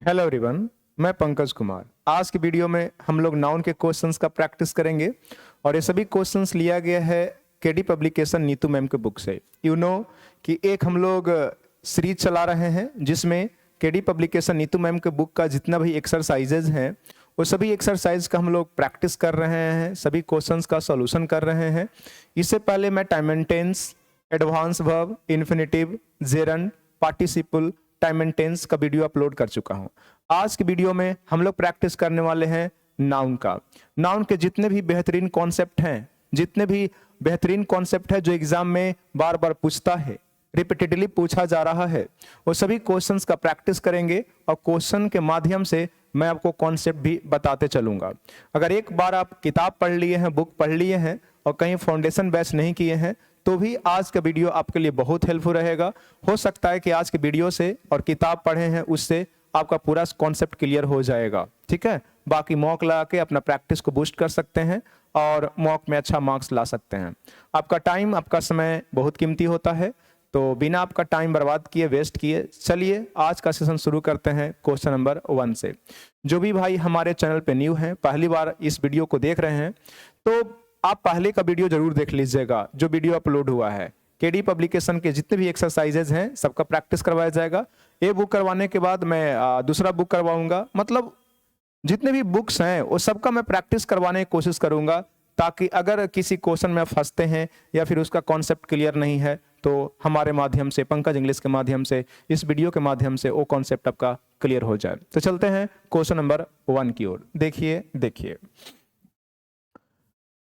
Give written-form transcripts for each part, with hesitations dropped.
Hello everyone, मैं पंकज कुमार। आज की वीडियो में हम लोग नाउन के क्वेश्चंस का प्रैक्टिस करेंगे और ये सभी क्वेश्चंस लिया गया है केडी पब्लिकेशन नीतू मैम के बुक से। कि एक हम लोग सीरीज चला रहे हैं जिसमें केडी पब्लिकेशन नीतू मैम के बुक का जितना भी एक्सरसाइजेज हैं वो सभी एक्सरसाइज का हम लोग प्रैक्टिस कर रहे हैं, सभी क्वेश्चंस का सॉल्यूशन कर रहे हैं। इससे पहले मैं time and tense, advance verb, infinitive, gerund, participle, time and tense का वीडियो अपलोड कर चुका हूं। आज की वीडियो में हम लोग प्रैक्टिस करने वाले हैं नाउन का। नाउन के जितने भी बेहतरीन कॉन्सेप्ट हैं, जो एग्जाम में बार बार पूछता है, रिपीटेडली पूछा जा रहा है, वो सभी क्वेश्चंस का प्रैक्टिस करेंगे और क्वेश्चन के माध्यम से मैं आपको कॉन्सेप्ट भी बताते चलूंगा। अगर एक बार आप किताब पढ़ लिए हैं, बुक पढ़ लिए हैं और कहीं फाउंडेशन बैच नहीं किए हैं तो भी आज का वीडियो आपके लिए बहुत हेल्पफुल रहेगा। हो सकता है कि आज के वीडियो से और किताब पढ़े हैं उससे आपका पूरा कॉन्सेप्ट क्लियर हो जाएगा। ठीक है, बाकी मॉक लगा के अपना प्रैक्टिस को बूस्ट कर सकते हैं और मॉक में अच्छा मार्क्स ला सकते हैं। आपका टाइम, आपका समय बहुत कीमती होता है, तो बिना आपका टाइम बर्बाद किए, वेस्ट किए, चलिए आज का सेशन शुरू करते हैं क्वेश्चन नंबर 1 से। जो भी भाई हमारे चैनल पे न्यू हैं, पहली बार इस वीडियो को देख रहे हैं, तो आप पहले का वीडियो जरूर देख लीजिएगा जो वीडियो अपलोड हुआ है। केडी पब्लिकेशन के जितने भी एक्सरसाइजेज हैं सबका प्रैक्टिस करवाया जाएगा। ये बुक करवाने के बाद मैं दूसरा बुक करवाऊंगा, मतलब जितने भी बुक्स हैं वो सबका मैं प्रैक्टिस करवाने की कोशिश करूंगा, ताकि अगर किसी क्वेश्चन में फंसते हैं या फिर उसका कॉन्सेप्ट क्लियर नहीं है तो हमारे माध्यम से, पंकज इंग्लिश के माध्यम से, इस वीडियो के माध्यम से वो कॉन्सेप्ट आपका क्लियर हो जाए। तो चलते हैं क्वेश्चन नंबर 1 की ओर। देखिए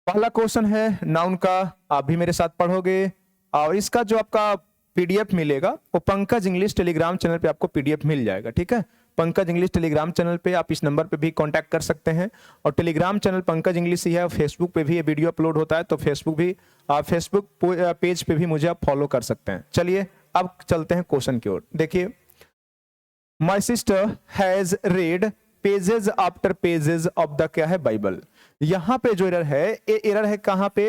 पहला क्वेश्चन है नाउन का, आप भी मेरे साथ पढ़ोगे और इसका जो आपका पीडीएफ मिलेगा वो पंकज इंग्लिश टेलीग्राम चैनल पे आपको पीडीएफ मिल जाएगा। ठीक है, पंकज इंग्लिश टेलीग्राम चैनल पे आप इस नंबर पे भी कांटेक्ट कर सकते हैं और टेलीग्राम चैनल पंकज इंग्लिश ही है। फेसबुक पे भी ये वीडियो अपलोड होता है, तो फेसबुक पेज पे भी मुझे आप फॉलो कर सकते हैं। चलिए अब चलते हैं क्वेश्चन की ओर। देखिए, my sister has red pages after pages of the क्या है बाइबल। यहां पे जो एरर है, ये एरर है कहां पे?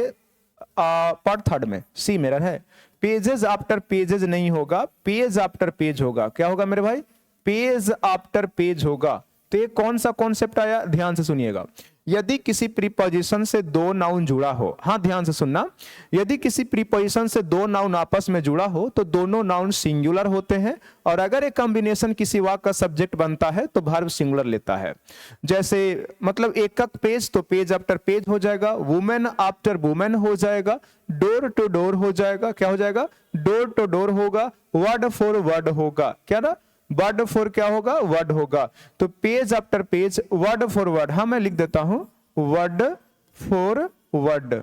पार्ट थर्ड में, सी में एरर है। पेजेस आफ्टर पेजेस नहीं होगा, पेज आफ्टर पेज होगा। क्या होगा मेरे भाई? पेज आफ्टर पेज होगा। तो ये कौन सा कॉन्सेप्ट आया, ध्यान से सुनिएगा। यदि किसी प्रीपोजिशन से दो नाउन जुड़ा हो, हाँ ध्यान से सुनना, यदि किसी प्रीपोजिशन से दो नाउन आपस में जुड़ा हो तो दोनों नाउन सिंगुलर होते हैं, और अगर एक कॉम्बिनेशन किसी वाक्य का सब्जेक्ट बनता है तो वर्ब सिंगुलर लेता है। जैसे मतलब एकक पेज तो पेज आफ्टर पेज हो जाएगा, वुमेन आफ्टर वुमेन हो जाएगा, डोर टू डोर हो जाएगा। क्या हो जाएगा? डोर टू डोर होगा, वर्ड फॉर वर्ड होगा। क्या ना, वर्ड फॉर क्या होगा? वर्ड होगा। तो page after page, word for word, हाँ मैं लिख देता हूं, word for word,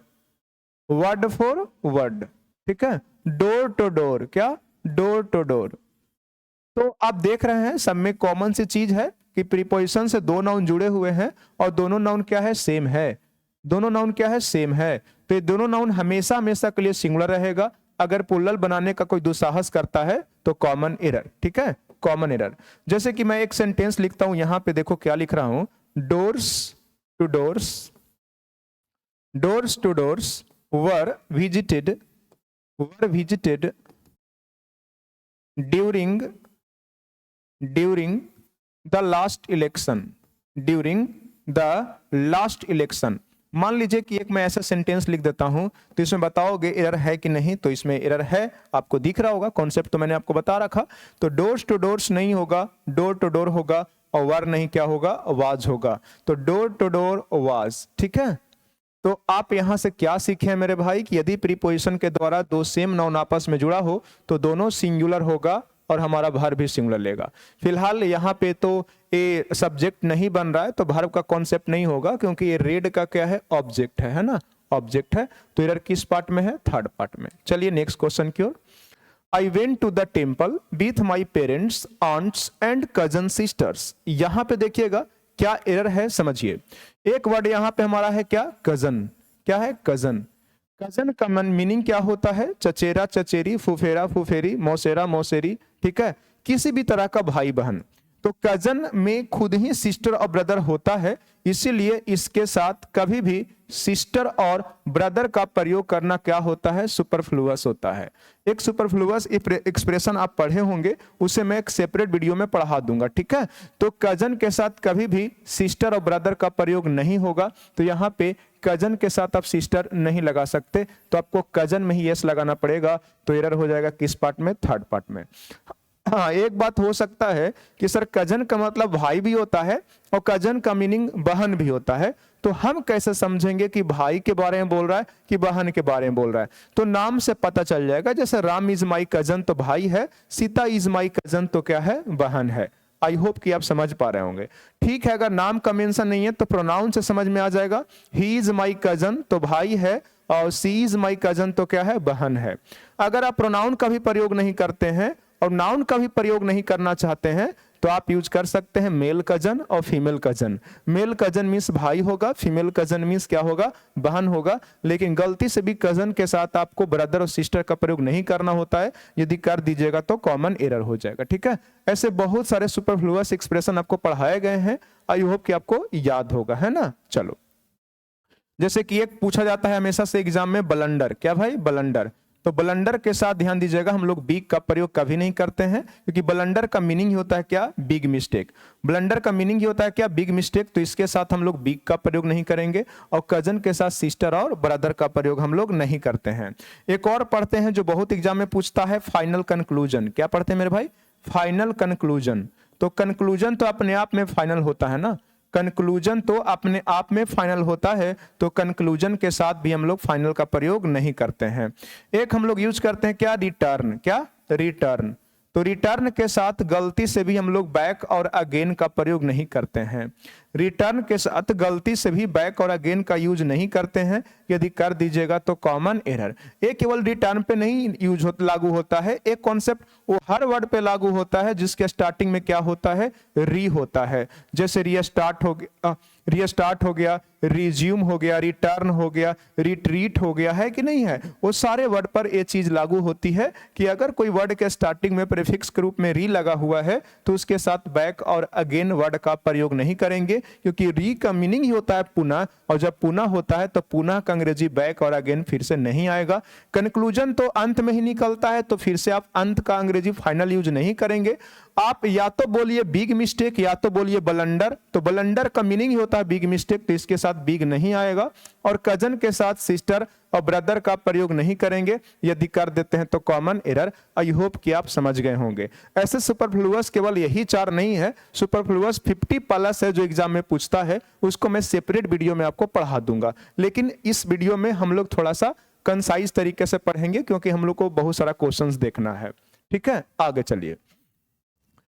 word for word. ठीक है, डोर टू डोर, क्या? Door to door. तो आप देख रहे हैं सब में कॉमन सी चीज है कि प्रीपोजिशन से दो नाउन जुड़े हुए हैं और दोनों नाउन क्या है? सेम है। दोनों नाउन क्या है? सेम है। तो ये दोनों नाउन हमेशा हमेशा के लिए सिंगुलर रहेगा। अगर प्लूरल बनाने का कोई दुस्साहस करता है तो कॉमन एरर। ठीक है, कॉमन एरर। जैसे कि मैं एक सेंटेंस लिखता हूं, यहां पे देखो क्या लिख रहा हूं, doors to doors, doors to doors were visited during the last election, during the last election. मान लीजिए कि एक मैं ऐसा सेंटेंस लिख देता हूं, तो इसमें बताओगे एरर है कि नहीं? तो इसमें एरर है, आपको दिख रहा होगा, कॉन्सेप्ट तो मैंने आपको बता रखा। तो डोर्स टू डोर्स नहीं होगा, डोर टू डोर होगा, और वर नहीं, क्या होगा? वाज होगा। तो डोर टू डोर वाज। ठीक है, तो आप यहां से क्या सीखे मेरे भाई कि यदि प्रीपोजिशन के द्वारा दो सेम नाउन आपस में जुड़ा हो तो दोनों सिंगुलर होगा और हमारा वर्ब भी सिंगुलर लेगा। फिलहाल यहाँ पे तो ये सब्जेक्ट नहीं बन रहा है तो वर्ब का कॉन्सेप्ट नहीं होगा, क्योंकि ये रेड का क्या है? ऑब्जेक्ट है ना, ऑब्जेक्ट है। तो एरर किस पार्ट में है? थर्ड पार्ट में। चलिए नेक्स्ट क्वेश्चन की ओर। I went to the temple with my parents, aunts and cousin sisters. यहां पे देखिएगा क्या एरर है, समझिए। एक वर्ड यहां पे हमारा है क्या? कजन। क्या है? कजन। कजन का मीनिंग क्या होता है? चचेरा चचेरी, फुफेरा फुफेरी, मौसेरा मौसेरी। ठीक है, किसी भी तरह का भाई बहन। तो कजन में खुद ही सिस्टर और ब्रदर होता है, इसीलिए इसके साथ कभी भी सिस्टर और ब्रदर का प्रयोग करना क्या होता है, सुपरफ्लुअस होता है। एक सुपरफ्लुअस एक्सप्रेशन आप पढ़े होंगे, उसे मैं एक सेपरेट वीडियो में पढ़ा दूंगा, ठीक है। तो कजन के साथ कभी भी सिस्टर और ब्रदर का प्रयोग नहीं होगा। तो यहाँ पे कजन के साथ आप सिस्टर नहीं लगा सकते, तो आपको कजन में ही यस लगाना पड़ेगा। तो एरर हो जाएगा किस पार्ट में, थर्ड पार्ट में। हाँ, एक बात हो सकता है कि सर कजन का मतलब भाई भी होता है और कजन का मीनिंग बहन भी होता है, तो हम कैसे समझेंगे कि भाई के बारे में बोल रहा है कि बहन के बारे में बोल रहा है। तो नाम से पता चल जाएगा, जैसे राम इज माई कजन तो भाई है, सीता इज माई कजन तो क्या है, बहन है। आई होप कि आप समझ पा रहे होंगे। ठीक है, अगर नाम का मेंशन नहीं है तो प्रोनाउन से समझ में आ जाएगा। ही इज माई कजन तो भाई है और सी इज माई कजन तो क्या है, बहन है। अगर आप प्रोनाउन का भी प्रयोग नहीं करते हैं और नाउन का भी प्रयोग नहीं करना चाहते हैं तो आप यूज कर सकते हैं मेल कजन और female cousin. Male cousin means भाई होगा, फीमेल कजन मीन्स क्या होगा, बहन होगा। लेकिन गलती से भी कजन के साथ आपको ब्रदर और सिस्टर का प्रयोग नहीं करना होता है, यदि कर दीजिएगा तो कॉमन एरर हो जाएगा, ठीक है। ऐसे बहुत सारे सुपरफ्लुअस एक्सप्रेशन आपको पढ़ाए गए हैं, आई होप कि आपको याद होगा, है ना। चलो, जैसे कि एक पूछा जाता है हमेशा से एग्जाम में, ब्लंडर। क्या भाई, ब्लंडर। तो ब्लंडर के साथ ध्यान दीजिएगा, हम लोग बिग का प्रयोग कभी नहीं करते हैं, क्योंकि ब्लंडर का मीनिंग ही होता है क्या, बिग मिस्टेक। ब्लंडर का मीनिंग ही होता है क्या, बिग मिस्टेक। तो इसके साथ हम लोग बिग का प्रयोग नहीं करेंगे और कजन के साथ सिस्टर और ब्रदर का प्रयोग हम लोग नहीं करते हैं। एक और पढ़ते हैं जो बहुत एग्जाम में पूछता है, फाइनल कंक्लूजन। क्या पढ़ते हैं मेरे भाई, फाइनल कंक्लूजन। तो कंक्लूजन तो अपने आप में फाइनल होता है ना, कंक्लूजन तो अपने आप में फाइनल होता है, तो कंक्लूजन के साथ भी हम लोग फाइनल का प्रयोग नहीं करते हैं। एक हम लोग यूज करते हैं क्या, रिटर्न। क्या, रिटर्न। तो रिटर्न के साथ गलती से भी हम लोग बैक और अगेन का प्रयोग नहीं करते हैं। रिटर्न के साथ गलती से भी बैक और अगेन का यूज नहीं करते हैं, यदि कर दीजिएगा तो कॉमन एरर। ये केवल रिटर्न पे नहीं लागू होता है, एक कॉन्सेप्ट वो हर वर्ड पे लागू होता है जिसके स्टार्टिंग में क्या होता है, री होता है। जैसे रीस्टार्ट हो गया, रिज्यूम हो गया, रिटर्न हो गया, रिट्रीट हो गया, है कि नहीं है। वो सारे वर्ड पर ये चीज लागू होती है कि अगर कोई वर्ड के स्टार्टिंग में प्रीफिक्स के रूप में री लगा हुआ है तो उसके साथ बैक और अगेन वर्ड का प्रयोग नहीं करेंगे, क्योंकि री का मीनिंग ही होता है पुनः, और जब पुनः होता है तो पुनः का अंग्रेजी बैक और अगेन फिर से नहीं आएगा। कंक्लूजन तो अंत में ही निकलता है, तो फिर से आप अंत का अंग्रेजी फाइनल यूज नहीं करेंगे। आप या तो बोलिए बिग मिस्टेक या तो बोलिए ब्लंडर। तो ब्लंडर का मीनिंग ही होता है बिग मिस्टेक, तो इसके साथ बिग नहीं आएगा। और कजन के साथ सिस्टर और ब्रदर का प्रयोग नहीं करेंगे, यदि कर देते हैं तो कॉमन एरर। आई होप कि आप समझ गए होंगे। ऐसे सुपरफ्लुअस केवल यही 4 नहीं है, सुपरफ्लुअस 50+ है जो एग्जाम में पूछता है, उसको मैं सेपरेट वीडियो में आपको पढ़ा दूंगा। लेकिन इस वीडियो में हम लोग थोड़ा सा कंसाइज तरीके से पढ़ेंगे, क्योंकि हम लोग को बहुत सारा क्वेश्चंस देखना है, ठीक है। आगे चलिए।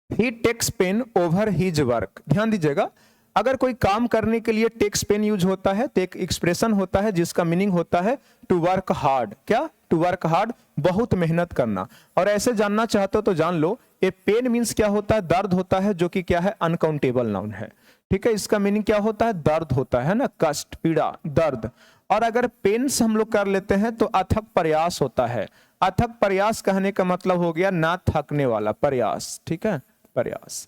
He takes pen over his work। ध्यान दीजिएगा, अगर कोई काम करने के लिए टेक्स पेन यूज होता है तो एक एक्सप्रेशन होता है जिसका मीनिंग होता है टू वर्क हार्ड। क्या, टू वर्क हार्ड, बहुत मेहनत करना। और ऐसे जानना चाहते हो तो जान लो, ए पेन मीन्स क्या होता है, दर्द होता है, जो कि क्या है, अनकाउंटेबल नाउन है, ठीक है। इसका मीनिंग क्या होता है, दर्द होता है ना, कष्ट, पीड़ा, दर्द। और अगर पेन से हम लोग कर लेते हैं तो अथक प्रयास होता है। अथक प्रयास कहने का मतलब हो गया ना थकने वाला प्रयास, ठीक है, प्रयास,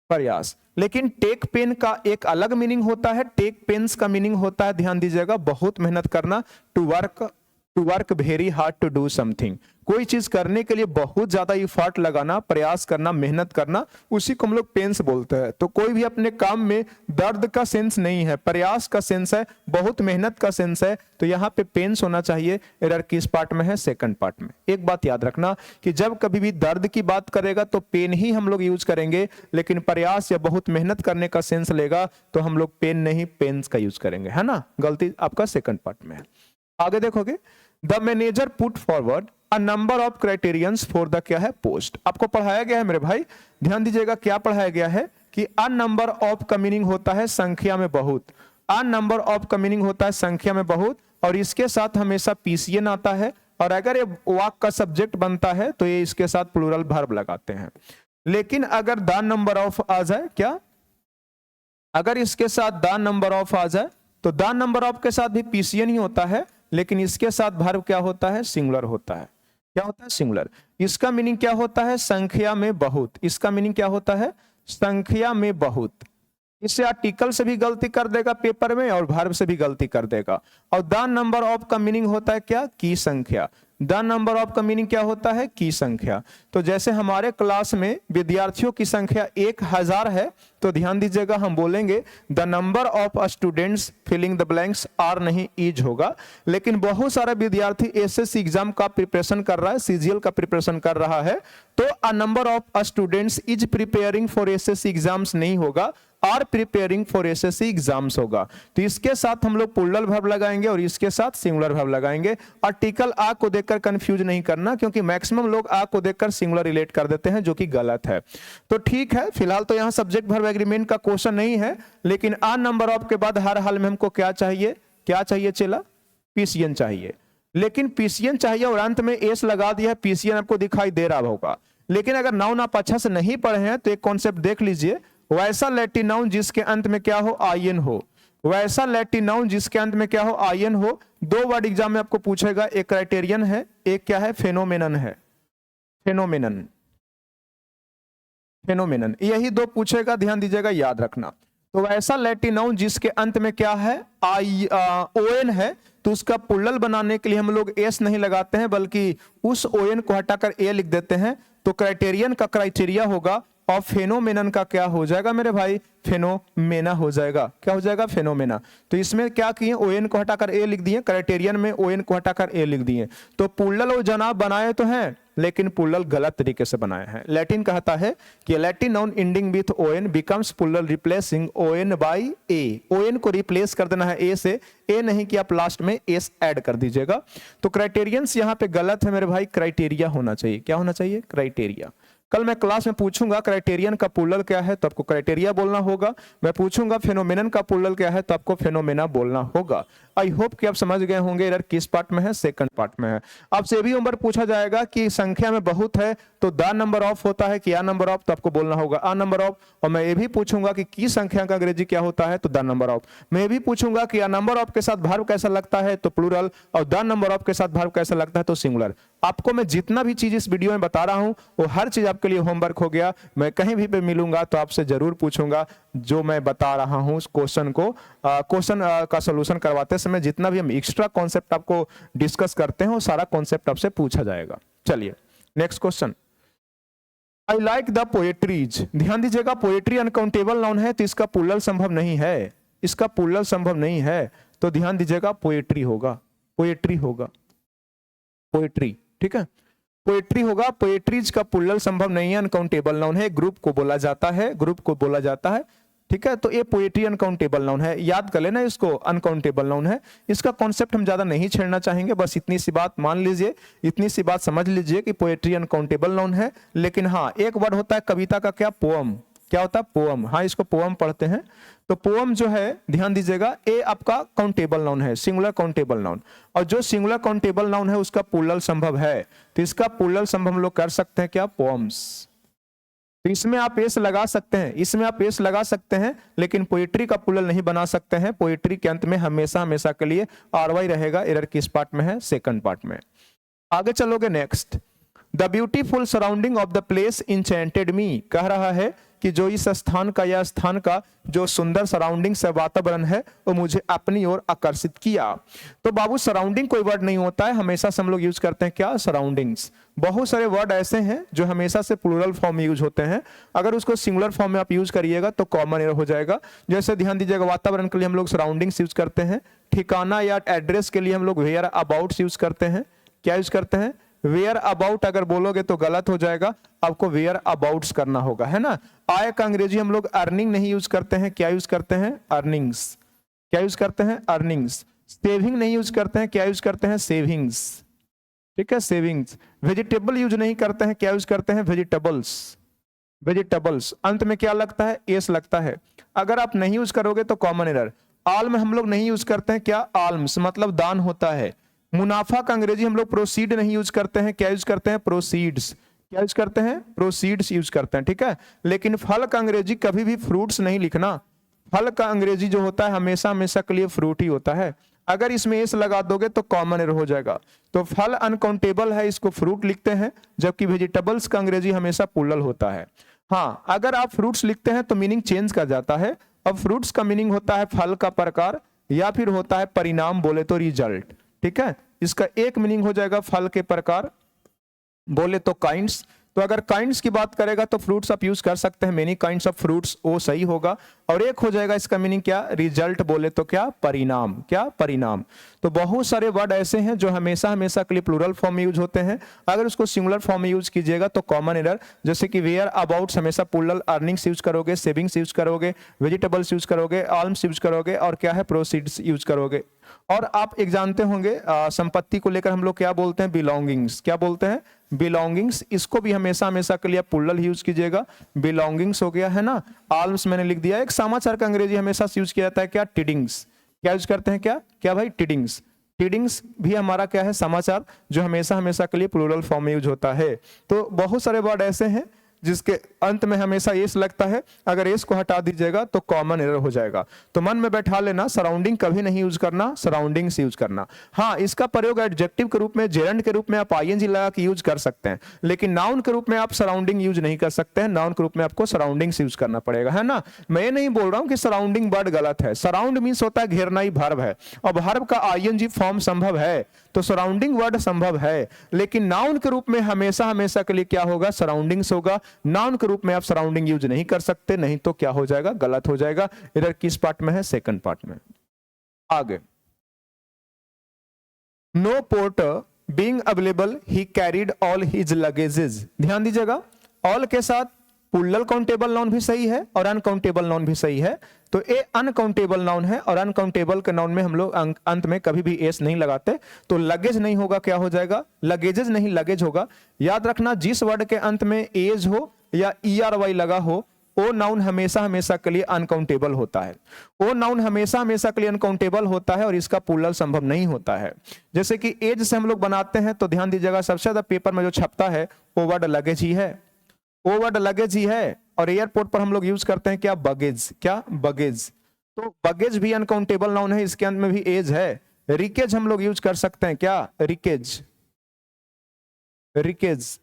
प्रयास। लेकिन टेक पेन का एक अलग मीनिंग होता है। टेक पेन्स का मीनिंग होता है, ध्यान दीजिएगा, बहुत मेहनत करना। To work very hard to do something. कोई चीज करने के लिए बहुत ज्यादा इफर्ट लगाना, प्रयास करना, मेहनत करना, उसी को हम लोग पेन्स बोलते हैं। तो कोई भी अपने काम में दर्द का सेंस नहीं है, प्रयास का सेंस है, बहुत मेहनत का सेंस है। तो यहाँ पे पेन्स होना चाहिए। एरर किस पार्ट में है, सेकंड पार्ट में। एक बात याद रखना कि जब कभी भी दर्द की बात करेगा तो पेन ही हम लोग यूज करेंगे, लेकिन प्रयास या बहुत मेहनत करने का सेंस लेगा तो हम लोग पेन नहीं पेन्स का यूज करेंगे, है ना। गलती आपका सेकंड पार्ट में है। आगे देखोगे, the manager put forward a number of criterions for the क्या है, पोस्ट। आपको पढ़ाया गया है मेरे भाई, ध्यान दीजिएगा क्या पढ़ाया गया है कि अ नंबर ऑफ का मीनिंग होता है संख्या में बहुत। अ नंबर ऑफ का मीनिंग होता है संख्या में बहुत, और इसके साथ हमेशा पीसीएन आता है। और अगर ये वाक का सब्जेक्ट बनता है तो ये इसके साथ प्लूरल वर्ब लगाते हैं। लेकिन अगर द नंबर ऑफ आ जाए, क्या, अगर इसके साथ द नंबर ऑफ आ जाए तो द नंबर ऑफ के साथ भी पीसीएन ही होता है, लेकिन इसके साथ वर्ब क्या होता है, सिंगुलर होता है। क्या होता है, सिंगुलर। इसका मीनिंग क्या होता है, संख्या में बहुत। इसका मीनिंग क्या होता है, संख्या में बहुत। इससे आर्टिकल से भी गलती कर देगा पेपर में और वर्ब से भी गलती कर देगा। और द नंबर ऑफ का मीनिंग होता है क्या? की संख्या। द नंबर ऑफ का मीनिंग क्या होता है? की संख्या। तो जैसे हमारे क्लास में विद्यार्थियों की संख्या 1000 है, तो ध्यान दीजिएगा हम बोलेंगे the number of students filling the blanks are नहीं इज होगा। लेकिन बहुत सारा विद्यार्थी एसएससी एग्जाम का प्रिपरेशन कर रहा है, सीजीएल का प्रिपरेशन कर रहा है, तो a number of students is preparing for SSC exams नहीं होगा, are preparing for SSC exams होगा। तो इसके साथ हम लोग प्लूरल वर्ब लगाएंगे और इसके साथ सिंगुलर वर्ब लगाएंगे। आर्टिकल आ को देखकर कंफ्यूज नहीं करना, क्योंकि मैक्सिमम लोग आ को देखकर सिंगुलर रिलेट कर देते हैं, जो कि गलत है। तो ठीक है, फिलहाल तो यहाँ सब्जेक्ट वर्ब एग्रीमेंट का क्वेश्चन नहीं है, लेकिन आ नंबर ऑफ के बाद हर हाल में हमको क्या चाहिए? क्या चाहिए चेला? पीसीएन चाहिए। लेकिन पीसीएन चाहिए और अंत में एस लगा दिया है, पीसीएन आपको दिखाई दे रहा होगा। लेकिन अगर नाउन आप अच्छा से नहीं पढ़े हैं तो एक कॉन्सेप्ट देख लीजिए, वैसा लैटिन नाउन जिसके अंत में क्या हो? आईएन हो। वैसा लैटिन नाउन जिसके अंत में क्या हो? आईएन हो। दो वर्ड एग्जाम में आपको पूछेगा, एक क्राइटेरियन है, एक क्या है? फेनोमेनन है। फेनोमेनन, फेनोमेनन, यही दो पूछेगा, ध्यान दीजिएगा, याद रखना। तो वैसा लैटिन नाउन जिसके अंत में क्या है? ओएन है, तो उसका प्लूरल बनाने के लिए हम लोग एस नहीं लगाते हैं, बल्कि उस ओएन को हटाकर ए लिख देते हैं। तो क्राइटेरियन का क्राइटेरिया होगा और फेनोमेनन का क्या हो जाएगा मेरे भाई? फेनोमेना हो जाएगा। क्या हो जाएगा? फेनोमेना। तो इसमें क्या किए? ओएन को हटाकर ए लिख दिए, क्राइटेरियन में ओएन को हटाकर ए लिख दिए। तो प्लूरल वो जनाब बनाए तो हैं, लेकिन प्लूरल गलत तरीके से बनाए हैं। लैटिन कहता है कि Latin noun ending with ON becomes plural replacing ON by A. ON को रिप्लेस कर देना है ए से, ए नहीं कि आप लास्ट में एस ऐड कर दीजिएगा। तो क्राइटेरियंस यहाँ पे गलत है मेरे भाई, क्राइटेरिया होना चाहिए। क्या होना चाहिए? क्राइटेरिया। कल मैं क्लास में पूछूंगा क्राइटेरियन का प्लूरल क्या है, तो आपको क्राइटेरिया बोलना होगा। मैं पूछूंगा फेनोमेनन का प्लूरल क्या है, तो आपको फेनोमेना बोलना होगा। आई होप कि आप समझ गए होंगे एरर किस पार्ट में है, सेकंड पार्ट में है। आपसे भी उम्र पूछा जाएगा कि संख्या में बहुत है तो द नंबर ऑफ होता है कि आ नंबर ऑफ, तो आपको बोलना होगा आ नंबर ऑफ। और मैं ये भी पूछूंगा कि की संख्या का अंग्रेजी क्या होता है, तो द नंबर ऑफ। मैं भी पूछूंगा कि आ नंबर ऑफ के साथ वर्ब कैसा लगता है, तो प्लूरल, और द नंबर ऑफ के साथ वर्ब कैसा लगता है, तो सिंगुलर। आपको मैं जितना भी चीज इस वीडियो में बता रहा हूं वो हर चीज आपके लिए होमवर्क हो गया। मैं कहीं भी पे मिलूंगा तो आपसे जरूर पूछूंगा जो मैं बता रहा हूं उस क्वेश्चन को, क्वेश्चन का सॉल्यूशन करवाते समय जितना भी हम एक्स्ट्रा कॉन्सेप्ट आपको डिस्कस करते हैं वो सारा कॉन्सेप्ट आपसे पूछा जाएगा। चलिए next question. I like the poetries. ध्यान दीजिएगा, पोएट्री अनकाउंटेबल नाउन है तो इसका प्लूरल संभव नहीं है, इसका प्लूरल संभव नहीं है। तो ध्यान दीजिएगा पोएट्री होगा, पोएट्री होगा, पोएट्री, ठीक है, पोएट्री होगा। पोएट्रीज का प्लूरल संभव नहीं है, अनकाउंटेबल नाउन है, ग्रुप को बोला जाता है, ग्रुप को बोला जाता है, ठीक है। तो ये पोएट्री अनकाउंटेबल नाउन है, याद कर लेना इसको, अनकाउंटेबल नाउन है। इसका कॉन्सेप्ट हम ज्यादा नहीं छेड़ना चाहेंगे, बस इतनी सी बात मान लीजिए, इतनी सी बात समझ लीजिए कि पोएट्री अनकाउंटेबल नाउन है। लेकिन हाँ, एक वर्ड होता है कविता का, क्या? पोअम। क्या होता है? पोअम। हाँ, इसको पोअम पढ़ते हैं। तो पोअम जो है, ध्यान दीजिएगा, ए आपका काउंटेबल नाउन है, सिंगुलर काउंटेबल नाउन। और जो सिंगुलर काउंटेबल नाउन है उसका प्लूरल संभव है, तो इसका प्लूरल संभव हम लोग कर सकते हैं क्या? पोअम्स। तो इसमें आप एस लगा सकते हैं, इसमें आप एस लगा सकते हैं, लेकिन पोएट्री का प्लूरल नहीं बना सकते हैं। पोएट्री के अंत में हमेशा हमेशा के लिए आरवाई रहेगा। एरर किस पार्ट में है? सेकंड पार्ट में। आगे चलोगे next. The beautiful surrounding of the place enchanted me. कह रहा है कि जो इस स्थान का या स्थान का जो सुंदर सराउंडिंग से वातावरण है वो मुझे अपनी ओर आकर्षित किया। तो बाबू सराउंडिंग कोई वर्ड नहीं होता है, हमेशा से हम लोग यूज करते हैं क्या? सराउंडिंग्स। बहुत सारे वर्ड ऐसे हैं जो हमेशा से प्लूरल फॉर्म में यूज होते हैं, अगर उसको सिंगुलर फॉर्म में आप यूज करिएगा तो कॉमन एरर हो जाएगा। जैसे ध्यान दीजिएगा, वातावरण के लिए हम लोग सराउंडिंग्स यूज करते हैं, ठिकाना या एड्रेस के लिए हम लोग वेयर अबाउट्स यूज करते हैं। क्या यूज करते हैं? Whereabouts. अगर बोलोगे तो गलत हो जाएगा, आपको वेयर अबाउट्स करना होगा, है ना। आय का अंग्रेजी हम लोग अर्निंग नहीं यूज करते हैं, क्या यूज करते हैं? अर्निंग्स। क्या यूज करते हैं? अर्निंग्स। सेविंग नहीं यूज करते हैं, क्या यूज करते हैं? सेविंग्स, ठीक है, सेविंग्स। वेजिटेबल यूज नहीं करते हैं, क्या यूज करते हैं? Vegetables, vegetables. अंत में क्या लगता है? एस लगता है। अगर आप नहीं यूज करोगे तो कॉमन एरर। आल्म हम लोग नहीं यूज करते हैं, क्या? आल्म्स मतलब दान होता है। मुनाफा का अंग्रेजी हम लोग प्रोसीड नहीं यूज करते हैं, क्या यूज करते हैं? प्रोसीड्स। क्या यूज करते हैं? प्रोसीड्स यूज करते हैं, ठीक है। लेकिन फल का अंग्रेजी कभी भी फ्रूट्स नहीं लिखना, फल का अंग्रेजी जो होता है हमेशा हमेशा के लिए फ्रूट ही होता है। अगर इसमें एस लगा दोगे तो कॉमन एरर हो जाएगा। तो फल अनकाउंटेबल है, इसको फ्रूट लिखते हैं, जबकि वेजिटेबल्स का अंग्रेजी हमेशा प्लूरल होता है। हाँ, अगर आप फ्रूट्स लिखते हैं तो मीनिंग चेंज कर जाता है, अब फ्रूट्स का मीनिंग होता है फल का प्रकार या फिर होता है परिणाम, बोले तो रिजल्ट। ठीक है, इसका एक मीनिंग हो जाएगा फल के प्रकार, बोले तो काइंड्स। तो अगर काइंड्स की बात करेगा तो फ्रूट्स आप यूज कर सकते हैं, मेनी काइंड्स ऑफ फ्रूट्स, वो सही होगा। और एक हो जाएगा इसका मीनिंग क्या, रिजल्ट, बोले तो क्या, परिणाम, क्या, परिणाम। तो बहुत सारे वर्ड ऐसे हैं जो हमेशा हमेशा के लिए प्लूरल फॉर्म में यूज होते हैं, अगर उसको सिंगुलर फॉर्म में यूज कीजिएगा तो कॉमन एरर, जैसे कि वेयर अबाउट्स हमेशा प्लूरल, अर्निंग्स यूज करोगे, सेविंग्स यूज करोगे, वेजिटेबल्स यूज करोगे, आल्म्स यूज करोगे, और क्या है, प्रोसीड्स यूज करोगे। और आप एक जानते होंगे संपत्ति को लेकर हम लोग क्या बोलते हैं, बिलोंगिंग्स, क्या बोलते हैं, बिलोंगिंग्स। इसको भी हमेशा हमेशा के लिए प्लूरल यूज कीजिएगा, बिलोंगिंग्स हो गया है ना। आल्म्स मैंने लिख दिया। एक समाचार का अंग्रेजी हमेशा यूज किया जाता है क्या, टिडिंग्स, क्या यूज करते हैं, क्या क्या भाई, टिडिंग्स। टिडिंग्स भी हमारा क्या है, समाचार, जो हमेशा हमेशा के लिए प्लूरल फॉर्म में यूज होता है। तो बहुत सारे वर्ड ऐसे हैं जिसके अंत में हमेशा एस लगता है, अगर एस को हटा दीजिएगा तो कॉमन एरर हो जाएगा। तो मन में बैठा लेना, सराउंडिंग कभी नहीं यूज करना, सराउंडिंग्स यूज करना। हाँ, इसका प्रयोग एडजेक्टिव के रूप में, जेरंड के रूप में आप आईएनजी लगा के यूज कर सकते हैं, लेकिन नाउन के रूप में आप सराउंडिंग यूज नहीं कर सकते हैं। नाउन के रूप में आपको सराउंडिंग्स यूज करना पड़ेगा, है ना। मैं ये नहीं बोल रहा हूं कि सराउंडिंग वर्ड गलत है, सराउंड मीन्स होता है घेरना ही वर्ब है, और वर्ब का आईएनजी फॉर्म संभव है, तो सराउंडिंग वर्ड संभव है, लेकिन नाउन के रूप में हमेशा हमेशा के लिए क्या होगा, सराउंडिंग्स होगा। नाउन के रूप में आप सराउंडिंग यूज नहीं कर सकते, नहीं तो क्या हो जाएगा, गलत हो जाएगा। इधर किस पार्ट में है, सेकंड पार्ट में। आगे, no porter being available he carried all his luggages. ध्यान दीजिएगा, ऑल के साथ प्लूरल काउंटेबल नाउन भी सही है और अनकाउंटेबल नाउन भी सही है। तो ए अनकाउंटेबल नाउन है, और अनकाउंटेबल के नाउन में हम लोग अंत में कभी भी एस नहीं लगाते, तो लगेज नहीं होगा, क्या हो जाएगा, लगेजेस नहीं, लगेज होगा। याद रखना, जिस वर्ड के अंत में एज हो या ERY लगा हो, वो नाउन हमेशा हमेशा के लिए अनकाउंटेबल होता है, वो नाउन हमेशा हमेशा के लिए अनकाउंटेबल होता है, और इसका प्लूरल संभव नहीं होता है। जैसे कि एज से हम लोग बनाते हैं, तो ध्यान दीजिएगा, सबसे ज्यादा पेपर में जो छपता है वो वर्ड लगेज ही है, वो वर्ड लगेज ही है। और एयरपोर्ट पर हम लोग यूज करते हैं क्या, बगेज, क्या, बगेज। तो बगेज भी अनकाउंटेबल नाउन है, इसके अंत में भी एज है। रिकेज हम लोग यूज कर सकते हैं क्या, रिकेज, रिकेज,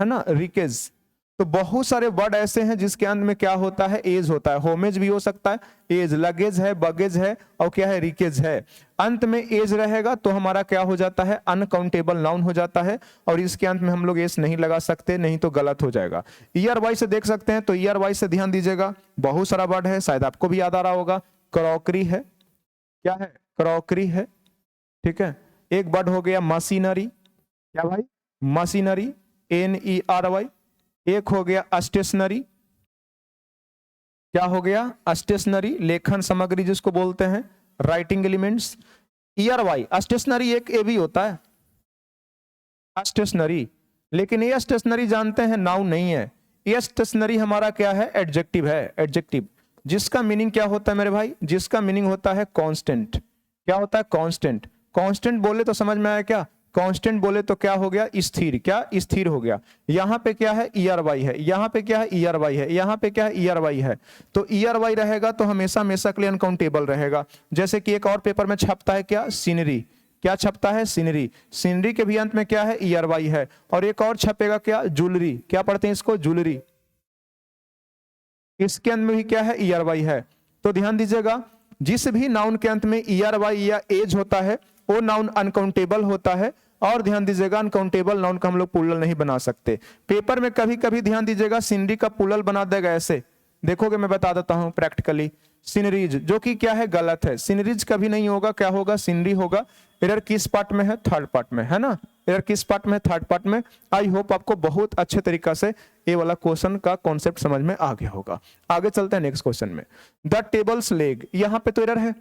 है ना, रिकेज। तो बहुत सारे वर्ड ऐसे हैं जिसके अंत में क्या होता है, एज होता है। होमेज भी हो सकता है, एज, लगेज है, बगेज है, और क्या है, रिकेज है। अंत में एज रहेगा तो हमारा क्या हो जाता है, अनकाउंटेबल नाउन हो जाता है, और इसके अंत में हम लोग एस नहीं लगा सकते, नहीं तो गलत हो जाएगा। ERY से देख सकते हैं, तो ERY से ध्यान दीजिएगा, बहुत सारा वर्ड है, शायद आपको भी याद आ रहा होगा। क्रॉकरी है, क्या है, क्रॉकरी है, ठीक है। एक वर्ड हो गया मशीनरी, क्या भाई, मशीनरी, NERY। एक हो गया स्टेशनरी, क्या हो गया, स्टेशनरी, लेखन सामग्री जिसको बोलते हैं, राइटिंग एलिमेंट्स। ERY, स्टेशनरी एक ए भी होता है, स्टेशनरी, लेकिन ये स्टेशनरी जानते हैं नाउन नहीं है, ये स्टेशनरी हमारा क्या है, एडजेक्टिव है, एडजेक्टिव, जिसका मीनिंग क्या होता है मेरे भाई, जिसका मीनिंग होता है कांस्टेंट। क्या होता है, कांस्टेंट। कांस्टेंट बोले तो समझ में आया क्या, कांस्टेंट बोले तो क्या हो गया, स्थिर, क्या, स्थिर हो गया। यहां पे क्या है, ERY है, यहां पे क्या है, ERY है, यहां पे क्या है, ERY है। तो ERY रहेगा तो हमेशा हमेशा के लिए अनकाउंटेबल रहेगा। जैसे कि एक और पेपर में छपता है क्या, सीनरी, क्या छपता है, सीनरी, सीनरी के भी अंत में क्या है, ERY है। और एक और छपेगा क्या, ज्वेलरी, क्या पढ़ते हैं इसको, ज्वेलरी, इसके अंत में भी क्या है, ERY है। तो ध्यान दीजिएगा, जिस भी नाउन के अंत में ERY या एज होता है वो नाउन अनकाउंटेबल होता है। और ध्यान दीजिएगा, अनकाउंटेबल नाउन का हम लोग प्लूरल नहीं बना सकते। पेपर में कभी कभी ध्यान दीजिएगा, सीनरी का प्लूरल बना देगा, ऐसे देखोगे, मैं बता देता हूं प्रैक्टिकली, सीनरीज, जो कि क्या है, गलत है। सीनरीज कभी नहीं होगा, क्या होगा, सीनरी होगा। एरर किस पार्ट में है, थर्ड पार्ट में, है ना। एरर किस पार्ट में, थर्ड पार्ट में। आई होप आपको बहुत अच्छे तरीका से ये वाला क्वेश्चन का कॉन्सेप्ट समझ में आ गया होगा। आगे चलते हैं नेक्स्ट क्वेश्चन में। द टेबल्स लेग, यहां पे तो एरर है,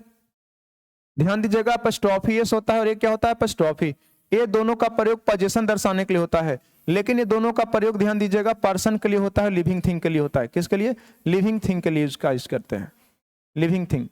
ध्यान दीजिएगा, एपोस्ट्रोफी एस होता है और ये क्या होता है, एपोस्ट्रोफी। ये दोनों का प्रयोग पोजीशन दर्शाने के लिए होता है, लेकिन ये दोनों का प्रयोग ध्यान दीजिएगा पर्सन के लिए होता है, लिविंग थिंग के लिए होता है। किसके लिए, लिविंग थिंग के लिए इसका यूज करते हैं, लिविंग थिंग।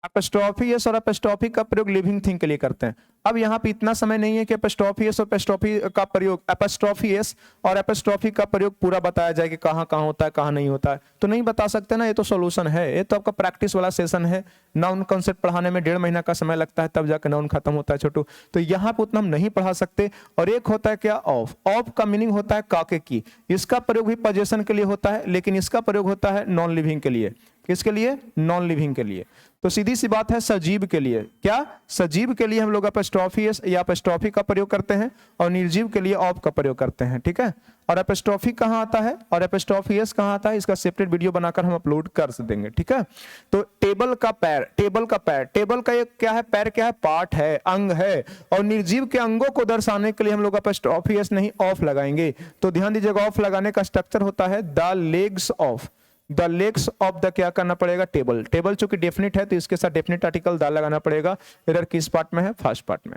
एपोस्ट्रोफी एस और एपोस्ट्रोफी का प्रयोग लिविंग थिंग के लिए करते हैं। अब यहाँ पे इतना समय नहीं है कि एपोस्ट्रोफी एस और एपोस्ट्रोफी का प्रयोग, एपोस्ट्रोफी एस और एपोस्ट्रोफी का प्रयोग पूरा बताया जाए कि कहाँ कहाँ होता है, कहाँ नहीं होता है, तो नहीं बता सकते ना। ये तो सॉल्यूशन है, ये तो आपका प्रैक्टिस वाला सेशन है। नाउन कॉन्सेप्ट पढ़ाने में 1.5 महीना का समय लगता है, तब जाकर नाउन खत्म होता है छोटू, तो यहाँ पे उतना हम नहीं पढ़ा सकते। और एक होता है क्या, ऑफ। ऑफ का मीनिंग होता है काके की, इसका प्रयोग भी पोजीशन के लिए होता है, लेकिन इसका प्रयोग होता है नॉन लिविंग के लिए। किसके लिए? नॉन लिविंग के लिए। तो सीधी सी बात है सजीव के लिए, क्या? सजीव के लिए हम लोग एपोस्ट्रोफी एस या एपोस्ट्रोफी का प्रयोग करते हैं और निर्जीव के लिए ऑफ का प्रयोग करते हैं, ठीक है। और एपोस्ट्रोफी कहाँ आता है और एपोस्ट्रोफी एस कहाँ आता है, इसका सेपरेट वीडियो बनाकर हम अपलोड कर देंगे, ठीक है। तो टेबल का पैर, टेबल का पैर, टेबल का एक क्या है? पैर क्या है? पार्ट है, अंग है। और निर्जीव के अंगों को दर्शाने के लिए हम लोग एपोस्ट्रोफी एस नहीं ऑफ लगाएंगे। तो ध्यान दीजिएगा, ऑफ लगाने का स्ट्रक्चर होता है the legs of, the legs of the क्या करना पड़ेगा? टेबल। टेबल चूंकि डेफिनिट है तो इसके साथ डेफिनिट आर्टिकल द लगाना पड़ेगा। एरर किस पार्ट में है? फर्स्ट पार्ट में।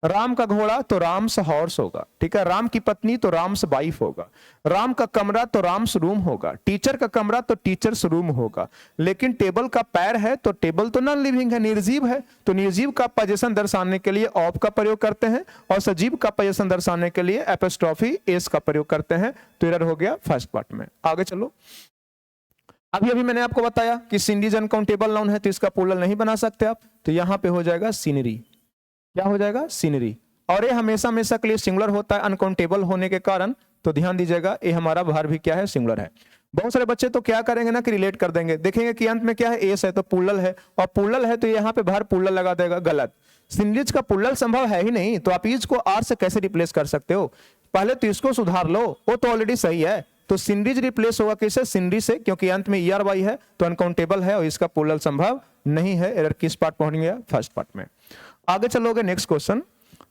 राम का घोड़ा तो राम्स हॉर्स होगा, ठीक है। राम की पत्नी तो राम्स वाइफ होगा। राम का कमरा तो राम्स रूम होगा। टीचर का कमरा तो टीचर्स रूम होगा। लेकिन टेबल का पैर है तो टेबल तो नॉन लिविंग है, निर्जीव है। तो निर्जीव का पोजीशन दर्शाने के लिए ऑफ का प्रयोग करते हैं और सजीव का पोजीशन दर्शाने के लिए एपोस्ट्रोफी एस का प्रयोग करते हैं। तो एरर हो गया फर्स्ट पार्ट में। आगे चलो। अभी मैंने आपको बताया कि सिंडीज अनकाउंटेबल नाउन है तो इसका प्लूरल नहीं बना सकते आप, तो यहां पे हो जाएगा सीनरी। क्या हो जाएगा? सीनरी। और ये हमेशा हमेशा के लिए सिंगुलर होता है अनकाउंटेबल होने के कारण। तो ध्यान दीजिएगा, ये हमारा वर्ब भी क्या है? सिंगुलर है। बहुत सारे बच्चे तो क्या करेंगे ना कि रिलेट कर देंगे, देखेंगे कि अंत में क्या है? एस है तो प्लूरल है, और प्लूरल है तो यहाँ पे वर्ब प्लूरल लगा देगा। गलत। सिंडीज का प्लूरल संभव है ही नहीं, तो आप इज को आर से कैसे रिप्लेस कर सकते हो? पहले तो इसको सुधार लो, वो तो ऑलरेडी सही है। तो सिंडीज रिप्लेस होगा किससे? सिंडी से, क्योंकि अंत में ईआर वाई है तो अनकाउंटेबल है और इसका प्लूरल संभव नहीं है। एरर किस पार्ट पहुंच गया? फर्स्ट पार्ट में। आगे चलोगे, next question.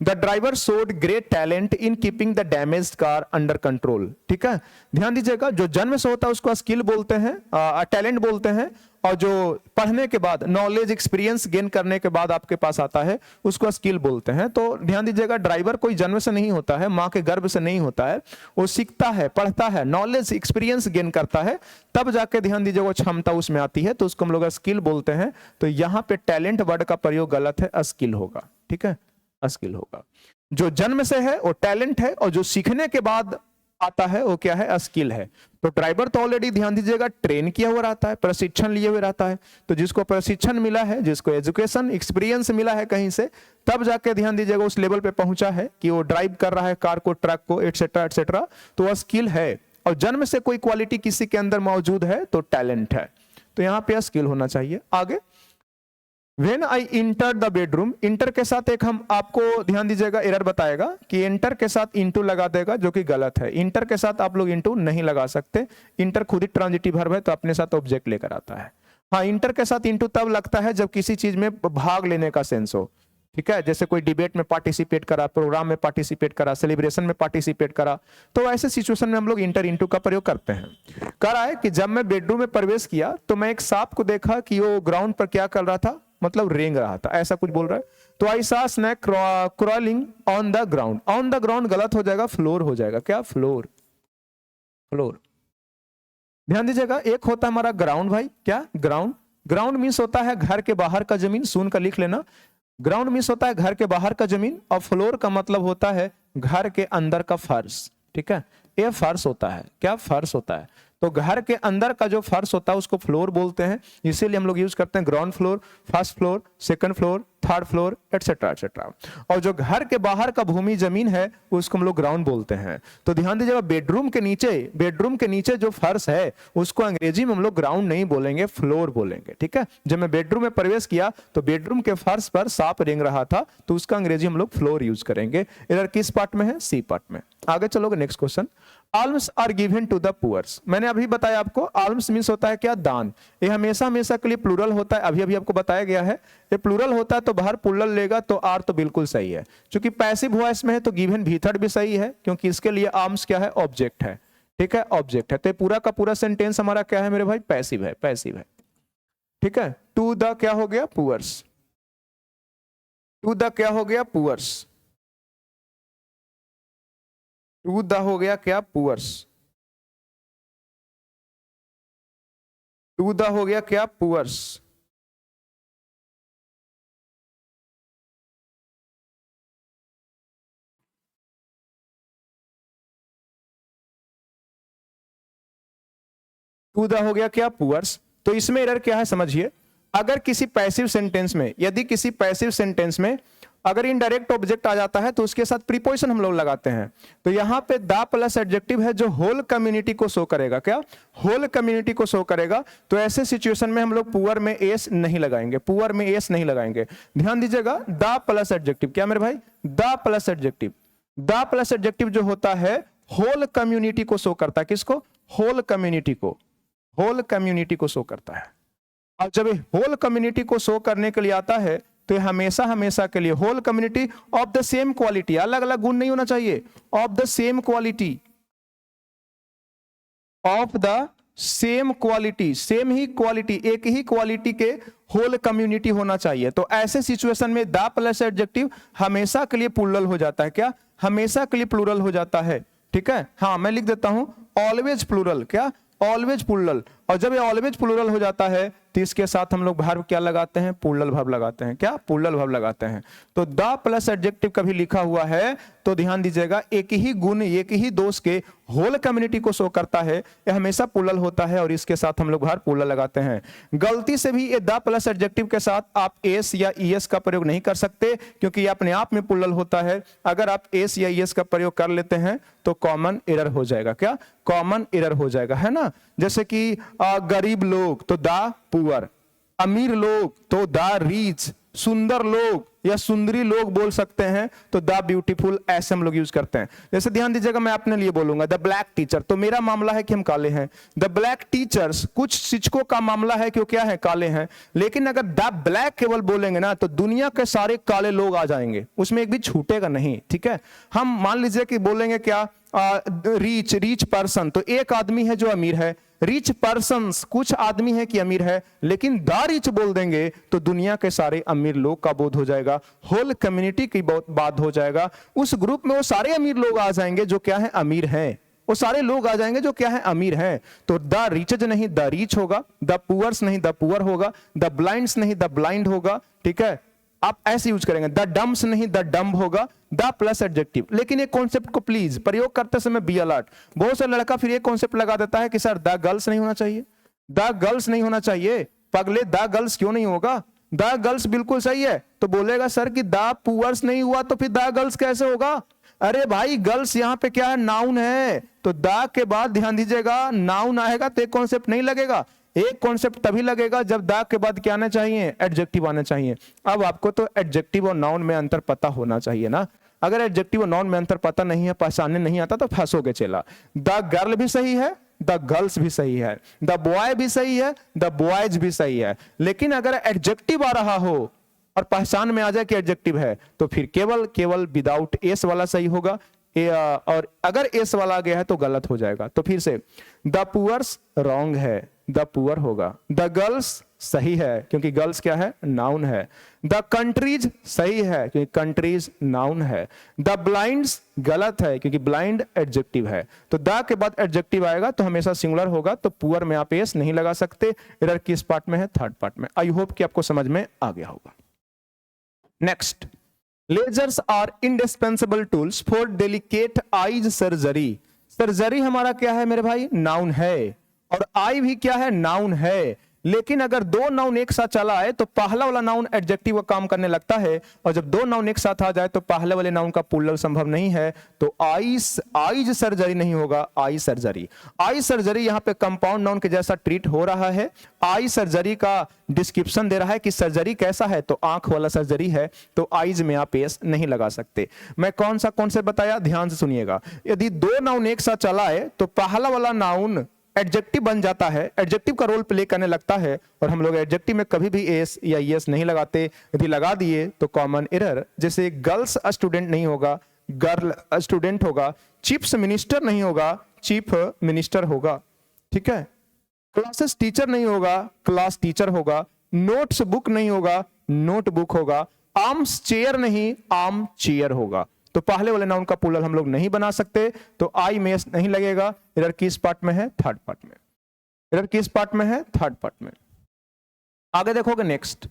The driver showed great talent in keeping the damaged car under control, ठीक है। ध्यान दीजिएगा, जो जन्म से होता है उसको स्किल बोलते हैं, टैलेंट बोलते हैं, और जो पढ़ने के बाद नॉलेज एक्सपीरियंस गेन करने के बाद आपके पास आता है उसको स्किल बोलते हैं। तो ध्यान दीजिएगा, ड्राइवर कोई जन्म से नहीं होता है, माँ के गर्भ से नहीं होता है, वो सीखता है, पढ़ता है, नॉलेज एक्सपीरियंस गेन करता है, तब जाके ध्यान दीजिएगा वो क्षमता उसमें आती है, तो उसको हम लोग स्किल बोलते हैं। तो यहाँ पे टैलेंट वर्ड का प्रयोग गलत है, स्किल होगा, ठीक है, स्किल होगा। जो जन्म से है वो टैलेंट है, और जो सीखने के बाद आता है वो क्या है? स्किल है। तो ड्राइवर तो ऑलरेडी ध्यान दीजिएगा ट्रेन किया हुआ रहता है, प्रशिक्षण लिए हुए रहता है। तो जिसको प्रशिक्षण मिला है, जिसको एजुकेशन एक्सपीरियंस मिला है कहीं से, तब जाके ध्यान दीजिएगा उस लेवल पे पहुंचा है कि वो ड्राइव कर रहा है कार को, ट्रक को, एटसेट्रा एटसेट्रा, तो वह स्किल है। और जन्म से कोई क्वालिटी किसी के अंदर मौजूद है तो टैलेंट है। तो यहाँ पे स्किल होना चाहिए। आगे, When I entered the bedroom, inter के साथ एक हम आपको ध्यान दीजिएगा एरर बताएगा कि इंटर के साथ इंटू लगा देगा, जो कि गलत है। इंटर के साथ आप लोग इंटू नहीं लगा सकते, इंटर खुद ही ट्रांजिटिव वर्ब है तो अपने साथ ऑब्जेक्ट लेकर आता है। हाँ, इंटर के साथ इंटू तब लगता है जब किसी चीज में भाग लेने का सेंस हो, ठीक है। जैसे कोई डिबेट में पार्टिसिपेट करा, प्रोग्राम में पार्टिसिपेट करा, सेलिब्रेशन में पार्टिसिपेट करा, तो ऐसे सिचुएशन में हम लोग इंटर इंटू का प्रयोग करते हैं। कह रहा है कि जब मैं बेडरूम में प्रवेश किया तो मैं एक सांप को देखा कि वो ग्राउंड पर क्या कर रहा था, मतलब रेंग रहा था, ऐसा कुछ बोल रहा है। तो I saw snake crawling on the ground. On the ground गलत हो जाएगा, फ्लोर हो जाएगा। क्या? Floor, floor. ध्यान दीजिएगा, एक होता है हमारा ग्राउंड भाई, क्या? ग्राउंड। ग्राउंड मीन्स होता है घर के बाहर का जमीन, सुन कर लिख लेना। ग्राउंड मीन्स होता है घर के बाहर का जमीन, और फ्लोर का मतलब होता है घर के अंदर का फर्श, ठीक है। ये फर्श होता है, क्या? फर्श होता है। तो घर के अंदर का जो फर्श होता है उसको फ्लोर बोलते हैं, इसीलिए हम लोग यूज करते हैं ground floor, first floor, second floor, third floor, etcetera etcetera. और जो घर के बाहर का भूमि जमीन है उसको हम लोग ग्राउंड बोलते हैं। तो ध्यान दीजिएगा, बेडरूम के नीचे जो फर्श है उसको अंग्रेजी में हम लोग ग्राउंड नहीं बोलेंगे, फ्लोर बोलेंगे, ठीक है। जब मैं बेडरूम में प्रवेश किया तो बेडरूम के फर्श पर सांप रेंग रहा था, तो उसका अंग्रेजी हम लोग फ्लोर यूज करेंगे। एरर किस पार्ट में है? सी पार्ट में। आगे चलोगे, next question. Alms are given to the poors. मैंने अभी बताया आपको, आल्म्स मीन्स होता है क्या? दान। ये हमेशा हमेशा के लिए प्लूरल होता है, अभी आपको बताया गया है। ये प्लूरल होता है तो बाहर प्लूरल लेगा तो आर तो बिल्कुल सही है। क्योंकि पैसिव वॉइस में है तो गिवन भीतर भी सही है, क्योंकि इसके लिए आर्म्स क्या है? ऑब्जेक्ट है, ठीक है, ऑब्जेक्ट है। तो पूरा का पूरा सेंटेंस हमारा क्या है मेरे भाई? पैसिव है, पैसिव है, ठीक है। टू द क्या हो गया? पुअर्स। टू द क्या हो गया? पुअर्स। टू द हो गया क्या? पुअर्स। टू द हो गया क्या? पुअर्स। टू द हो गया क्या? पुअर्स। तो इसमें एरर क्या है समझिए, अगर किसी पैसिव सेंटेंस में, यदि किसी पैसिव सेंटेंस में अगर इनडायरेक्ट ऑब्जेक्ट आ जाता है तो उसके साथ प्रीपोजिशन हम लोग लगाते हैं। तो यहां पे द प्लस एडजेक्टिव है जो होल कम्युनिटी को शो करेगा। क्या? होल कम्युनिटी को शो करेगा। तो ऐसे सिचुएशन में हम लोग पुअर में एस नहीं लगाएंगे, पुअर में एस नहीं लगाएंगे। ध्यान दीजिएगा, द प्लस एडजेक्टिव, क्या मेरे भाई? The plus adjective, the plus adjective जो होता है होल कम्युनिटी को शो करता है। किसको? होल कम्युनिटी को, होल कम्युनिटी को शो करता है। और जब होल कम्युनिटी को शो करने के लिए आता है तो हमेशा हमेशा के लिए whole community of the same quality, अलग अलग गुण नहीं होना चाहिए, of the same quality, of the same quality, same ही क्वालिटी, एक ही क्वालिटी के होल कम्युनिटी होना चाहिए। तो ऐसे सिचुएशन में द प्लस एडजेक्टिव हमेशा के लिए प्लूरल हो जाता है। क्या? हमेशा के लिए प्लूरल हो जाता है। ठीक है, हाँ मैं लिख देता हूं ऑलवेज प्लूरल। क्या? Always plural. और जब ये ऑलवेज प्लूरल हो जाता है तो इसके साथ हम लोग वर्ब क्या लगाते हैं? प्लूरल वर्ब लगाते हैं। क्या? प्लूरल वर्ब लगाते हैं। तो द प्लस एडजेक्टिव कभी लिखा हुआ है तो ध्यान दीजिएगा, एक ही गुण, एक ही दोष के होल कम्युनिटी को शो करता है, यह हमेशा प्लूरल होता है और इसके साथ हम लोग वर्ब प्लूरल लगाते हैं। गलती से भी ये द प्लस एडजेक्टिव के साथ आप एस या ईएस का प्रयोग नहीं कर सकते क्योंकि ये अपने आप में प्लूरल होता है। अगर आप एस या ईएस का प्रयोग कर लेते हैं तो कॉमन एरर हो जाएगा। क्या? कॉमन एरर हो जाएगा, है ना। जैसे कि गरीब लोग तो द पुअर, अमीर लोग तो द रिच, सुंदर लोग या सुंदरी लोग बोल सकते हैं तो द ब्यूटीफुल, ऐसे हम लोग यूज करते हैं। जैसे ध्यान दीजिएगा, मैं अपने लिए बोलूंगा द ब्लैक टीचर, तो मेरा मामला है कि हम काले हैं। द ब्लैक टीचर्स, कुछ शिक्षकों का मामला है कि वो क्या है? काले हैं। लेकिन अगर द ब्लैक केवल बोलेंगे ना तो दुनिया के सारे काले लोग आ जाएंगे, उसमें एक भी छूटेगा नहीं। ठीक है, हम मान लीजिए कि बोलेंगे क्या? रिच, रिच पर्सन, तो एक आदमी है जो अमीर है। रिच पर्सन्स, कुछ आदमी है कि अमीर है, लेकिन द रिच बोल देंगे तो दुनिया के सारे अमीर लोग का बोध हो जाएगा, होल कम्युनिटी की बात हो जाएगा। उस ग्रुप में वो सारे अमीर लोग आ जाएंगे जो क्या है? अमीर हैं। वो सारे लोग आ जाएंगे जो क्या है? अमीर हैं। तो द रिचज नहीं द रिच होगा, द पुअर्स नहीं द पुअर होगा, द ब्लाइंड्स नहीं द ब्लाइंड होगा। ठीक है, आप ऐसे यूज करेंगे। द डम्स नहीं द डम्ब होगा, द प्लस एडजेक्टिव। लेकिन एक कॉन्सेप्ट को प्लीज प्रयोग करते समय बी अलर्ट। बहुत सा लड़का फिर एक कॉन्सेप्ट लगा देता है कि सर द गर्ल्स नहीं होना चाहिए, द गर्ल्स नहीं होना चाहिए। पगले, द गर्ल्स क्यों नहीं होगा? द गर्ल्स बिल्कुल सही है। तो बोलेगा सर कि द पुअर्स नहीं हुआ तो फिर द गर्ल्स कैसे होगा? अरे भाई, गर्ल्स यहाँ पे क्या है? नाउन है। तो द के बाद ध्यान दीजिएगा नाउन आएगा तो एक कॉन्सेप्ट नहीं लगेगा। एक कॉन्सेप्ट तभी लगेगा जब द के बाद क्या आना चाहिए? एडजेक्टिव आना चाहिए। अब आपको तो एडजेक्टिव और नाउन में अंतर पता होना चाहिए ना। अगर एडजेक्टिव और नाउन में अंतर पता नहीं है, पहचानने नहीं आता तो फंसोगे चेला। द गर्ल भी सही है, द गर्ल्स भी सही है, द बॉय भी सही है, द बॉयज भी सही है। लेकिन अगर एडजेक्टिव आ रहा हो और पहचान में आ जाए कि एडजेक्टिव है तो फिर केवल केवल विदाउट एस वाला सही होगा, और अगर एस वाला आ गया है तो गलत हो जाएगा। तो फिर से द पुअर्स रॉन्ग है, द पुअर होगा। द गर्ल्स सही है क्योंकि गर्ल्स क्या है? नाउन है। द कंट्रीज सही है क्योंकि कंट्रीज नाउन है। द ब्लाइंड्स गलत है क्योंकि ब्लाइंड एडजेक्टिव है। तो द के बाद एडजेक्टिव आएगा तो हमेशा सिंगुलर होगा, तो पुअर में आप एस नहीं लगा सकते। एरर किस पार्ट में है? थर्ड पार्ट में। आई होप कि आपको समझ में आ गया होगा। Next, lasers are indispensable tools for delicate eyes surgery. Surgery हमारा क्या है मेरे भाई? नाउन है। और आई भी क्या है? नाउन है। लेकिन अगर दो नाउन एक साथ चला आए तो पहला वाला नाउन एडजेक्टिव का काम करने लगता है, और जब दो नाउन एक साथ आ जाए तो पहले वाले नाउन का प्लूरल संभव नहीं है। तो आईज सर्जरी नहीं होगा, आई सर्जरी। आई सर्जरी यहां पे कंपाउंड नाउन के जैसा ट्रीट हो रहा है। आई सर्जरी का डिस्क्रिप्शन दे रहा है कि सर्जरी कैसा है, तो आंख वाला सर्जरी है, तो आईज में आप एस नहीं लगा सकते। मैं कौन सा कॉन्सेप्ट बताया, ध्यान से सुनिएगा। यदि दो नाउन एक साथ चला आए तो पहला वाला नाउन एडजेक्टिव बन जाता है, एडजेक्टिव का रोल प्ले करने लगता है, और हम लोग एडजेक्टिव में कभी भी एस या एस नहीं लगाते। यदि लगा दिए तो कॉमन एरर, जैसे गर्ल्स स्टूडेंट नहीं होगा, गर्ल स्टूडेंट होगा। चीफ मिनिस्टर नहीं होगा, चीफ मिनिस्टर होगा। ठीक है, क्लासेस टीचर नहीं होगा, क्लास टीचर होगा। नोट्स बुक नहीं होगा, नोट बुक होगा। आर्म्स चेयर नहीं, आर्म चेयर होगा। तो पहले वाले नाउन का प्लूरल हम लोग नहीं बना सकते, तो आई में नहीं लगेगा। एरर किस पार्ट में है? थर्ड पार्ट में। एरर किस पार्ट में है? थर्ड पार्ट में। आगे देखोगे next,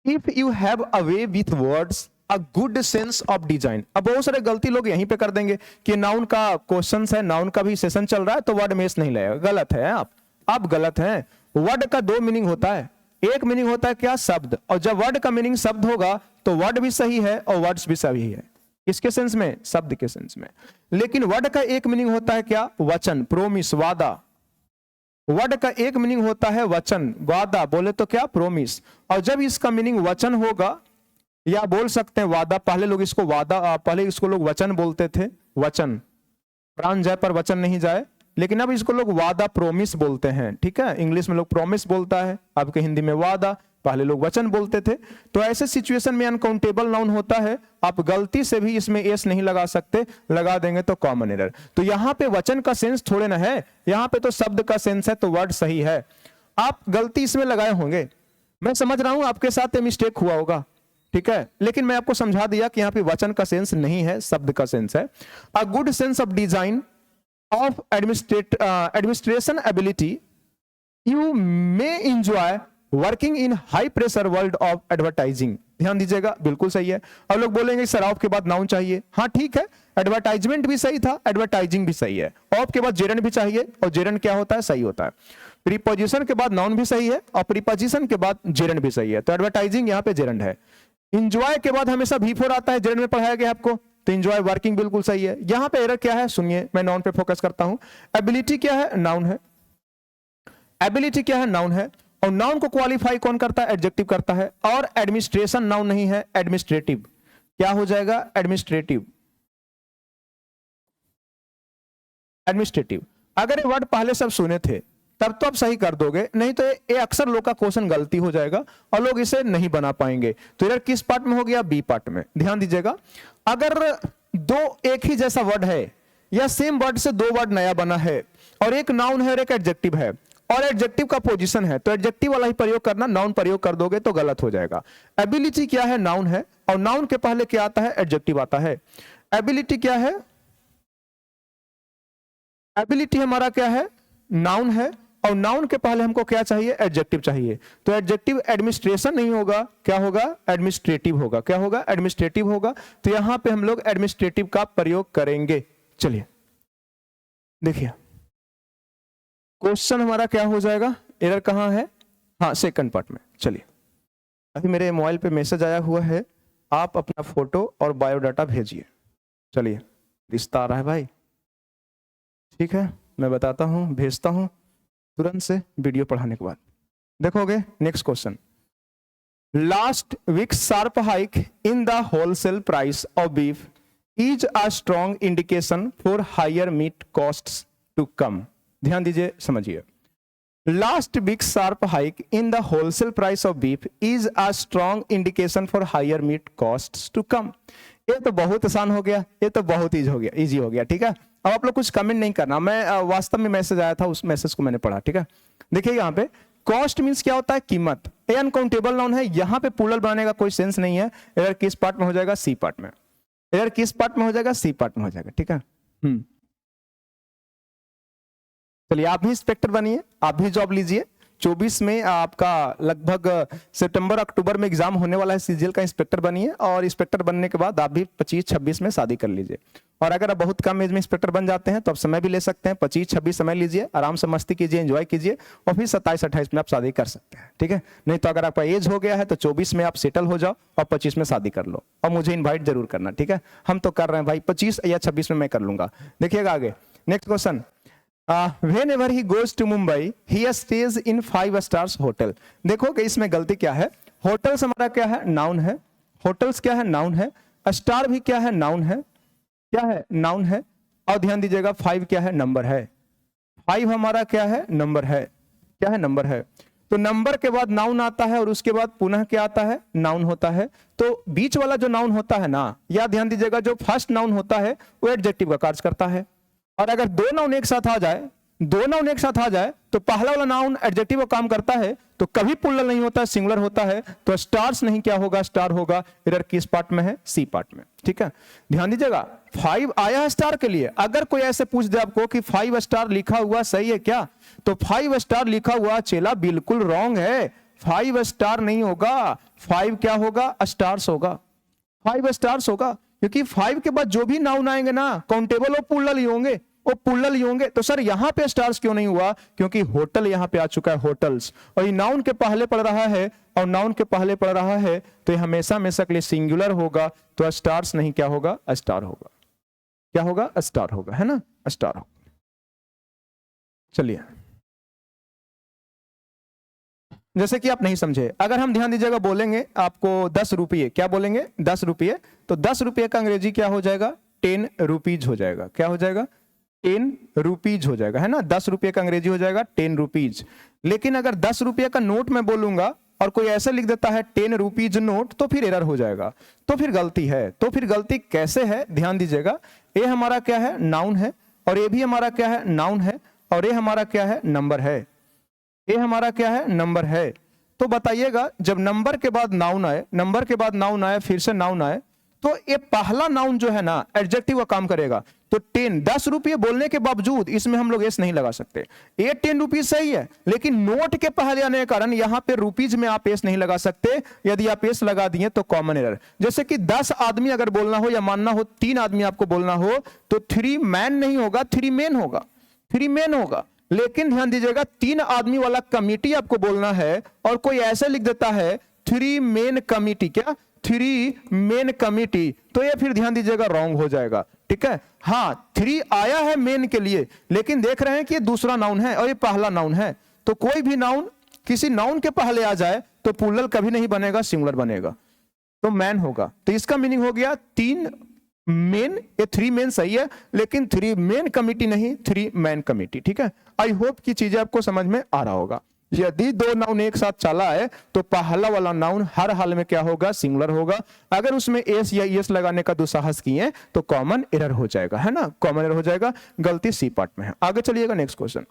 if you have a way with words a good sense of design. अब बहुत सारे गलती लोग यहीं पे कर देंगे कि नाउन का क्वेश्चन है, नाउन का भी सेशन चल रहा है तो वर्ड में नहीं लगेगा। गलत है आप गलत हैं। वर्ड का दो मीनिंग होता है। एक मीनिंग होता है क्या, शब्द, और जब वर्ड का मीनिंग शब्द होगा तो वर्ड भी सही है और वर्ड्स भी सही है। किसके सेंस में, शब्द के सेंस में। लेकिन वर्ड का एक मीनिंग होता है क्या, वचन, प्रोमिस, वादा। वर्ड का एक मीनिंग होता है वचन, वादा, बोले तो क्या, प्रोमिस। और जब इसका मीनिंग वचन होगा, या बोल सकते हैं वादा, पहले लोग इसको वादा, पहले इसको लोग वचन बोलते थे, वचन, प्राण जाए पर वचन नहीं जाए, लेकिन अब इसको लोग वादा, प्रोमिस बोलते हैं। ठीक है, इंग्लिश में लोग प्रोमिस बोलता है, आपके हिंदी में वादा, पहले लोग वचन बोलते थे। तो ऐसे सिचुएशन में अनकाउंटेबल नाउन होता है, आप गलती से भी इसमें एस नहीं लगा सकते, लगा देंगे तो कॉमन एरर। तो यहां पे वचन का सेंस थोड़े ना है, यहां पे तो शब्द का सेंस है, तो वर्ड सही है। आप गलती इसमें लगाए होंगे, मैं समझ रहा हूं आपके साथ ये मिस्टेक हुआ होगा, ठीक है, लेकिन मैं आपको समझा दिया कि यहां पे वचन का सेंस नहीं है, शब्द का सेंस है। A good sense of design of administration ability you may enjoy working in high pressure world of advertising. ध्यान दीजिएगा, बिल्कुल सही है। अब लोग बोलेंगे सर ऑफ के बाद नाउन चाहिए, हाँ ठीक है, एडवर्टाइजमेंट भी सही था, एडवर्टाइजिंग भी सही है। ऑफ के बाद जेरन भी चाहिए, और जेरन क्या होता है, सही होता है। प्रीपोजिशन के बाद नाउन भी सही है, और प्रीपोजिशन के बाद जेरन भी सही है, तो एडवर्टाइजिंग यहाँ पे जेरन है। इंजॉय के बाद हमेशा V4 आता है, जेरन में पढ़ाया गया आपको, तो इंजॉय वर्किंग बिल्कुल सही है। यहां पे एरर क्या है, सुनिए, मैं नाउन पे फोकस करता हूं। एबिलिटी क्या है, नाउन है। एबिलिटी क्या है, नाउन है। और नाउन को क्वालिफाई कौन करता है, एडजेक्टिव करता है। और एडमिनिस्ट्रेशन नाउन नहीं है, एडमिनिस्ट्रेटिव। क्या हो जाएगा, एडमिनिस्ट्रेटिव। एडमिनिस्ट्रेटिव। अगर ये वर्ड पहले सब सुने थे तब तो आप सही कर दोगे, नहीं तो ये अक्सर लोग का क्वेश्चन गलती हो जाएगा और लोग इसे नहीं बना पाएंगे। तो इधर किस पार्ट में हो गया, बी पार्ट में। ध्यान दीजिएगा, अगर दो एक ही जैसा वर्ड है, या सेम वर्ड से दो वर्ड नया बना है, और एक नाउन है और एक एडजेक्टिव है, और एडजेक्टिव का पोजीशन है, तो एडजेक्टिव वाला ही प्रयोग करना, नाउन प्रयोग कर दोगे तो गलत हो जाएगा। एबिलिटी क्या है, नाउन है, और नाउन के पहले क्या आता है, एडजेक्टिव आता है। एबिलिटी क्या है, एबिलिटी हमारा क्या है, नाउन है, और नाउन के पहले हमको क्या चाहिए, एडजेक्टिव चाहिए। तो एडजेक्टिव एडमिनिस्ट्रेशन नहीं होगा, क्या होगा, एडमिनिस्ट्रेटिव होगा। क्या होगा, एडमिनिस्ट्रेटिव होगा। तो यहां पे हम लोग एडमिनिस्ट्रेटिव का प्रयोग करेंगे। चलिए देखिए, क्वेश्चन हमारा क्या हो जाएगा, एरर कहां है, हाँ सेकंड पार्ट में। चलिए, अभी मेरे मोबाइल पे मैसेज आया हुआ है, आप अपना फोटो और बायोडाटा भेजिए। चलिए, रिश्ता आ रहा है भाई, ठीक है, मैं बताता हूं, भेजता हूं तुरंत से वीडियो पढ़ाने के बाद। देखोगे, next question, last week sharp hike in the wholesale price of beef is a strong indication for higher meat costs to come. ध्यान दीजिए, समझिए, last week sharp hike in the wholesale price of beef is a strong indication for higher meat costs to come. ये तो बहुत आसान हो गया, ये तो बहुत इजी हो गया, ठीक है। अब आप लोग कुछ कमेंट नहीं करना, मैं वास्तव में मैसेज आया था, उस मैसेज को मैंने पढ़ा, ठीक है। देखिए यहाँ पे कॉस्ट मींस क्या होता है, कीमत। ये अनकाउंटेबल नाउन है, यहाँ पे प्लूरल बनाने का कोई सेंस नहीं है। एरर किस पार्ट में हो जाएगा, सी पार्ट में। एरर किस पार्ट में हो जाएगा, सी पार्ट में हो जाएगा, ठीक है। चलिए, आप भी इंस्पेक्टर बनिए, आप भी जॉब लीजिए। 24 में आपका लगभग सितंबर अक्टूबर में एग्जाम होने वाला है सीजीएल का, इंस्पेक्टर बनिए, और इंस्पेक्टर बनने के बाद आप भी 25-26 में शादी कर लीजिए। और अगर आप बहुत कम एज में इंस्पेक्टर बन जाते हैं तो आप समय भी ले सकते हैं, 25-26 समय लीजिए, आराम से मस्ती कीजिए, एंजॉय कीजिए, और फिर 27-28 में आप शादी कर सकते हैं, ठीक है। नहीं तो अगर आपका एज हो गया है तो 24 में आप सेटल हो जाओ और 25 में शादी कर लो, और मुझे इन्वाइट जरूर करना, ठीक है। हम तो कर रहे हैं भाई, 25 या 26 में मैं कर लूंगा। देखिएगा आगे, next question, whenever he goes to Mumbai, he stays in 5 stars hotel। देखो कि इसमें गलती क्या है, होटल्स हमारा क्या है, नाउन है, होटल्स क्या है, नाउन है, स्टार भी क्या है, नाउन है, क्या है, नाउन है, और ध्यान दीजिएगा 5 क्या है, नंबर है। 5 हमारा क्या है, नंबर है, क्या है, नंबर है। तो नंबर के बाद नाउन आता है, और उसके बाद पुनः क्या आता है, नाउन होता है। तो बीच वाला जो नाउन होता है ना, या ध्यान दीजिएगा, जो फर्स्ट नाउन होता है वो एडजेक्टिव का कार्य करता है। और अगर दो नाउन एक साथ आ जाए, दो नाउन एक साथ आ जाए, तो पहला वाला नाउन एडजेक्टिव का काम करता है, तो कभी प्लूरल नहीं होता है, सिंगुलर होता है। तो स्टार्स नहीं, क्या होगा, स्टार होगा। एरर किस पार्ट में है, सी पार्ट में, ठीक है। ध्यान दीजिएगा, 5 आया है स्टार के लिए। अगर कोई ऐसे पूछ दे आपको कि 5 स्टार लिखा हुआ सही है क्या, तो 5 स्टार लिखा हुआ चेला बिल्कुल रॉन्ग है। 5 स्टार नहीं होगा, 5 क्या होगा, स्टार्स होगा, 5 स्टार्स होगा। क्योंकि 5 के बाद जो भी नाउन आएंगे ना, काउंटेबल और प्लूरल ही होंगे, वो प्लूरल ही होंगे। तो सर यहां पे स्टार्स क्यों नहीं हुआ? क्योंकि होटल यहां पे आ चुका है, होटल्स, और ये नाउन के पहले पड़ रहा है, और नाउन के पहले पड़ रहा है तो ये हमेशा हमेशा के लिए सिंगुलर होगा, तो स्टार्स नहीं, क्या होगा? स्टार होगा। क्या होगा? स्टार होगा, है ना, स्टार होगा। चलिए, जैसे कि आप नहीं समझे, अगर हम ध्यान दीजिएगा, बोलेंगे आपको 10 रुपये, क्या बोलेंगे? 10 रुपये, तो 10 रुपये का अंग्रेजी क्या हो जाएगा? 10 रुपीज हो जाएगा। क्या हो जाएगा? 10 रुपीज हो जाएगा, है ना। 10 रुपये का अंग्रेजी हो जाएगा 10 रुपीज। लेकिन अगर 10 रुपये का नोट मैं बोलूंगा और कोई ऐसा लिख देता है 10 रुपीज नोट, तो फिर एरर हो जाएगा, तो फिर गलती है। तो फिर गलती कैसे है? ध्यान दीजिएगा, ये हमारा क्या है? नाउन है, और ये भी हमारा क्या है? नाउन है, और ये हमारा क्या है? नंबर है। ये हमारा क्या है? नंबर है। तो बताइएगा, जब नंबर के बाद नाउन आए, नंबर के बाद नाउन आए, फिर से नाउन आए, तो ये पहला नाउन जो है ना, एडजेक्टिव का काम करेगा। तो 10 रुपये बोलने के बावजूद इसमें हम लोग एस नहीं लगा सकते। ये 10 रुपीज सही है, लेकिन नोट के पहले आने के कारण यहां पे रुपीज में आप एस नहीं लगा सकते। यदि आप एस लगा दिए तो कॉमन एरर। जैसे कि 10 आदमी अगर बोलना हो या मानना हो 3 आदमी आपको बोलना हो, तो 3 मैन नहीं होगा, 3 मेन होगा, 3 मेन होगा। लेकिन ध्यान दीजिएगा, 3 आदमी वाला कमिटी आपको बोलना है, और कोई ऐसे लिख देता है 3 मेन कमिटी, क्या? 3 मेन कमिटी, तो ये फिर ध्यान दीजिएगा रॉन्ग हो जाएगा, ठीक है। हाँ, 3 आया है मेन के लिए, लेकिन देख रहे हैं कि ये दूसरा नाउन है और ये पहला नाउन है। तो कोई भी नाउन किसी नाउन के पहले आ जाए तो प्लूरल कभी नहीं बनेगा, सिंगुलर बनेगा, तो मैन होगा। तो इसका मीनिंग हो गया 3 मेन, ये 3 मेन सही है, लेकिन 3 मेन कमिटी नहीं, 3 मैन कमिटी, ठीक है। आई होप की चीजें आपको समझ में आ रहा होगा। यदि 2 नाउन एक साथ चला है तो पहला वाला नाउन हर हाल में क्या होगा? सिंगुलर होगा। अगर उसमें एस या एस लगाने का दुस्साहस किए तो कॉमन एरर हो जाएगा, है ना, कॉमन एरर हो जाएगा। गलती सी पार्ट में है। आगे चलिएगा, next question.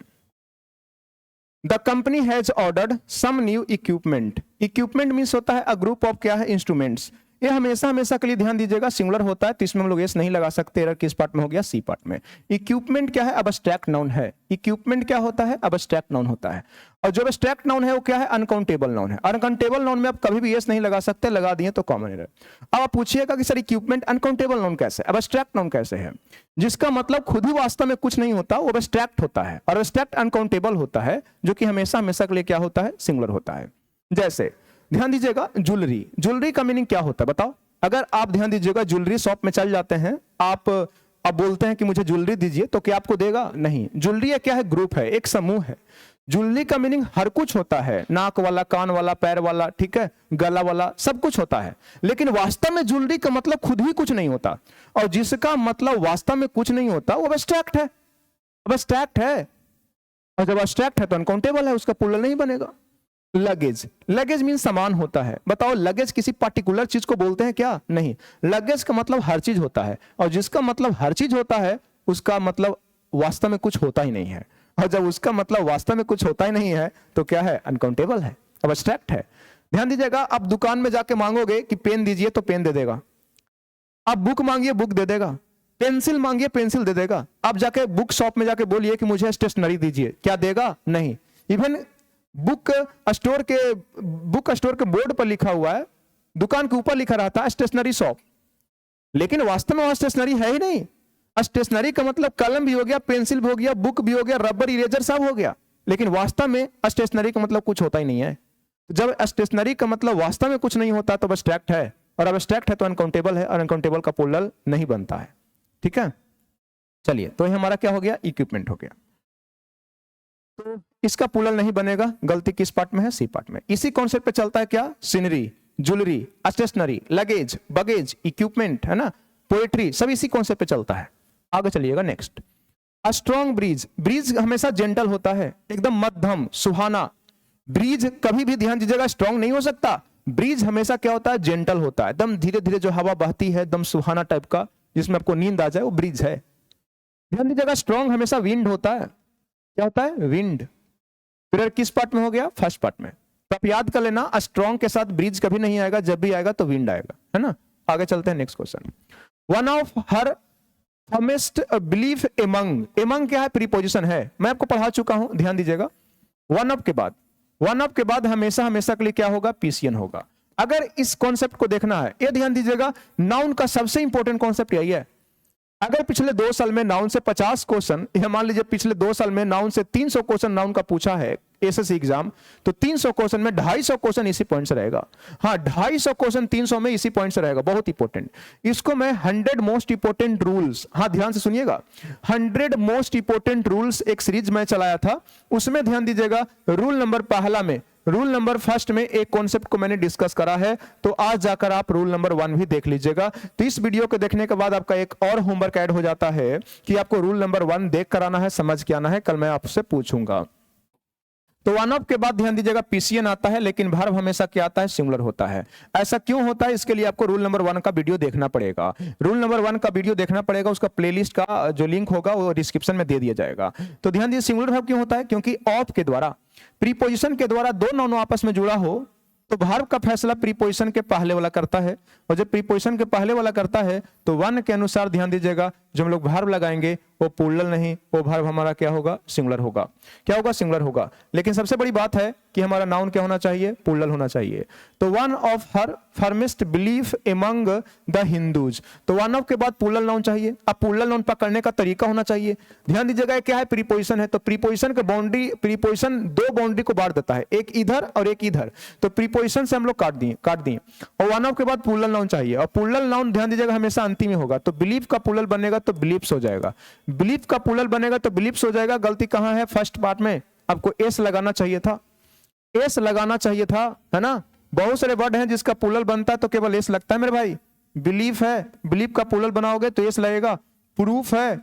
The company has ordered some new equipment. Equipment means होता है अ ग्रुप ऑफ क्या है? इंस्ट्रूमेंट्स। ये हमेशा हमेशा के लिए ध्यान दीजिएगा सिंगुलर होता है, तो इसमें हम लोग एस नहीं लगा सकते। एरर किस पार्ट में हो गया? सी पार्ट में। इक्विपमेंट क्या है? अबस्ट्रैक्ट नाउन है। इक्विपमेंट क्या होता है? अबस्ट्रैक्ट नाउन होता है। और जो अबस्ट्रैक्ट नाउन है वो क्या है? अनकाउंटेबल नाउन है। अनकाउंटेबल नाउन में आप कभी भी एस नहीं लगा सकते, लगा दिए तो कॉमन एरर। अब आप पूछिएगा कि सर इक्विपमेंट अनकाउंटेबल नाउन कैसे, अबस्ट्रैक्ट नाउन कैसे है? जिसका मतलब खुद ही वास्तव में कुछ नहीं होता, वो अबस्ट्रैक्ट होता है, और अबस्ट्रैक्ट अनकाउंटेबल होता है, जो कि हमेशा हमेशा के लिए क्या होता है? सिंगुलर होता है। जैसे ध्यान दीजिएगा, ज्वेलरी। ज्वेलरी का मीनिंग क्या होता है बताओ? अगर आप ध्यान दीजिएगा, ज्वेलरी शॉप में चल जाते हैं, आप बोलते हैं कि मुझे ज्वेलरी दीजिए, तो क्या आपको देगा? नहीं। ज्वेलरी क्या है? ग्रुप है, एक समूह है। ज्वेलरी का मीनिंग हर कुछ होता है, नाक वाला, कान वाला, पैर वाला, ठीक है, गला वाला, सब कुछ होता है। लेकिन वास्तव में ज्वेलरी का मतलब खुद ही कुछ नहीं होता, और जिसका मतलब वास्तव में कुछ नहीं होता वो अबस्ट्रैक्ट है। अबस्ट्रैक्ट है, और जब अबस्ट्रैक्ट है तो अनकाउंटेबल है, उसका प्लूरल नहीं बनेगा। लगेज। लगेज मीन सामान होता है। बताओ, लगेज किसी पर्टिकुलर चीज को बोलते हैं क्या? नहीं। लगेज का मतलब हर चीज होता है, और जिसका मतलब हर चीज होता है उसका मतलब वास्तव में कुछ होता ही नहीं है, और जब उसका मतलब वास्तव में कुछ होता ही नहीं है तो क्या है? अनकाउंटेबल है, अबस्ट्रैक्ट है। ध्यान दीजिएगा, आप दुकान में जाके मांगोगे कि पेन दीजिए तो पेन दे देगा, आप बुक मांगिए बुक दे देगा, पेंसिल मांगिए पेंसिल दे देगा। आप जाके बुक शॉप में जाके बोलिए कि मुझे स्टेशनरी दीजिए, क्या देगा? नहीं। इवन बुक स्टोर के बोर्ड पर लिखा हुआ है, दुकान के ऊपर लिखा रहता है स्टेशनरी शॉप, लेकिन वास्तव में वहां स्टेशनरी है ही नहीं। स्टेशनरी का मतलब कलम भी हो गया, पेंसिल भी हो गया, बुक भी हो गया, रबर, इरेजर सब हो गया, लेकिन वास्तव में स्टेशनरी का मतलब कुछ होता ही नहीं है। जब स्टेशनरी का मतलब वास्तव में कुछ नहीं होता तो अबस्ट्रैक्ट है, और अबस्ट्रैक्ट है तो अनकाउंटेबल है, और अनकाउंटेबल का प्लूरल नहीं बनता है, ठीक है। चलिए, तो ये हमारा क्या हो गया? इक्विपमेंट हो गया। तो इसका प्लूरल नहीं बनेगा। गलती किस पार्ट में है? सी पार्ट में। इसी कॉन्सेप्ट पे चलता है क्या? Scenery, jewellery, stationery, luggage, baggage, equipment, है ना, पोएट्री, सब इसी कॉन्सेप्ट पे चलता है। आगे चलिएगा, next. A strong breeze. Breeze हमेशा जेंटल होता है, एकदम मध्यम, सुहाना। ब्रीज कभी भी ध्यान दीजिएगा स्ट्रॉन्ग नहीं हो सकता। ब्रीज हमेशा क्या होता है? जेंटल होता है, एकदम धीरे धीरे जो हवा बहती है, एकदम सुहाना टाइप का, जिसमें आपको नींद आ जाए, वो ब्रीज है। ध्यान दीजिएगा, स्ट्रॉन्ग हमेशा विंड होता है। क्या होता है? विंड। फिर किस पार्ट में हो गया? फर्स्ट पार्ट में। तो आप याद कर लेना, स्ट्रॉन्ग के साथ ब्रीज कभी नहीं आएगा, जब भी आएगा तो विंड आएगा, है ना। आगे चलते हैं, next question. One of her firmest belief among. Among क्या है? प्रीपोजिशन है, मैं आपको पढ़ा चुका हूं, ध्यान दीजिएगा। वन ऑफ के बाद हमेशा हमेशा के लिए क्या होगा? पीसीएन होगा। अगर इस कॉन्सेप्ट को देखना है, ये ध्यान दीजिएगा, नाउन का सबसे इंपॉर्टेंट कॉन्सेप्ट यही है। अगर पिछले 2 साल में नाउन से 50 क्वेश्चन, यह मान लीजिए पिछले 2 साल में नाउन से 300 क्वेश्चन नाउन का पूछा है एसएससी एग्जाम, तो 300 क्वेश्चन में 250 क्वेश्चन इसी पॉइंट से रहेगा। हाँ, 250 क्वेश्चन 300 में इसी पॉइंट से रहेगा, बहुत इंपॉर्टेंट। इसको मैं 100 मोस्ट इंपॉर्टेंट रूल्स, हाँ ध्यान से सुनिएगा, 100 मोस्ट इंपॉर्टेंट रूल्स एक सीरीज में चलाया था, उसमें ध्यान दीजिएगा। रूल नंबर पहला में, रूल नंबर फर्स्ट में एक कॉन्सेप्ट को मैंने डिस्कस करा है, तो आज जाकर आप रूल नंबर 1 भी देख लीजिएगा। तो इस वीडियो को देखने के बाद आपका एक और होमवर्क ऐड हो जाता है कि आपको रूल नंबर 1 देख कर आना है, समझ के आना है, कल मैं आपसे पूछूंगा। तो वन ऑफ के बाद ध्यान दीजिएगा पीसीएन आता है, लेकिन वर्ब हमेशा क्या आता है, सिंगुलर होता है। ऐसा क्यों होता है, इसके लिए आपको रूल नंबर 1 का वीडियो देखना पड़ेगा। रूल नंबर 1 का वीडियो देखना पड़ेगा, उसका प्लेलिस्ट का जो लिंक होगा वो डिस्क्रिप्शन में दे दिया जाएगा। तो ध्यान दीजिए सिंगुलर वर्ब क्यों होता है, क्योंकि ऑफ के द्वारा, प्रीपोजिशन के द्वारा दो नाउन आपस में जुड़ा हो तो वर्ब का फैसला प्रीपोजिशन के पहले वाला करता है, और जब प्रीपोजिशन के पहले वाला करता है तो 1 के अनुसार ध्यान दीजिएगा जो हम लोग वर्ब लगाएंगे वो प्लूरल नहीं, वो वर्ब हमारा क्या होगा, सिंगुलर होगा। क्या होगा, सिंगुलर होगा। लेकिन सबसे बड़ी बात है कि हमारा नाउन क्या होना चाहिए, प्लूरल होना चाहिए। तो one of her firmest belief among the Hindus, तो वन ऑफ के बाद प्लूरल नाउन चाहिए। अब प्लूरल नाउन पकड़ने का तरीका होना चाहिए। ध्यान दीजिएगा क्या है, प्रीपोजिशन है, तो प्रीपोजिशन के बाउंड्री, प्रीपोजिशन 2 बाउंड्री को बांट देता है, एक इधर और एक इधर, तो प्रीपोजिशन से हम लोग काट दिए। और वन ऑफ के बाद प्लूरल नाउन चाहिए, और प्लूरल नाउन ध्यान दीजिएगा हमेशा अंतिम में होगा। तो बिलीफ का प्लूरल बनेगा तो बिलीफ्स हो जाएगा, बिलीफ का प्लूरल बनेगा तो बिलीफ्स हो जाएगा। गलती कहां है, फर्स्ट पार्ट में आपको एस लगाना चाहिए था, एस लगाना चाहिए था, है ना। बहुत सारे वर्ड हैं जिसका प्लूरल बनता है तो केवल एस लगता है मेरे भाई। बिलीफ है, बिलीफ का प्लूरल बनाओगे तो एस लगेगा। प्रूफ है,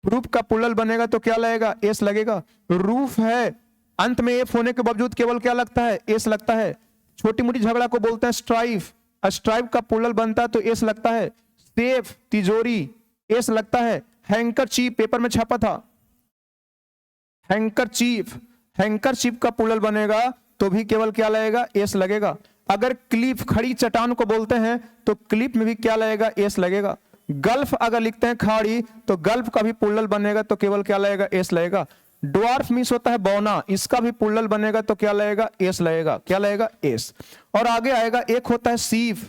प्रूफ का प्लूरल बनेगा तो क्या लगेगा, एस लगेगा। रूफ है, अंत में एफ होने के बावजूद केवल क्या लगता है, एस लगता है। छोटी मोटी झगड़ा को बोलते हैं स्ट्राइफ, स्ट्राइफ का प्लूरल बनता है तो एस लगता है। सेफ, तिजोरी, एस लगता है। हैंकरचीफ, पेपर में छापा था, हैंकरचीफ, हैंकरचीफ का प्लूरल बनेगा तो भी केवल क्या लगेगा, एस लगेगा। अगर क्लिफ, खड़ी चट्टान को बोलते हैं तो क्लिफ में भी क्या लगेगा, एस लगेगा। गल्फ अगर लिखते हैं खाड़ी तो गल्फ का भी प्लूरल बनेगा तो केवल क्या लगेगा, एस लगेगा। ड्वार्फ मीन्स होता है बौना, इसका भी प्लूरल बनेगा तो क्या लगेगा, एस लगेगा। क्या लगेगा, एस। और आगे आएगा एक होता है सीफ,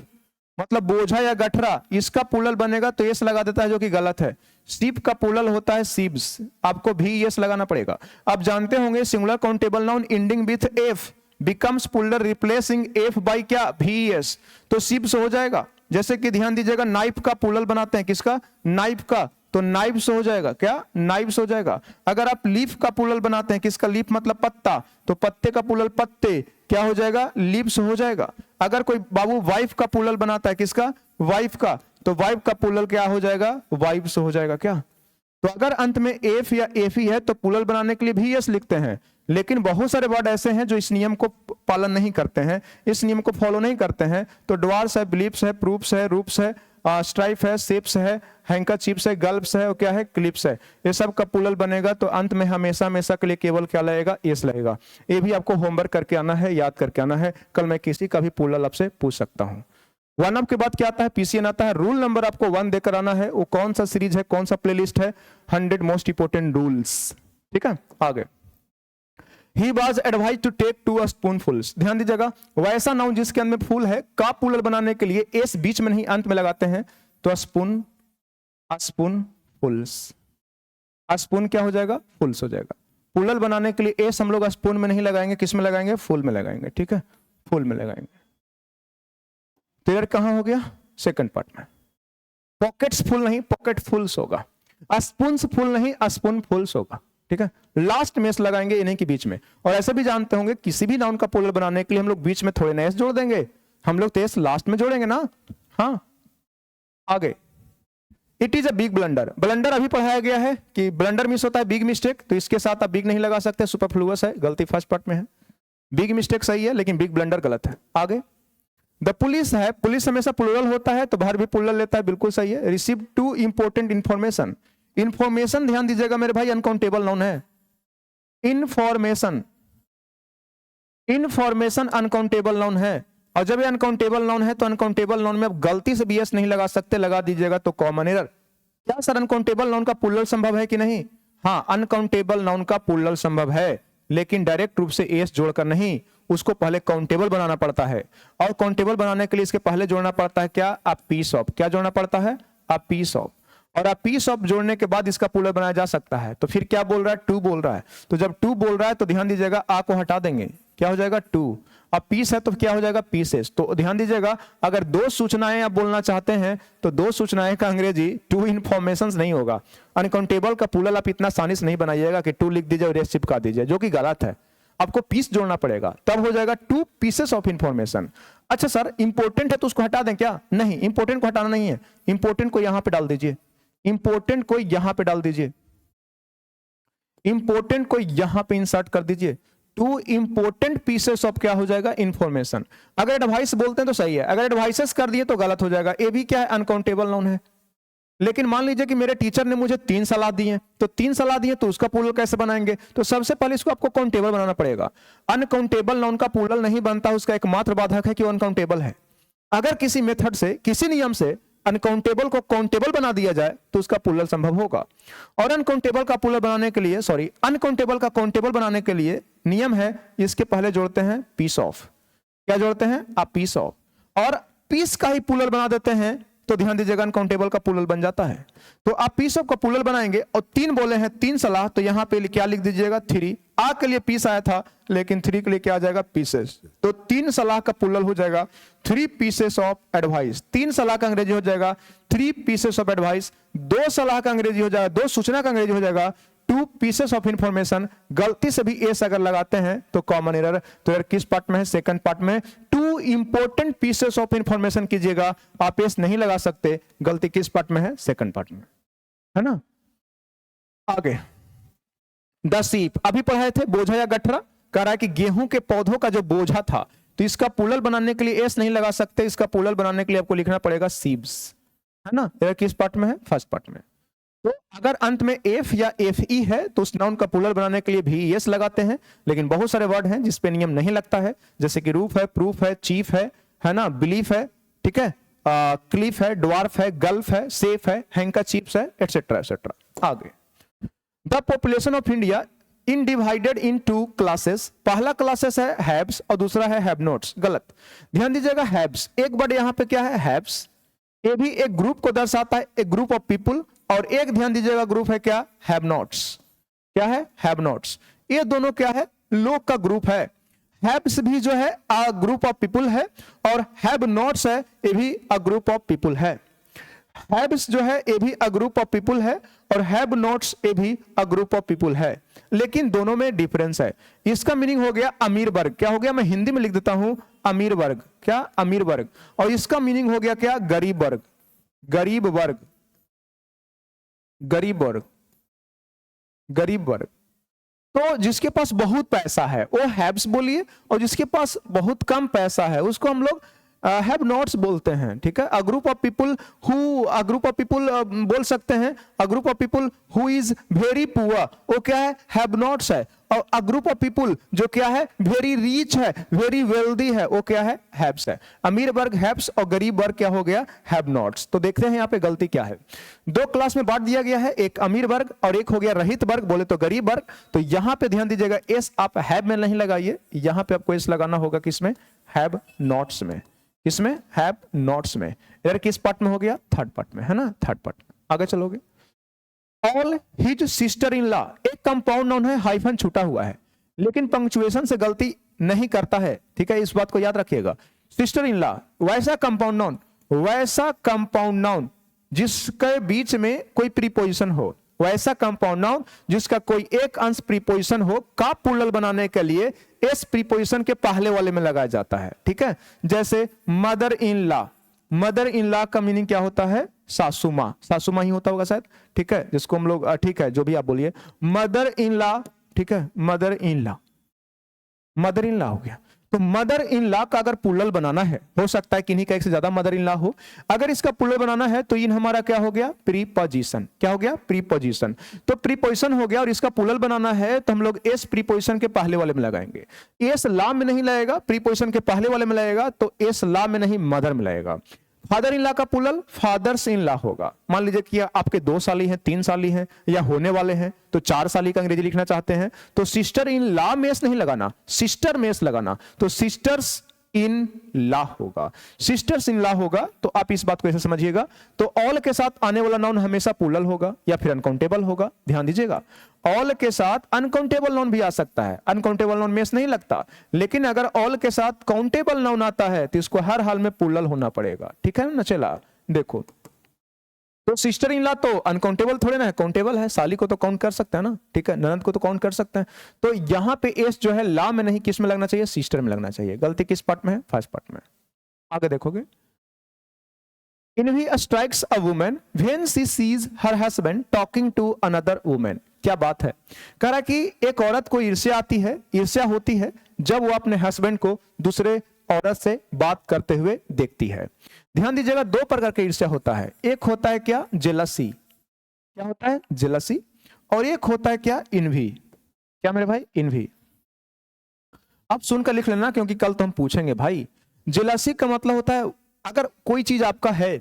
मतलब बोझा या गठरा, इसका प्लूरल बनेगा तो एस लगा देता है, जो कि गलत है। सीप का प्लूरल होता है सीब्स, आपको भी एस लगाना पड़ेगा। आप जानते होंगे singular countable noun ending with F becomes plural replacing F by क्या, वीएस, तो सीब्स हो जाएगा। जैसे कि ध्यान दीजिएगा नाइफ का प्लूरल बनाते हैं, किसका, नाइफ का, तो नाइव्स हो जाएगा, क्या, नाइव्स हो जाएगा। अगर आप लीफ का प्लूरल बनाते हैं, किसका, लीफ मतलब पत्ता, तो पत्ते का प्लूरल पत्ते, क्या हो जाएगा, लीव्स हो जाएगा। अगर कोई बाबू वाइफ का प्लूरल बनाता है, किसका, वाइफ का, तो वाइफ का प्लूरल क्या हो जाएगा, वाइव्स हो जाएगा। क्या, तो अगर अंत में एफ या एफी है तो प्लूरल बनाने के लिए भी एस लिखते हैं। लेकिन बहुत सारे वर्ड ऐसे हैं जो इस नियम को पालन नहीं करते हैं, इस नियम को फॉलो नहीं करते हैं। तो ड्वार्स है, बिलीप्स है, प्रूफ्स है, रूप्स है, स्ट्राइफ है, सेप्स है, हैंकरचीफ्स है, गल्फ्स है, और क्या है, क्लिप्स है। ये सब का प्लूरल बनेगा तो अंत में हमेशा हमेशा के लिए केवल क्या लगेगा, एस लगेगा। ये भी आपको होमवर्क करके आना है, याद करके आना है, कल मैं किसी का भी प्लूरल आपसे पूछ सकता हूं। वन अप के बाद क्या आता है, पीसीएन आता है। रूल नंबर आपको 1 देकर आना है, वो कौन सा सीरीज है, कौन सा प्लेलिस्ट है, 100 मोस्ट इंपोर्टेंट रूल्स। ठीक है, आगे। He was advised to take 2 spoonfuls, ध्यान दीजिएगा, वैसा नाउन जिसके अंदर में फूल है का प्लूरल बनाने के लिए एस बीच में नहीं अंत में लगाते हैं, तो स्पून, स्पून फुल्स, स्पून क्या हो जाएगा, फुल्स हो जाएगा। प्लूरल बनाने के लिए एस हम लोग स्पून में नहीं लगाएंगे, किस में लगाएंगे, फुल में लगाएंगे। ठीक है, फुल में लगाएंगे। क्लियर कहां हो गया, सेकंड पार्ट में। पॉकेट्स फुल नहीं, पॉकेट फुल्स होगा। स्पून्स फुल नहीं, स्पून फुल्स होगा। ठीक है, लास्ट में एस लगाएंगे इन्हीं के बीच में। और ऐसे भी जानते होंगे किसी भी नाउन का प्लूरल बनाने के लिए हम लोग बीच में थोड़े ना एस जोड़ देंगे, हम लोग तो एस लास्ट में जोड़ेंगे ना। हाँ, आगे। It is a big blunder, blunder अभी पढ़ाया गया है कि ब्लंडर मिस होता है बिग मिस्टेक, तो इसके साथ आप बिग नहीं लगा सकते, सुपरफ्लुअस है, गलती फर्स्ट पार्ट में है। बिग मिस्टेक सही है लेकिन बिग ब्लंडर गलत है। आगे, द पुलिस है, पुलिस हमेशा प्लूरल होता है तो बाहर भी प्लूरल लेता है, बिल्कुल सही है। रिसीव 2 इंपॉर्टेंट इंफॉर्मेशन, इंफॉर्मेशन ध्यान दीजिएगा मेरे भाई अनकाउंटेबल नाउन है। इंफॉर्मेशन, इंफॉर्मेशन अनकाउंटेबल नाउन है, और जब ये अनकाउंटेबल नाउन है तो अनकाउंटेबल नाउन में आप गलती से भी एस नहीं लगा सकते, लगा दीजिएगा तो कॉमन एरर। क्या सर अनकाउंटेबल नाउन का प्लूरल संभव है कि नहीं, हाँ अनकाउंटेबल नाउन का प्लूरल संभव है, लेकिन डायरेक्ट रूप से एस जोड़कर नहीं, उसको पहले काउंटेबल बनाना पड़ता है। और काउंटेबल बनाने के लिए इसके पहले जोड़ना पड़ता है क्या, अ पीस ऑफ, क्या जोड़ना पड़ता है, अ पीस ऑफ। और आप पीस ऑफ जोड़ने के बाद इसका प्लूरल बनाया जा सकता है। तो फिर क्या बोल रहा है, टू बोल रहा है। तो जब टू बोल रहा है तो ध्यान दीजिएगा आ को हटा देंगे, क्या हो जाएगा टू। अब पीस है तो क्या हो जाएगा पीसेस। तो ध्यान दीजिएगा अगर दो सूचनाएं आप बोलना चाहते हैं तो दो सूचनाएं का अंग्रेजी टू इन्फॉर्मेशन नहीं होगा। अनकाउंटेबल का प्लूरल आप इतना आसानी से नहीं बनाइएगा कि टू लिख दीजिए और एस चिपका दीजिए, जो कि गलत है। आपको पीस जोड़ना पड़ेगा, तब हो जाएगा टू पीसेस ऑफ इंफॉर्मेशन। अच्छा सर इंपॉर्टेंट है तो उसको हटा दें क्या? नहीं, इंपॉर्टेंट को हटाना नहीं है, इंपॉर्टेंट को यहां पे डाल दीजिए, इंपॉर्टेंट को यहां पे डाल दीजिए, इंपॉर्टेंट को यहां पे इंसर्ट कर दीजिए। टू इंपॉर्टेंट पीसेस ऑफ क्या हो जाएगा इंफॉर्मेशन। अगर एडवाइस बोलते हैं तो सही है, अगर एडवाइसेस कर दिए तो गलत हो जाएगा। ये भी क्या है, अनकाउंटेबल नाउन है। लेकिन मान लीजिए कि मेरे टीचर ने मुझे 3 सलाह दी है, तो 3 सलाह दी है तो उसका प्लूरल कैसे बनाएंगे? तो सबसे पहले इसको आपको काउंटेबल बनाना पड़ेगा। अनकाउंटेबल नाउन का प्लूरल नहीं बनता, उसका एकमात्र बाधक है कि वो अनकाउंटेबल है। अगर किसी मेथड से, किसी नियम से अनकाउंटेबल को काउंटेबल बना दिया जाए तो उसका प्लूरल संभव होगा। और अनकाउंटेबल का प्लूरल बनाने के लिए, सॉरी, अनकाउंटेबल का काउंटेबल बनाने के लिए नियम है, इसके पहले जोड़ते हैं पीस ऑफ। क्या जोड़ते हैं आप? Piece of. और पीस का ही प्लूरल बना देते हैं तो ध्यान दीजिएगा अनकाउंटेबल का प्लूरल बन जाता है। तो आप पीस ऑफ का प्लूरल बनाएंगे और 3 बोले हैं, 3 सलाह, तो यहां पे क्या लिख दीजिएगा 3। आ के लिए पीस आया था लेकिन 3 के लिए क्या आ जाएगा पीसेस। तो 3 सलाह का प्लूरल हो जाएगा 3 पीसेस ऑफ एडवाइस। 3 सलाह का अंग्रेजी हो जाएगा 3 पीसेस ऑफ एडवाइस। 2 सलाह का अंग्रेजी हो जाएगा, 2 सूचना का अंग्रेजी हो जाएगा 2 पीसेस ऑफ इंफॉर्मेशन। गलती से भी एस अगर लगाते हैं तो कॉमन एरर। तो यार किस पार्ट में है? सेकंड पार्ट में। 2 इंपॉर्टेंट पीसेस ऑफ इंफॉर्मेशन कीजिएगा, आप एस नहीं लगा सकते। गलती किस पार्ट में है? सेकंड पार्ट में, है ना। आगे द सीप, अभी पढ़ाए थे बोझा या गठरा। कह रहा है कि गेहूं के पौधों का जो बोझा था, तो इसका प्लूरल बनाने के लिए एस नहीं लगा सकते, इसका प्लूरल बनाने के लिए आपको लिखना पड़ेगा सीब्स, है ना। यह किस पार्ट में है? फर्स्ट पार्ट में। तो अगर अंत में एफ या एफ ई है तो उस नाउन का प्लूरल बनाने के लिए भी एस लगाते हैं। लेकिन बहुत सारे वर्ड हैं जिसपे नियम नहीं लगता है, जैसे कि रूफ है, प्रूफ है, चीफ है ना, बिलीफ है, ठीक है, क्लिफ है, ड्वार्फ है, गल्फ है, सेफ है, हैंकाचीफ्स है, एटसेट्रा एटसेट्रा। आगे the population of India in divided in 2 classes. पहला क्लासेस है हैव्स और दूसरा है हैव नॉट्स। गलत, ध्यान दीजिएगा हैव्स, एक वर्ड यहां पे क्या है हैव्स, ये भी एक ग्रुप को दर्शाता है, एक ग्रुप ऑफ पीपुल। और एक ध्यान दीजिएगा ग्रुप है क्या? Have nots. क्या है? Have nots. ये दोनों क्या है? लोग का ग्रुप है। हैव्स भी जो है अ ग्रुप ऑफ पीपुल है और हैव नॉट्स है, ये भी अ ग्रुप ऑफ पीपुल है। हैव्स जो है ये भी अ ग्रुप ऑफ पीपुल है और हैव नॉट्स ये भी अ ग्रुप ऑफ पीपुल है, लेकिन दोनों में डिफरेंस है। इसका मीनिंग हो गया अमीर वर्ग। क्या हो गया? मैं हिंदी में लिख देता हूं अमीर वर्ग। क्या? अमीर वर्ग। और इसका मीनिंग हो गया क्या? गरीब वर्ग। गरीब वर्ग, गरीब वर्ग, गरीब वर्ग। तो जिसके पास बहुत पैसा है वो हैव्स बोलिए, और जिसके पास बहुत कम पैसा है उसको हम लोग हैव नॉट्स बोलते हैं, ठीक है। A group of people who, a group of people बोल सकते हैं a group of people who is very poor, वो क्या है? हैव नॉट्स है। और अ ग्रुप ऑफ पीपुल जो क्या है? वेरी रिच है, वेरी वेल्दी है, वो क्या है? हैव्स है। अमीर वर्ग हैव्स और गरीब वर्ग क्या हो गया? Have nots. तो देखते हैं यहाँ पे गलती क्या है। 2 क्लास में बांट दिया गया है, एक अमीर वर्ग और एक हो गया रहित वर्ग, बोले तो गरीब वर्ग। तो यहाँ पे ध्यान दीजिएगा एस आप हैव में नहीं लगाइए, यहाँ पे आपको एस लगाना होगा किसमें? हैव नॉट्स में। किसमें? हैव नॉट्स में। यार किस पार्ट में हो गया? थर्ड पार्ट में, है ना, थर्ड पार्ट में। आगे चलोगे। All his sister in law, एक कंपाउंड नाउन है, हाइफन छूटा हुआ है, लेकिन पंक्चुएशन से गलती नहीं करता है, ठीक है, इस बात को याद रखिएगा। सिस्टर इन लॉ वैसा कंपाउंड नाउन, वैसा कंपाउंड नाउन जिसके बीच में कोई प्रीपोजिशन हो, वैसा कंपाउंड नाउन जिसका कोई एक अंश प्रीपोजिशन हो का प्लूरल बनाने के लिए एस प्रीपोजिशन के पहले वाले में लगाया जाता है, ठीक है। जैसे mother in law, mother in law का मीनिंग क्या होता है? सासू माँ, सासू माँ ही होता होगा शायद, ठीक है, जिसको हम लोग, ठीक है, जो भी आप बोलिए, मदर इन लॉ, ठीक है, mother in law, mother in law हो गया। तो मदर इन लॉ का अगर प्लूरल बनाना है, हो सकता है किन्हीं का एक से ज्यादा मदर इन लॉ हो, अगर इसका प्लूरल बनाना है तो इन हमारा क्या हो गया? प्रीपोजिशन। क्या हो गया? प्रीपोजिशन। तो प्रीपोजिशन हो गया और इसका प्लूरल बनाना है तो हम लोग एस प्रीपोजिशन के पहले वाले में लगाएंगे। एस लॉ में नहीं लगेगा, प्रीपोजिशन के पहले वाले में लगेगा, तो एस लॉ में नहीं मदर में लगेगा। फादर इन लॉ का प्लूरल फादर्स इन लॉ होगा। मान लीजिए कि आपके 2 साली हैं, 3 साली हैं या होने वाले हैं, तो 4 साली का अंग्रेजी लिखना चाहते हैं तो सिस्टर इन लॉ में एस नहीं लगाना, सिस्टर में एस लगाना। तो सिस्टर्स इन लॉ होगा। सिस्टर्स इन लॉ होगा तो आप इस बात को ऐसे समझिएगा, तो ऑल के साथ आने वाला नाउन हमेशा प्लूरल होगा या फिर अनकाउंटेबल होगा। ध्यान दीजिएगा, ऑल के साथ अनकाउंटेबल नाउन भी आ सकता है, अनकाउंटेबल नाउन मेस नहीं लगता, लेकिन अगर ऑल के साथ काउंटेबल नाउन आता है तो इसको हर हाल में प्लूरल होना पड़ेगा। ठीक है ना चला, देखो तो सिस्टर इन लॉ तो अनकाउंटेबल थोड़े ना है, काउंटेबल है, साली को तो काउंट कर सकते हैं ना, ठीक है, ननद को तो काउंट कर सकते हैं। तो यहां पे एस जो है लॉ में नहीं, किस में लगना चाहिए, सिस्टर में लगना चाहिए। गलती किस पार्ट में है, फर्स्ट पार्ट में। आगे देखोगे, envy strikes a woman when she sees her husband talking to another woman. क्या बात है, कह रहा कि एक औरत को ईर्ष्या आती है, ईर्ष्या होती है जब वो अपने हस्बैंड को दूसरे औरत से बात करते हुए देखती है। ध्यान दीजिएगा, दो प्रकार का ईर्ष्या होता है, एक होता है क्या, जेलसी। क्या होता है, जेलसी। और एक होता है क्या, इनवी। क्या मेरे भाई, इनवी। आप सुनकर लिख लेना क्योंकि कल तो हम पूछेंगे भाई। जेलसी का मतलब होता है अगर कोई चीज आपका है,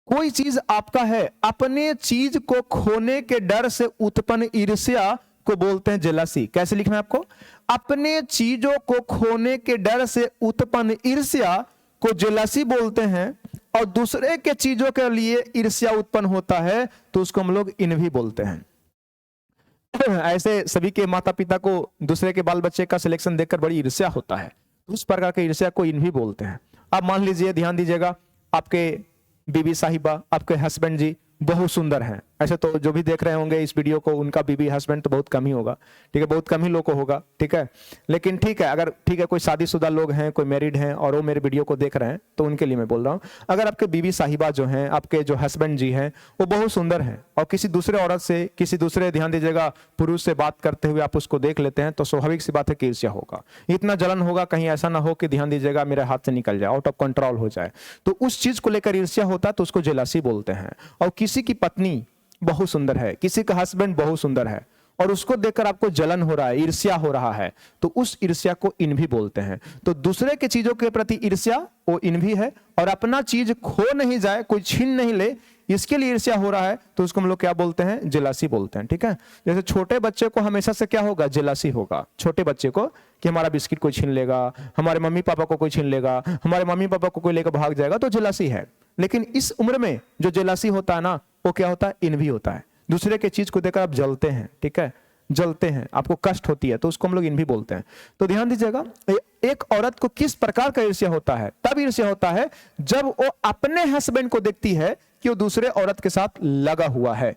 कोई चीज आपका है, अपने चीज को खोने के डर से उत्पन्न ईर्ष्या को बोलते हैं जेलसी। कैसे लिखना है आपको, अपने चीजों को खोने के डर से उत्पन्न ईर्ष्या को जेलसी बोलते हैं, और दूसरे के चीजों के लिए ईर्ष्या उत्पन्न होता है तो उसको हम लोग इनवी बोलते हैं। ऐसे सभी के माता पिता को दूसरे के बाल बच्चे का सिलेक्शन देखकर बड़ी ईर्ष्या होता है, उस प्रकार के ईर्ष्या को इनवी बोलते हैं। अब मान लीजिए, ध्यान दीजिएगा, आपके बीबी साहिबा, आपके हस्बैंड जी बहुत सुंदर हैं। ऐसे तो जो भी देख रहे होंगे इस वीडियो को, उनका बीबी हस्बैंड तो बहुत कम ही होगा, ठीक है, बहुत कम ही लोग को होगा, ठीक है। लेकिन ठीक है, अगर ठीक है कोई शादीशुदा लोग हैं, कोई मैरिड हैं और वो मेरे वीडियो को देख रहे हैं तो उनके लिए मैं बोल रहा हूँ, अगर आपके बीबी साहिबा जो हैं, आपके जो हस्बैंड जी हैं, वो बहुत सुंदर हैं और किसी दूसरे औरत से, किसी दूसरे, ध्यान दीजिएगा, पुरुष से बात करते हुए आप उसको देख लेते हैं तो स्वाभाविक सी बात है कि ईर्ष्या होगा, इतना जलन होगा, कहीं ऐसा ना हो कि ध्यान दीजिएगा मेरे हाथ से निकल जाए, आउट ऑफ कंट्रोल हो जाए, तो उस चीज को लेकर ईर्ष्या होता है तो उसको जेलसी बोलते हैं। और किसी की पत्नी बहुत सुंदर है, किसी का हस्बैंड बहुत सुंदर है और उसको देखकर आपको जलन हो रहा है, ईर्ष्या हो रहा है, तो उस ईर्ष्या को इनवी बोलते हैं। तो दूसरे के चीजों के प्रति ईर्ष्या वो इनवी है, और अपना चीज खो नहीं जाए, कोई छीन नहीं ले, इसके लिए ईर्ष्या हो रहा है तो उसको हम लोग क्या बोलते हैं, जेलसी बोलते हैं। ठीक है, जैसे छोटे बच्चे को हमेशा से क्या होगा, जेलसी होगा, छोटे बच्चे को, कि हमारा बिस्किट कोई छीन लेगा, हमारे मम्मी पापा को कोई छीन लेगा, हमारे मम्मी पापा को कोई लेकर भाग जाएगा, तो जेलसी है। लेकिन इस उम्र में जो जेलसी होता है ना, वो क्या होता है, इनवी होता है। दूसरे के चीज को देखकर आप जलते हैं, ठीक है, जलते हैं, आपको कष्ट होती है, तो उसको हम लोग इनवी बोलते हैं। तो ध्यान दीजिएगा, एक औरत को किस प्रकार का ईर्ष्या होता है, तब ईर्ष्या होता है जब वो अपने हस्बैंड को देखती है कि वो दूसरे औरत के साथ लगा हुआ है,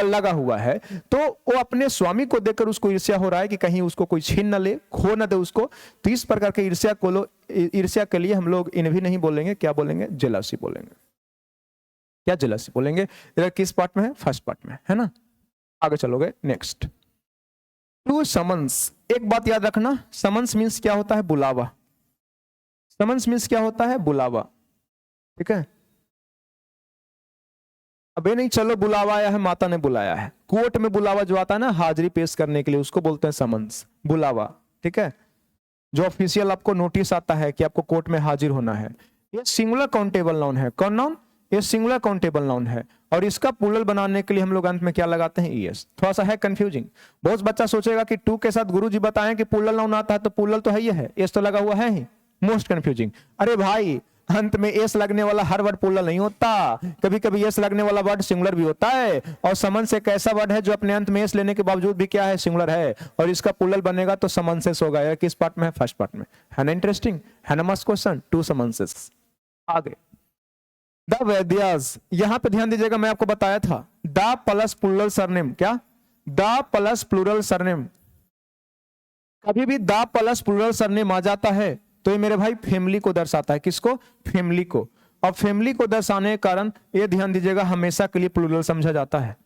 लगा हुआ है, तो वो अपने स्वामी को देखकर उसको ईर्ष्या हो रहा है कि कहीं उसको कोई छीन न ले, खो न दे उसको। तो इस प्रकार के ईर्ष्या के लिए हम लोग इनवी नहीं बोलेंगे, क्या बोलेंगे, जेलसी बोलेंगे। क्या जेलसी बोलेंगे, इधर किस पार्ट में है, फर्स्ट पार्ट में है ना। आगे चलोगे, नेक्स्ट, टू समन्स। एक बात याद रखना, समन्स मीन्स क्या होता है, बुलावा। समन्स मीन्स क्या होता है, बुलावा, ठीक है। अबे नहीं, चलो बुलावा आया है, माता ने बुलाया है। कोर्ट में बुलावा जो आता है ना, हाजिरी पेश करने के लिए, उसको बोलते हैं समन्स, बुलावा, ठीक है। जो ऑफिशियल आपको नोटिस आता है कि आपको कोर्ट में हाजिर होना है, ये सिंगुलर काउंटेबल नाउन है। कौन नाउन, ये सिंगुलर काउंटेबल नाउन है, और इसका प्लूरल बनाने के लिए हम लोग अंत में क्या लगाते हैं, ईएस। थोड़ा सा है कंफ्यूजिंग, बहुत बच्चा सोचेगा कि टू के साथ गुरुजी बताएं कि प्लूरल नाउन आता है तो प्लूरल तो है ही है, एस तो लगा हुआ है ही, मोस्ट कंफ्यूजिंग। अरे भाई, अंत में एस लगने वाला हर वर्ड प्लूरल नहीं होता, कभी कभी एस लगने वाला वर्ड सिंगुलर भी होता है, और समन से एक ऐसा वर्ड है जो अपने अंत में एस लेने के बावजूद भी क्या है, सिंगुलर है, और इसका प्लूरल बनेगा तो समन्सेस होगा। यह किस पार्ट में है, फर्स्ट पार्ट में, है ना। इंटरेस्टिंग है ना, मस्ट क्वेश्चन, टू समन्सेस। आगे, द वैद्यास, यहां पे ध्यान दीजिएगा, मैं आपको बताया था द प्लस प्लूरल सरनेम, क्या, द प्लस प्लूरल सरनेम, कभी भी द प्लस प्लूरल सरनेम आ जाता है तो ये मेरे भाई फैमिली को दर्शाता है, किसको, फैमिली को। और फैमिली को दर्शाने के कारण ये ध्यान दीजिएगा हमेशा के लिए प्लूरल समझा जाता है।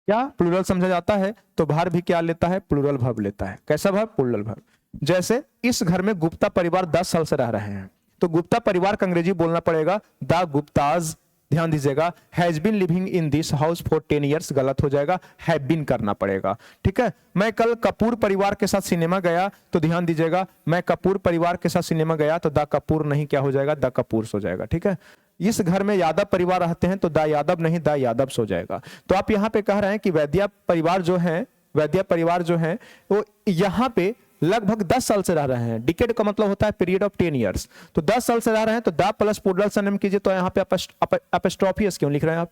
क्या प्लूरल समझा जाता है, तो भार भी क्या लेता है, प्लूरल वर्ब लेता है। कैसा भार, प्लूरल वर्ब। जैसे इस घर में गुप्ता परिवार 10 साल से रह रहे हैं, तो गुप्ता परिवार का अंग्रेजी बोलना पड़ेगा द गुप्ताज। ध्यान दीजिएगा, has been living in this house for 10 years, गलत हो जाएगा, हैव बीन करना पड़ेगा। ठीक है, मैं कल कपूर परिवार के साथ सिनेमा गया, तो ध्यान दीजिएगा, मैं कपूर परिवार के साथ सिनेमा गया, तो द कपूर नहीं क्या हो जाएगा, द कपूर्स हो जाएगा। ठीक है, इस घर में यादव परिवार रहते हैं, तो द यादव नहीं, द यादव्स हो जाएगा। तो आप यहाँ पे कह रहे हैं कि वैद्या परिवार जो है, वैद्या परिवार जो है वो यहाँ पे लगभग 10 साल से रह रहे हैं। डिकेड का मतलब होता है पीरियड ऑफ 10 ईयर्स। तो 10 साल से रह रहे हैं, तो द प्लस प्लूरल सरनेम कीजिए, तो यहाँ पे एपोस्ट्रोफियस क्यों लिख रहे हैं आप?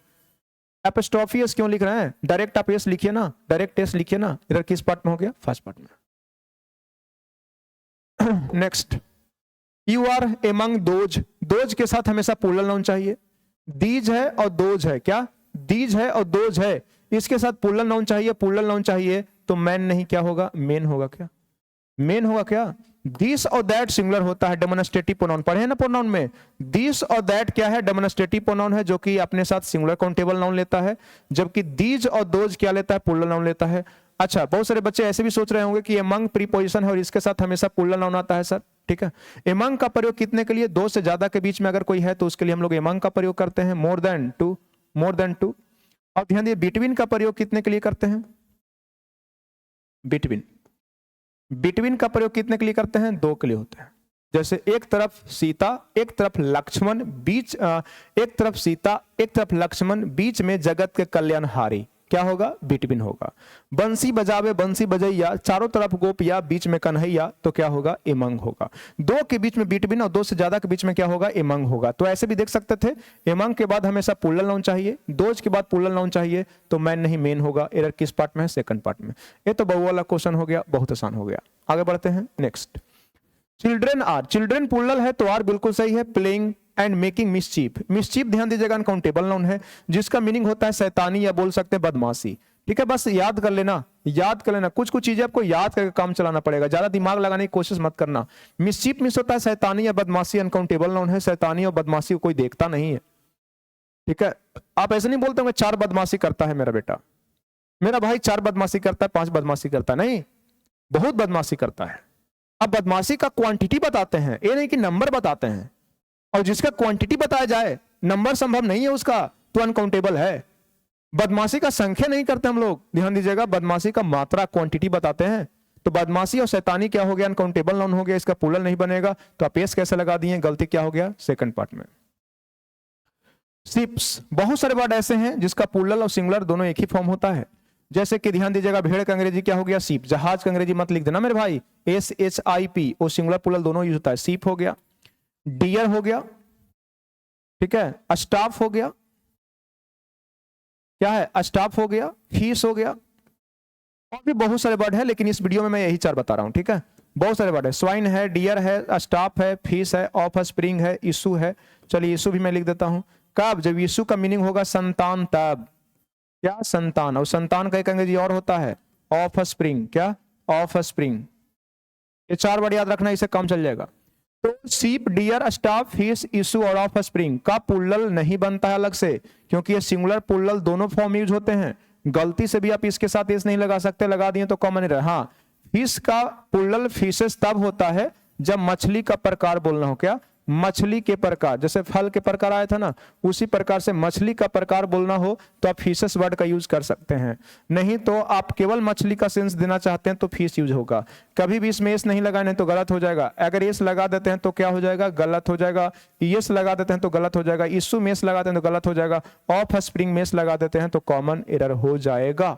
एपोस्ट्रोफियस क्यों लिख रहे हैं? डायरेक्ट आप एस लिखिए ना, डायरेक्ट एस लिखिए ना। इधर किस पार्ट में हो गया? फर्स्ट पार्ट में। Next, you are among those. Those के साथ हमेशा प्लूरल नाउन चाहिए। दीज है और दोज है, क्या? दीज है और दोज है, इसके साथ प्लूरल नाउन चाहिए। प्लूरल नाउन चाहिए तो मैन नहीं, क्या होगा? मेन होगा। क्या मेन होगा? क्या दिस और दैट सिंगुलर होता है, डेमोन्स्ट्रेटिव प्रोनाउन पढ़े ना प्रोनाउन में। दिस और दैट क्या है? डेमोन्स्ट्रेटिव प्रोनाउन है, जो कि अपने साथ सिंगुलर काउंटेबल नाउन लेता है, जबकि दीज और दोज क्या लेता है? प्लूरल नाउन लेता है। अच्छा, बहुत सारे बच्चे ऐसे भी सोच रहे होंगे कि एमंग प्रीपोजिशन है और इसके साथ हमेशा प्लूरल नाउन आता है सर। ठीक है, एमंग का प्रयोग कितने के लिए? दो से ज्यादा के बीच में अगर कोई है तो उसके लिए हम लोग एमंग का प्रयोग करते हैं। More than two, more than two. अब ध्यान दिए, बिटवीन का प्रयोग कितने के लिए करते हैं? बिटवीन, बिटवीन का प्रयोग कितने के लिए करते हैं? दो के लिए होते हैं। जैसे एक तरफ सीता, एक तरफ लक्ष्मण, बीच एक तरफ सीता, एक तरफ लक्ष्मण, बीच में जगत के कल्याणहारी, क्या होगा? बिटवीन होगा। बंसी बजावे बंसी बजैया, चारों तरफ गोपिया, बीच में कन्हैया, तो क्या होगा? एमंग होगा। दो के बीच में बिटवीन और दो से ज्यादा के बीच में क्या होगा? एमंग होगा। तो ऐसे भी देख सकते थे, एमंग के बाद हमेशा प्लूरल नाउन चाहिए, दोज के बाद प्लूरल नाउन चाहिए, तो मैन नहीं मेन होगा। एरर किस पार्ट में है? सेकंड पार्ट में। ये तो बहु वाला क्वेश्चन हो गया, बहुत आसान हो गया। आगे बढ़ते हैं। Next, children are. Children plural है तो आर बिल्कुल सही है। Playing and making mischief. Mischief ध्यान दीजिएगा अनकाउंटेबल नाउन है, जिसका मीनिंग होता है शैतानी या बोल सकते हैं बदमाशी। ठीक है, बस याद कर लेना, याद कर लेना। कुछ कुछ चीजें आपको याद करके काम चलाना पड़ेगा, ज्यादा दिमाग लगाने की कोशिश मत करना। मिसचीफ मिस होता है शैतानी या बदमाशी, अनकाउंटेबल नाउन है। शैतानी और बदमाशी को कोई देखता नहीं है। ठीक है, आप ऐसे नहीं बोलते होंगे 4 बदमाशी करता है मेरा बेटा, मेरा भाई 4 बदमाशी करता है, 5 बदमाशी करता है, नहीं, बहुत बदमाशी करता है। अब बदमाशी का क्वांटिटी बताते हैं, ये नहीं कि नंबर बताते हैं। और जिसका क्वांटिटी बताया जाए, नंबर संभव नहीं है उसका, तो अनकाउंटेबल है। बदमाशी का संख्या नहीं करते हम लोग, ध्यान दीजिएगा, बदमाशी का मात्रा, क्वांटिटी बताते हैं। तो बदमाशी और शैतानी क्या हो गया? अनकाउंटेबल नाउन हो गया, इसका प्लूरल नहीं बनेगा। तो आप एस कैसे लगा दिए? गलती क्या हो गया? सेकंड पार्ट में। शिप्स, बहुत सारे वर्ड ऐसे हैं जिसका प्लूरल और सिंगुलर दोनों एक ही फॉर्म होता है। जैसे कि ध्यान दीजिएगा, भेड़ का अंग्रेजी क्या हो गया? सीप। जहाज का अंग्रेजी मत लिख देना मेरे भाई, SHIP, वो सिंगुलर प्लूरल दोनों यूज होता है। सीप हो गया, डियर हो गया, ठीक है, स्टाफ हो गया, क्या है? स्टाफ हो गया, फीस हो गया, और भी बहुत सारे वर्ड है, लेकिन इस वीडियो में मैं यही 4 बता रहा हूं। ठीक है, बहुत सारे वर्ड है, स्वाइन है, डियर है, स्टाफ है, फीस है, ऑफ स्प्रिंग है, इशू है। चलिए इशू भी मैं लिख देता हूं। कब? जब इशू का मीनिंग होगा संतान, तब। क्या? संतान। और संतान का एक अंग्रेजी और होता है ऑफ स्प्रिंग। क्या? Of spring. ये 4 वर्ड याद रखना, इससे काम चल जाएगा। तो सीप, डियर, स्टाफ, फिश, इशू और ऑफ स्प्रिंग का प्लूरल नहीं बनता है अलग से, क्योंकि ये सिंगुलर प्लूरल दोनों फॉर्म यूज होते हैं। गलती से भी आप इसके साथ एस नहीं लगा सकते, लगा दिए तो कॉमन रहे। हाँ, फिश का प्लूरल फिशेस तब होता है जब मछली का प्रकार बोलना हो। क्या? मछली के प्रकार, जैसे फल के प्रकार आया था ना, उसी प्रकार से मछली का प्रकार बोलना हो तो आप फिशेस वर्ड का यूज कर सकते हैं। नहीं तो आप केवल मछली का सेंस देना चाहते हैं तो फिश यूज होगा। कभी भी इसमें एस नहीं लगाने तो गलत हो जाएगा। अगर एस लगा देते हैं तो क्या हो जाएगा? गलत हो जाएगा। एस लगा देते हैं तो गलत हो जाएगा। इशू मेस लगाते हैं तो गलत हो जाएगा। ऑफ स्प्रिंग मेस लगा देते हैं तो कॉमन एरर हो जाएगा।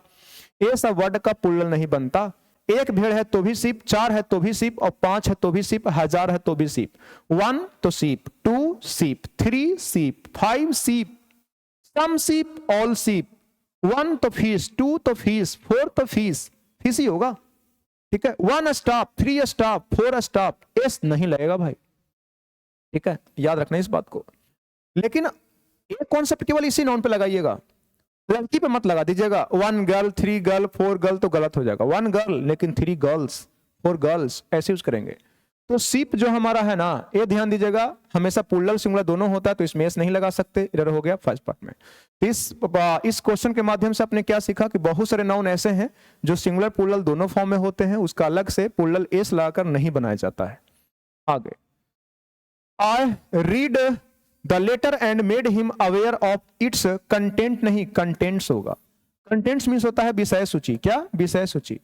ये सब वर्ड का प्लूरल नहीं बनता। एक भेड़ है तो भी सीप, 4 है तो भी सीप, और 5 है तो भी सीप, 1000 है तो भी सीप। 1 तो सीप, 2 सीप, 3 सीप, 5 सीप, सम सीप, ऑल सीप। 1 तो फिश, 2 तो फिश, 4 तो फिश, फिश ही होगा। ठीक है, 1 स्टाफ, 3 स्टाफ, 4 स्टाफ, एस नहीं लगेगा भाई। ठीक है, याद रखना इस बात को। लेकिन एक कॉन्सेप्ट केवल इसी नाउन पे लगाइएगा, लड़की पे मत लगा दीजिएगा। 1 गर्ल, 3 गर्ल, 4 गर्ल तो गलत हो जाएगा। 1 गर्ल लेकिन 3 गर्ल्स, 4 गर्ल्स, ऐसे यूज करेंगे। तो सीप जो हमारा है ना, ये ध्यान दीजिएगा, हमेशा प्लूरल सिंगुलर दोनों होता है, तो इसमें एस नहीं लगा सकते, एरर हो गया फर्स्ट पार्ट में। इस क्वेश्चन के माध्यम से आपने क्या सीखा कि बहुत सारे नाउन ऐसे हैं जो सिंगुलर प्लूरल दोनों फॉर्म में होते हैं, उसका अलग से प्लूरल एस लगाकर नहीं बनाया जाता है। आगे, I read the letter and made him aware of its content, नहीं कंटेंट्स होगा। कंटेंट्स मीन्स होता है विषय सूची। क्या? विषय सूची।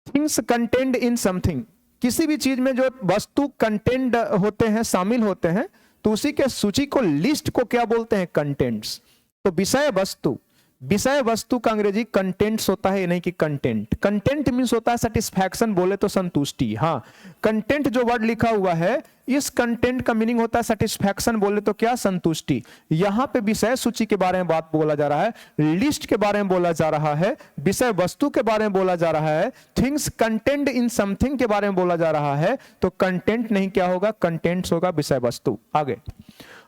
थिंग्स कंटेंड इन समथिंग, किसी भी चीज में जो वस्तु कंटेंट होते हैं, शामिल होते हैं, तो उसी के सूची को, लिस्ट को क्या बोलते हैं? कंटेंट्स। तो विषय वस्तु, विषय वस्तु का अंग्रेजी कंटेंट्स होता है, नहीं कि कंटेंट। कंटेंट मीन्स होता है सेटिस्फैक्शन, बोले तो संतुष्टि। हाँ, कंटेंट जो वर्ड लिखा हुआ है, इस कंटेंट का मीनिंग होता है सेटिस्फैक्शन, बोले तो क्या, संतुष्टि। यहां पे विषय सूची के बारे में बात बोला जा रहा है, लिस्ट के बारे में बोला जा रहा है, विषय वस्तु के बारे में बोला जा रहा है, थिंग्स कंटेंट इन समथिंग के बारे में बोला जा रहा है। तो कंटेंट नहीं क्या होगा, कंटेंट्स होगा, विषय वस्तु। आगे,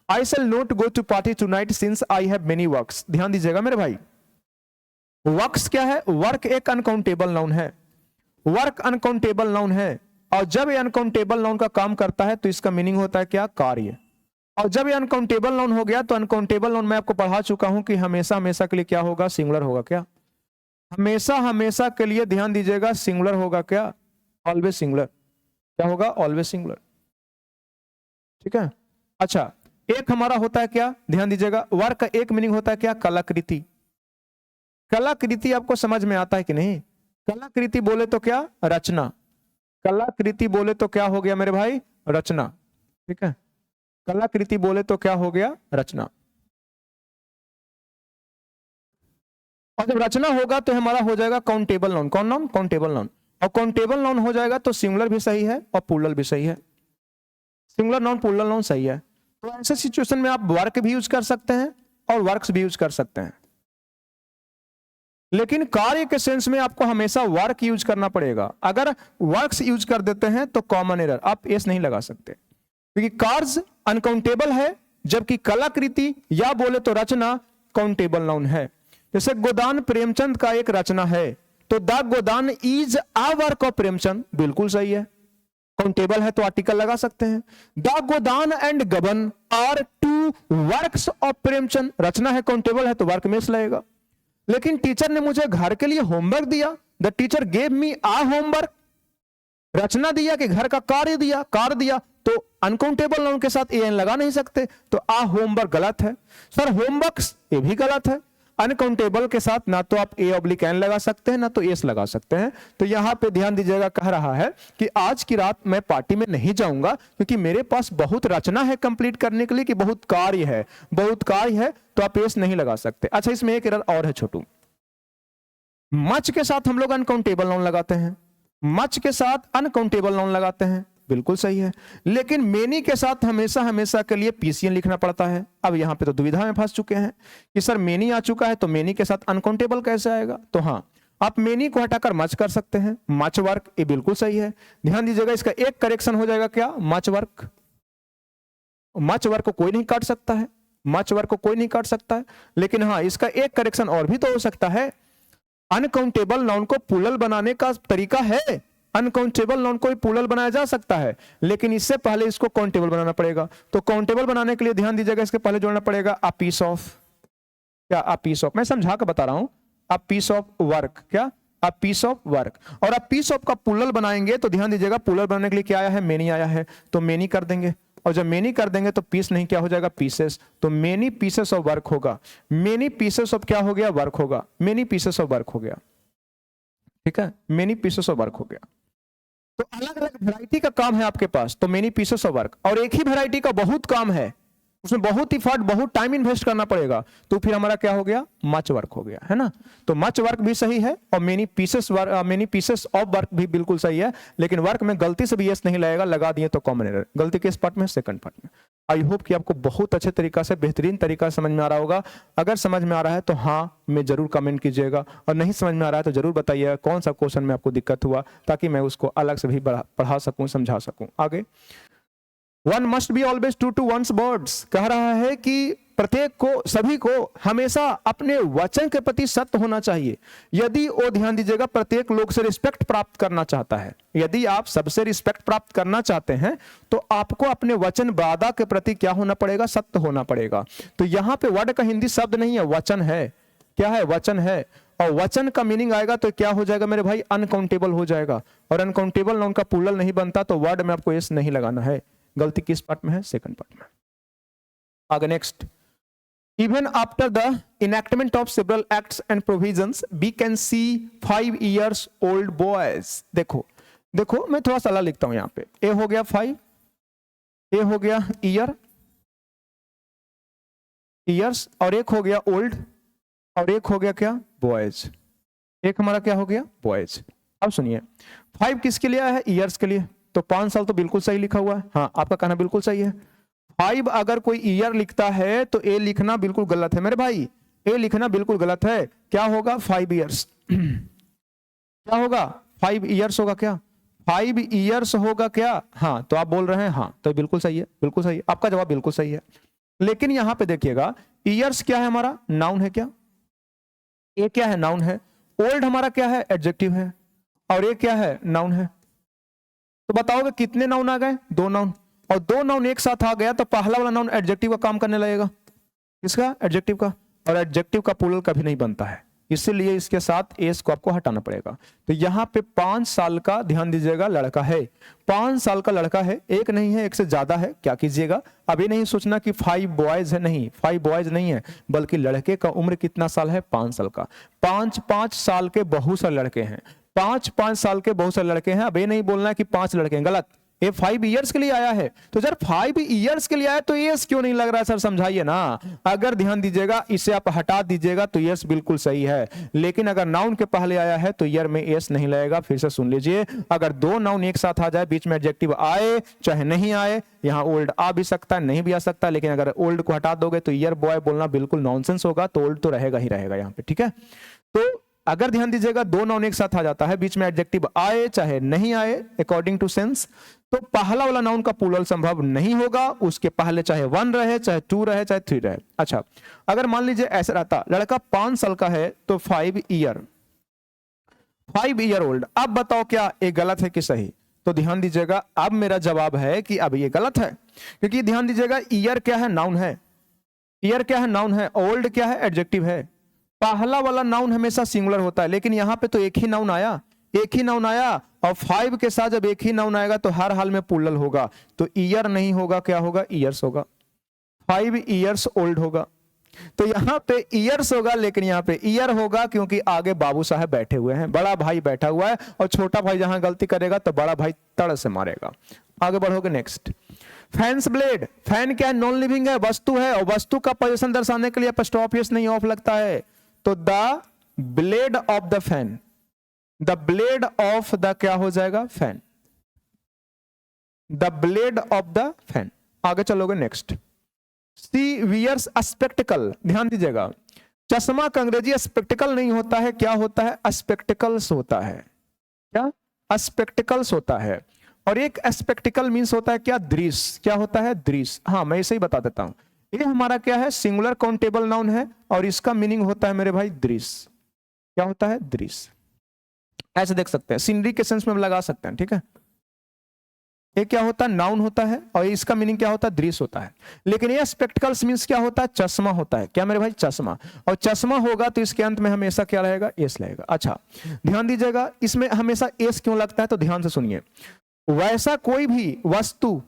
I shall not go to party tonight since I have many works। ध्यान दीजिएगा मेरे भाई, वर्क्स क्या है, वर्क एक अनकाउंटेबल नाउन है, वर्क अनकाउंटेबल नाउन है। और जब ये अनकाउंटेबल नाउन का काम करता है तो इसका मीनिंग होता है क्या, कार्य। और जब ये अनकाउंटेबल नाउन हो गया तो अनकाउंटेबल नाउन मैं आपको पढ़ा चुका हूं कि हमेशा हमेशा के लिए क्या होगा, सिंगुलर होगा। क्या हमेशा हमेशा के लिए, ध्यान दीजिएगा, सिंगुलर होगा। क्या, ऑलवेज सिंगुलर। क्या होगा, ऑलवेज सिंगुलर। ठीक है। अच्छा, एक हमारा होता है क्या, ध्यान दीजिएगा, वर्क का एक मीनिंग होता है क्या, कलाकृति। कलाकृति आपको समझ में आता है कि नहीं? कलाकृति बोले तो क्या, रचना। कलाकृति बोले तो क्या हो गया मेरे भाई, रचना। ठीक है, कलाकृति बोले तो क्या हो गया, रचना। और जब रचना होगा तो हमारा हो जाएगा काउंटेबल नाउन। कौन नाउन, काउंटेबल नाउन। और काउंटेबल नाउन हो जाएगा तो सिंगुलर भी सही है और प्लूरल भी सही है। सिंगुलर नाउन प्लूरल नाउन सही है। तो ऐसे सिचुएशन में आप वर्क भी यूज कर सकते हैं और वर्क्स भी यूज कर सकते हैं, लेकिन कार्य के सेंस में आपको हमेशा वर्क यूज करना पड़ेगा। अगर वर्क्स यूज कर देते हैं तो कॉमन एरर, आप एस नहीं लगा सकते, क्योंकि कार्स अनकाउंटेबल है, जबकि कलाकृति या बोले तो रचना काउंटेबल नाउन है। जैसे गोदान प्रेमचंद का एक रचना है, तो the Godan is a work of Premchand, बिल्कुल सही है, काउंटेबल है तो आर्टिकल लगा सकते हैं। The Godan and Gaban are two works of Premchand, रचना है, काउंटेबल है तो वर्क में लगेगा। लेकिन टीचर ने मुझे घर के लिए होमवर्क दिया, the teacher gave me a homework, रचना दिया कि घर का कार्य दिया, कार्य दिया, तो अनकाउंटेबल नाउन के साथ एन लगा नहीं सकते, तो आ होमवर्क गलत है। सर होमवर्क्स, ये भी गलत है। अनकाउंटेबल के साथ ना तो आप ए ऑब्लिक एन लगा सकते हैं ना तो एस लगा सकते हैं। तो यहां पे ध्यान दीजिएगा, कह रहा है कि आज की रात मैं पार्टी में नहीं जाऊंगा क्योंकि मेरे पास बहुत रचना है कंप्लीट करने के लिए, कि बहुत कार्य है, बहुत कार्य है, तो आप एस नहीं लगा सकते। अच्छा, इसमें एक एरर और है छोटू, मच के साथ हम लोग अनकाउंटेबल नाउन लगाते हैं, मच के साथ अनकाउंटेबल नाउन लगाते हैं, बिल्कुल सही है। लेकिन मेनी के साथ हमेशा हमेशा के लिए पीसीएन लिखना पड़ता है। अब यहां पे तो दुविधा में फंस चुके हैं कि सर मेनी आ चुका है तो मेनी के साथ अनकाउंटेबल कैसे आएगा? तो हाँ, आप मेनी को हटाकर मच कर सकते हैं, मच वर्क, ये बिल्कुल सही है। ध्यान दीजिएगा, इसका एक करेक्शन हो जाएगा क्या, मच वर्क। मच वर्क को कोई नहीं काट सकता है, मच वर्क को कोई नहीं काट सकता है। लेकिन हाँ, इसका एक करेक्शन और भी तो हो सकता है, अनकाउंटेबल नाउन को प्लूरल बनाने का तरीका है। अनकाउंटेबल नाउन को प्लूरल बनाया जा सकता है, लेकिन इससे पहले इसको काउंटेबल बनाना पड़ेगा। तो काउंटेबल बनाने के लिए ध्यान दीजिएगा, इसके पहले जोड़ना पड़ेगा अ पीस ऑफ, क्या, अ पीस ऑफ, मैं समझा कर बता रहा हूं, अ पीस ऑफ वर्क, क्या, अ पीस ऑफ वर्क। और अ पीस ऑफ का प्लूरल बनाएंगे तो ध्यान दीजिएगा, प्लूरल बनाने के लिए क्या आया है, मेनी आया है, तो मेनी कर देंगे। और जब मेनी कर देंगे तो पीस नहीं, क्या हो जाएगा, पीसेस, तो मेनी पीसेस ऑफ वर्क होगा। मेनी पीसेस ऑफ क्या हो गया, वर्क होगा, मेनी पीसेस ऑफ वर्क हो गया। ठीक है, मेनी पीसेस ऑफ वर्क हो गया। तो अलग अलग वैरायटी का काम है आपके पास, तो मेनी पीसेस ऑफ वर्क। और एक ही वैरायटी का बहुत काम है, उसमें बहुत इफर्ट, बहुत टाइम इन्वेस्ट करना पड़ेगा, तो फिर हमारा क्या हो गया, मच वर्क हो गया, है ना। तो मच वर्क भी सही है और मेनी पीसेस ऑफ वर्क भी बिल्कुल सही है। लेकिन वर्क में गलती से भी यस नहीं लगेगा, लगा दिए तो कॉमन एरर। गलती किस पार्ट में, सेकंड पार्ट में। आई होप कि आपको बहुत अच्छे तरीका से, बेहतरीन तरीका समझ में आ रहा होगा। अगर समझ में आ रहा है तो हाँ में जरूर कमेंट कीजिएगा, और नहीं समझ में आ रहा है तो जरूर बताइएगा कौन सा क्वेश्चन में आपको दिक्कत हुआ, ताकि मैं उसको अलग से भी पढ़ा सकूं, समझा सकूं। आगे, one must be always true to one's words, कह रहा है कि प्रत्येक को, सभी को हमेशा अपने वचन के प्रति सत्य होना चाहिए। यदि वो, ध्यान दीजिएगा, प्रत्येक लोग से रिस्पेक्ट प्राप्त करना चाहता है, यदि आप सबसे रिस्पेक्ट प्राप्त करना चाहते हैं तो आपको अपने वचन वादा के प्रति क्या होना पड़ेगा, सत्य होना पड़ेगा। तो यहां पे वर्ड का हिंदी शब्द नहीं है, वचन है। क्या है, वचन है। और वचन का मीनिंग आएगा तो क्या हो जाएगा मेरे भाई, अनकाउंटेबल हो जाएगा। और अनकाउंटेबल नाउन का प्लूरल नहीं बनता, तो वर्ड में आपको एस नहीं लगाना है। गलती किस पार्ट में है, सेकंड पार्ट में। आगे next, even after the enactment of several acts and provisions we can see 5 years old boys. देखो देखो, मैं थोड़ा सा अलग लिखता हूं यहां पे, ए हो गया 5, ए हो गया ईयर्स, और एक हो गया ओल्ड, और एक हो गया क्या, बॉयज। एक हमारा क्या हो गया, बॉयज। अब सुनिए 5 किसके लिए आया है, ईयर्स के लिए, तो 5 साल तो बिल्कुल सही लिखा हुआ है। हाँ आपका कहना बिल्कुल सही है। 5 अगर कोई ईयर लिखता है तो ए लिखना बिल्कुल गलत है मेरे भाई, ए लिखना बिल्कुल गलत है। क्या होगा, 5 ईयर्स। क्या होगा, 5 ईयर्स होगा क्या, 5 ईयर्स होगा क्या। हाँ तो आप बोल रहे हैं हाँ, तो बिल्कुल सही है, बिल्कुल सही है, आपका जवाब बिल्कुल सही है। लेकिन यहां पे देखिएगा ईयर्स क्या है हमारा, नाउन है क्या, ए क्या है, नाउन है। ओल्ड हमारा क्या है, एडजेक्टिव है, और ये क्या है, नाउन है। तो बताओगे कितने नाउन आ गए, 2 नाउन, और 2 नाउन एक साथ आ गया तो पहला वाला नाउन एडजेक्टिव का काम करने लगेगा, किसका, एडजेक्टिव का, और एडजेक्टिव का प्लूरल कभी नहीं बनता है, इसीलिए इसके साथ एस को आपको हटाना पड़ेगा। तो यहां पे 5 साल का, ध्यान दीजिएगा, लड़का है, 5 साल का लड़का है, एक नहीं है, एक से ज्यादा है। क्या कीजिएगा, अभी नहीं सोचना कि 5 बॉयज है, नहीं 5 बॉयज नहीं है, बल्कि लड़के का उम्र कितना साल है, 5 साल का। 5 साल के बहुत सारे लड़के हैं, 5 साल के बहुत सारे लड़के हैं। अब ये नहीं बोलना है कि 5 लड़के हैं, गलत, ये 5 ईयर्स के लिए आया है। तो सर 5 ईयर्स के लिए आया तो यस क्यों नहीं लग रहा है सर, समझाइए ना। अगर ध्यान दीजिएगा इसे आप हटा दीजिएगा तो यस बिल्कुल सही है, लेकिन अगर नाउन के पहले आया है तो ईयर में यस नहीं लगेगा। फिर से सुन लीजिए, अगर 2 नाउन एक साथ आ जाए, बीच में एडजेक्टिव आए चाहे नहीं आए, यहाँ ओल्ड आ भी सकता है, नहीं भी आ सकता, लेकिन अगर ओल्ड को हटा दोगे तो ईयर बॉय बोलना बिल्कुल नॉनसेंस होगा, तो ओल्ड तो रहेगा ही रहेगा यहाँ पे, ठीक है। तो अगर ध्यान दीजिएगा 2 नाउन एक साथ आ जाता है, बीच में एडजेक्टिव आए चाहे नहीं आए, अकॉर्डिंग टू सेंस, तो पहला वाला नाउन का प्लूरल संभव नहीं होगा, उसके पहले चाहे 1 रहे, चाहे 2 रहे, चाहे 3 रहे। अच्छा, अगर मान लीजिए ऐसा रहता, लड़का 5 साल का है तो 5 ईयर ओल्ड। अब बताओ क्या ये गलत है कि सही, तो ध्यान दीजिएगा अब मेरा जवाब है कि अब ये गलत है, क्योंकि ध्यान दीजिएगा ईयर क्या है, नाउन है, ईयर क्या है, नाउन है, ओल्ड क्या है, एडजेक्टिव है। पहला वाला नाउन हमेशा सिंगुलर होता है, लेकिन यहां पे तो एक ही नाउन आया, एक ही नाउन आया, और 5 के साथ जब एक ही नाउन आएगा तो हर हाल में प्लूरल होगा, तो ईयर नहीं होगा, क्या होगा, ईयर्स होगा। 5 ईयर्स ओल्ड होगा, तो यहां पे ईयर्स होगा, लेकिन यहां पे ईयर होगा क्योंकि आगे बाबू साहब बैठे हुए हैं, बड़ा भाई बैठा हुआ है, और छोटा भाई जहां गलती करेगा तो बड़ा भाई तड़ से मारेगा। आगे बढ़ोगे, नेक्स्ट, फैंस ब्लेड। फैन क्या है, नॉन लिविंग है, वस्तु है, और वस्तु का पोजीशन दर्शाने के लिए एपोस्ट्रोफी नहीं ऑफ लगता है, तो the blade of the fan, the blade of the क्या हो जाएगा, fan, the blade of the fan. आगे चलोगे, नेक्स्ट, सी वियर्स स्पेक्टिकल। ध्यान दीजिएगा, चश्मा का अंग्रेजी स्पेक्टिकल नहीं होता है, क्या होता है, स्पेक्टिकल्स होता है, क्या, स्पेक्टिकल्स होता है। और एक स्पेक्टिकल मीन्स होता है क्या, दृश्य, क्या होता है, दृश्य। हाँ मैं इसे ही बता देता हूं, ये हमारा क्या है, सिंगुलर काउंटेबल नाउन है, और इसका मीनिंग होता है मेरे भाई दृश्य, क्या होता है, दृश्य। ऐसे देख सकते हैं, सीनरी के सेंस में लगा सकते हैं, ठीक है। ये क्या होता है, नाउन होता है, और इसका मीनिंग क्या होता है, दृश्य होता है। लेकिन ये स्पेक्टिकल्स मीन्स क्या होता है, चश्मा होता है, क्या मेरे भाई, चश्मा। और चश्मा होगा तो इसके अंत में हमेशा क्या रहेगा, एस रहेगा। अच्छा ध्यान दीजिएगा, इसमें हमेशा एस क्यों लगता है, तो ध्यान से सुनिए, वैसा कोई भी वस्तु,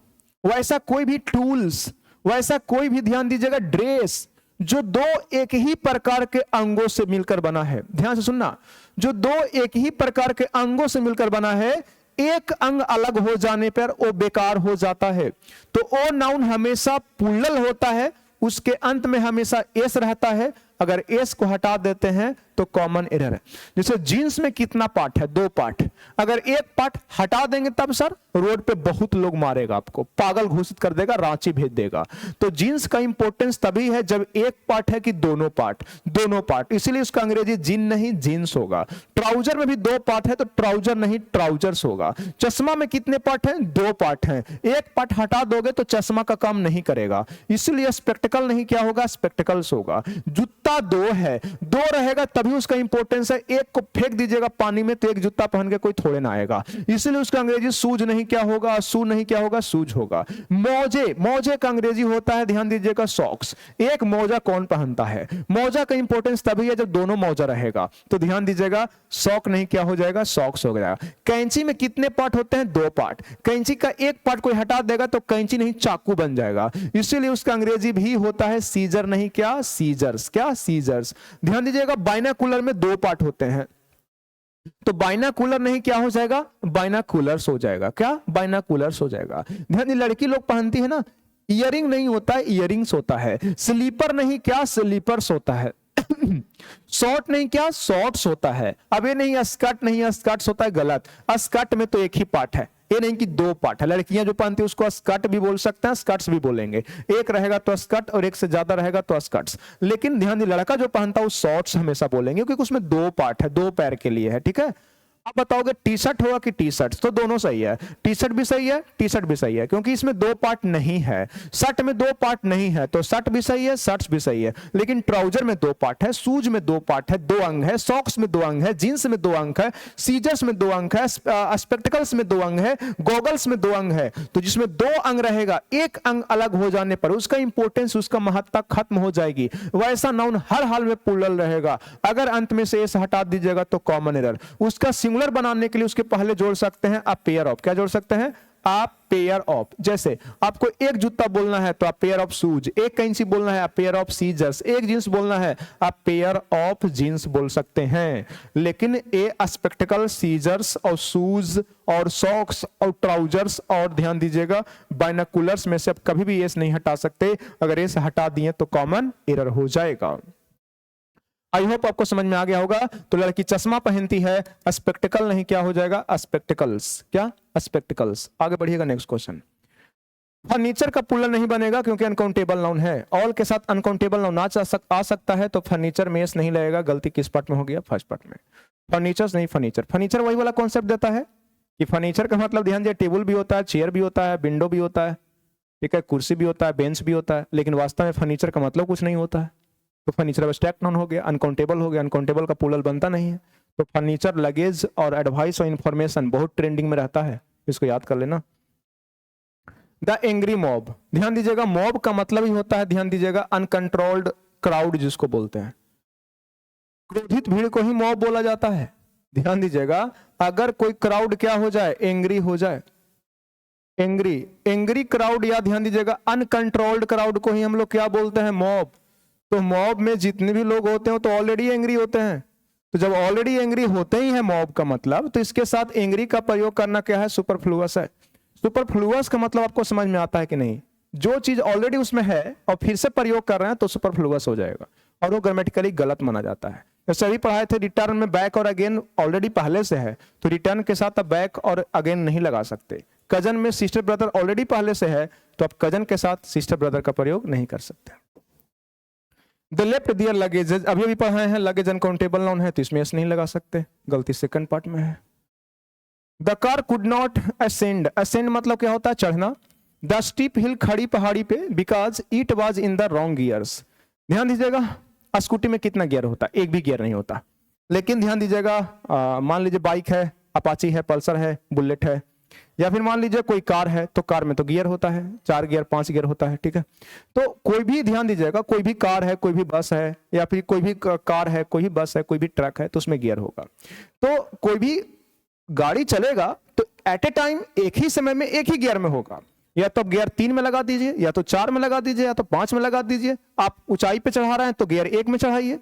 वैसा कोई भी टूल्स, वैसा कोई भी, ध्यान दीजिएगा, ड्रेस जो 2 एक ही प्रकार के अंगों से मिलकर बना है, ध्यान से सुनना, जो 2 एक ही प्रकार के अंगों से मिलकर बना है, एक अंग अलग हो जाने पर वो बेकार हो जाता है, तो वो नाउन हमेशा प्लूरल होता है, उसके अंत में हमेशा एस रहता है। अगर एस को हटा देते हैं तो कॉमन एरर है। जैसे जीन्स में कितना पार्ट है, 2 पार्ट, अगर एक पार्ट हटा देंगे तब सर रोड पे बहुत लोग मारेगा, आपको पागल घोषित कर देगा, रांची भेज देगा। तो जीन्स का इंपॉर्टेंस तभी है जब एक पार्ट है कि दोनों पार्ट, दोनों पार्ट, इसीलिए उसका अंग्रेजी जीन नहीं जीन्स होगा। ट्राउजर में भी 2 पार्ट है तो ट्राउजर नहीं ट्राउजर्स होगा। चश्मा में कितने पार्ट हैं, 2 पार्ट हैं, एक पार्ट हटा दोगे तो चश्मा का काम नहीं करेगा, इसीलिए स्पेक्टिकल नहीं क्या होगा, स्पेक्टिकल्स होगा। जूता 2 है, 2 रहेगा तभी उसका इंपॉर्टेंस है, एक को फेंक दीजिएगा पानी में तो एक जूता पहन के कोई थोड़े ना आएगा, इसीलिए उसका अंग्रेजी शूज नहीं क्या होगा, शू नहीं क्या होगा, शूज होगा। मोजे, मोजे का अंग्रेजी होता है, ध्यान दीजिएगा, सॉक्स। एक मोजा कौन पहनता है, मोजा का इंपॉर्टेंस तभी है जब दोनों मोजा रहेगा, तो ध्यान दीजिएगा सॉक नहीं क्या हो जाएगा, सॉक्स हो जाएगा। कैंची में कितने पार्ट होते हैं, 2 पार्ट, कैंची का एक पार्ट कोई हटा देगा तो कैंची नहीं चाकू बन जाएगा, इसीलिए उसका अंग्रेजी भी होता है सीजर नहीं क्या, सीजर्स, क्या, सीजर्स। ध्यान दीजिएगा, बाइनाकुलर में 2 पार्ट होते हैं, तो बाइनाकुलर नहीं क्या हो जाएगा, बाइनाकुलर्स हो जाएगा, क्या, बाइनाकुलर्स हो जाएगा। ध्यान, लड़की लोग पहनती है ना, इयरिंग नहीं होता है, इयरिंग्स होता है। स्लीपर नहीं क्या, स्लीपर्स होता है, शॉर्ट नहीं क्या शॉर्ट्स होता है। अब ये नहीं स्कर्ट नहीं स्कर्ट्स होता है, गलत। स्कर्ट में तो एक ही पार्ट है, ये नहीं कि दो पार्ट है। लड़कियां जो पहनती है उसको स्कर्ट भी बोल सकते हैं, स्कर्ट्स भी बोलेंगे। एक रहेगा तो स्कर्ट और एक से ज्यादा रहेगा तो स्कर्ट्स। लेकिन ध्यान दीजिए लड़का जो पहनता है वो शॉर्ट्स हमेशा बोलेंगे क्योंकि उसमें दो पार्ट है, दो पैर के लिए है, ठीक है। आप बताओगे टी शर्ट होगा कि टी शर्ट, तो दोनों सही है। टी शर्ट भी सही है, टी शर्ट भी सही है, क्योंकि इसमें दो पार्ट नहीं है। शर्ट में दो पार्ट नहीं है तो शर्ट भी सही है, शर्ट्स भी सही है। लेकिन ट्राउजर में दो पार्ट है, शूज में दो पार्ट है, दो अंग है, सॉक्स में दो अंग है, जींस में दो अंग है, सीजर्स में दो अंग है, स्पेक्टिकल्स में दो अंग है, गॉगल्स में दो अंग है। तो जिसमें दो अंग रहेगा, एक अंग अलग हो जाने पर उसका इंपोर्टेंस, उसका महत्ता खत्म हो जाएगी। वैसा नाउन हर हाल में प्लूरल रहेगा। अगर अंत में से एस हटा दीजिएगा तो कॉमन एरर। उसका सिंगुलर बनाने के लिए उसके पहले जोड़ सकते हैं आप पेयर ऑफ। क्या जोड़ सकते हैं आप पेयर ऑफ। जैसे आपको एक जूता बोलना है तो आप पेयर ऑफ शूज, एक कैंची बोलना है आप पेयर ऑफ सीजर्स, एक जींस बोलना है आप पेयर ऑफ जींस बोल सकते हैं। लेकिन ए स्पेक्टिकल, सीजर्स और शूज और सॉक्स और ट्राउजर्स और ध्यान दीजिएगा बाइनोकुलर्स में से आप कभी भी एस नहीं हटा सकते। अगर एस हटा दिए तो कॉमन एरर हो जाएगा। आई होप आपको समझ में आ गया होगा। तो लड़की चश्मा पहनती है, स्पेक्टिकल नहीं, क्या हो जाएगा स्पेक्टिकल्स। क्या स्पेक्टिकल्स। आगे बढ़िएगा नेक्स्ट क्वेश्चन। फर्नीचर का प्लूरल नहीं बनेगा क्योंकि अनकाउंटेबल नाउन है। ऑल के साथ अनकाउंटेबल नाउन आ सकता है तो फर्नीचर में एस नहीं लगेगा। गलती किस पार्ट में हो गया, फर्स्ट पार्ट में। फर्नीचर नहीं फर्नीचर। फर्नीचर वही वाला कॉन्सेप्ट देता है कि फर्नीचर का मतलब ध्यान दिया टेबल भी होता है, चेयर भी होता है, विंडो भी होता है, ठीक है, कुर्सी भी होता है, बेंच भी होता है। लेकिन वास्तव में फर्नीचर का मतलब कुछ नहीं होता है। तो फर्नीचर एब्स्ट्रैक्ट नाउन हो गया, अनकाउंटेबल हो गया। अनकाउंटेबल का प्लूरल बनता नहीं है। तो फर्नीचर, लगेज और एडवाइस और इंफॉर्मेशन बहुत ट्रेंडिंग में रहता है, इसको याद कर लेना। द एंग्री मॉब, ध्यान दीजिएगा मॉब का मतलब ही होता है, ध्यान दीजिएगा अनकंट्रोल्ड क्राउड जिसको बोलते हैं। क्रोधित भीड़ को ही मॉब बोला जाता है। ध्यान दीजिएगा अगर कोई क्राउड क्या हो जाए, एंग्री हो जाए, एंग्री क्राउड, या ध्यान दीजिएगा अनकंट्रोल्ड क्राउड को ही हम लोग क्या बोलते हैं, मॉब। तो मॉब में जितने भी लोग होते हैं तो ऑलरेडी एंग्री होते हैं। तो जब ऑलरेडी एंग्री होते ही है मॉब का मतलब, तो इसके साथ एंग्री का प्रयोग करना क्या है, सुपरफ्लुअस है। सुपरफ्लुअस का मतलब आपको समझ में आता है कि नहीं। जो चीज ऑलरेडी उसमें है और फिर से प्रयोग कर रहे हैं तो सुपरफ्लुअस हो जाएगा और वो ग्रामेटिकली गलत माना जाता है। जैसे अभी पढ़ाए थे रिटर्न में बैक और अगेन ऑलरेडी पहले से है तो रिटर्न के साथ आप बैक और अगेन नहीं लगा सकते। कजन में सिस्टर ब्रदर ऑलरेडी पहले से है तो आप कजन के साथ सिस्टर ब्रदर का प्रयोग नहीं कर सकते। द लेफ्ट दियर लगेज, अभी अभी पढ़ाए हैं, लगेज अनकाउंटेबल नाउन है तो इसमें एस नहीं लगा सकते, गलती सेकंड पार्ट में है। The car could not ascend, ascend मतलब क्या होता है, चढ़ना। द स्टीप हिल, खड़ी पहाड़ी पे, because it was in the wrong gears. ध्यान दीजिएगा स्कूटी में कितना गियर होता है, एक भी गियर नहीं होता। लेकिन ध्यान दीजिएगा मान लीजिए बाइक है, अपाची है, पल्सर है, बुलेट है, या फिर मान लीजिए कोई कार है तो कार में तो गियर होता है, 4 गियर 5 गियर होता है, ठीक है। तो कोई भी ध्यान दीजिएगा, कोई भी कार है, कोई भी बस है, या फिर कोई भी कार है, कोई भी बस है, कोई भी ट्रक है तो उसमें गियर होगा। तो कोई भी गाड़ी चलेगा तो एट ए टाइम एक ही समय में एक ही गियर में होगा। या तो गियर 3 में लगा दीजिए, या तो 4 में लगा दीजिए, या तो 5 में लगा दीजिए। आप ऊंचाई पे चढ़ा रहे हैं तो गियर 1 में चढ़ाइए।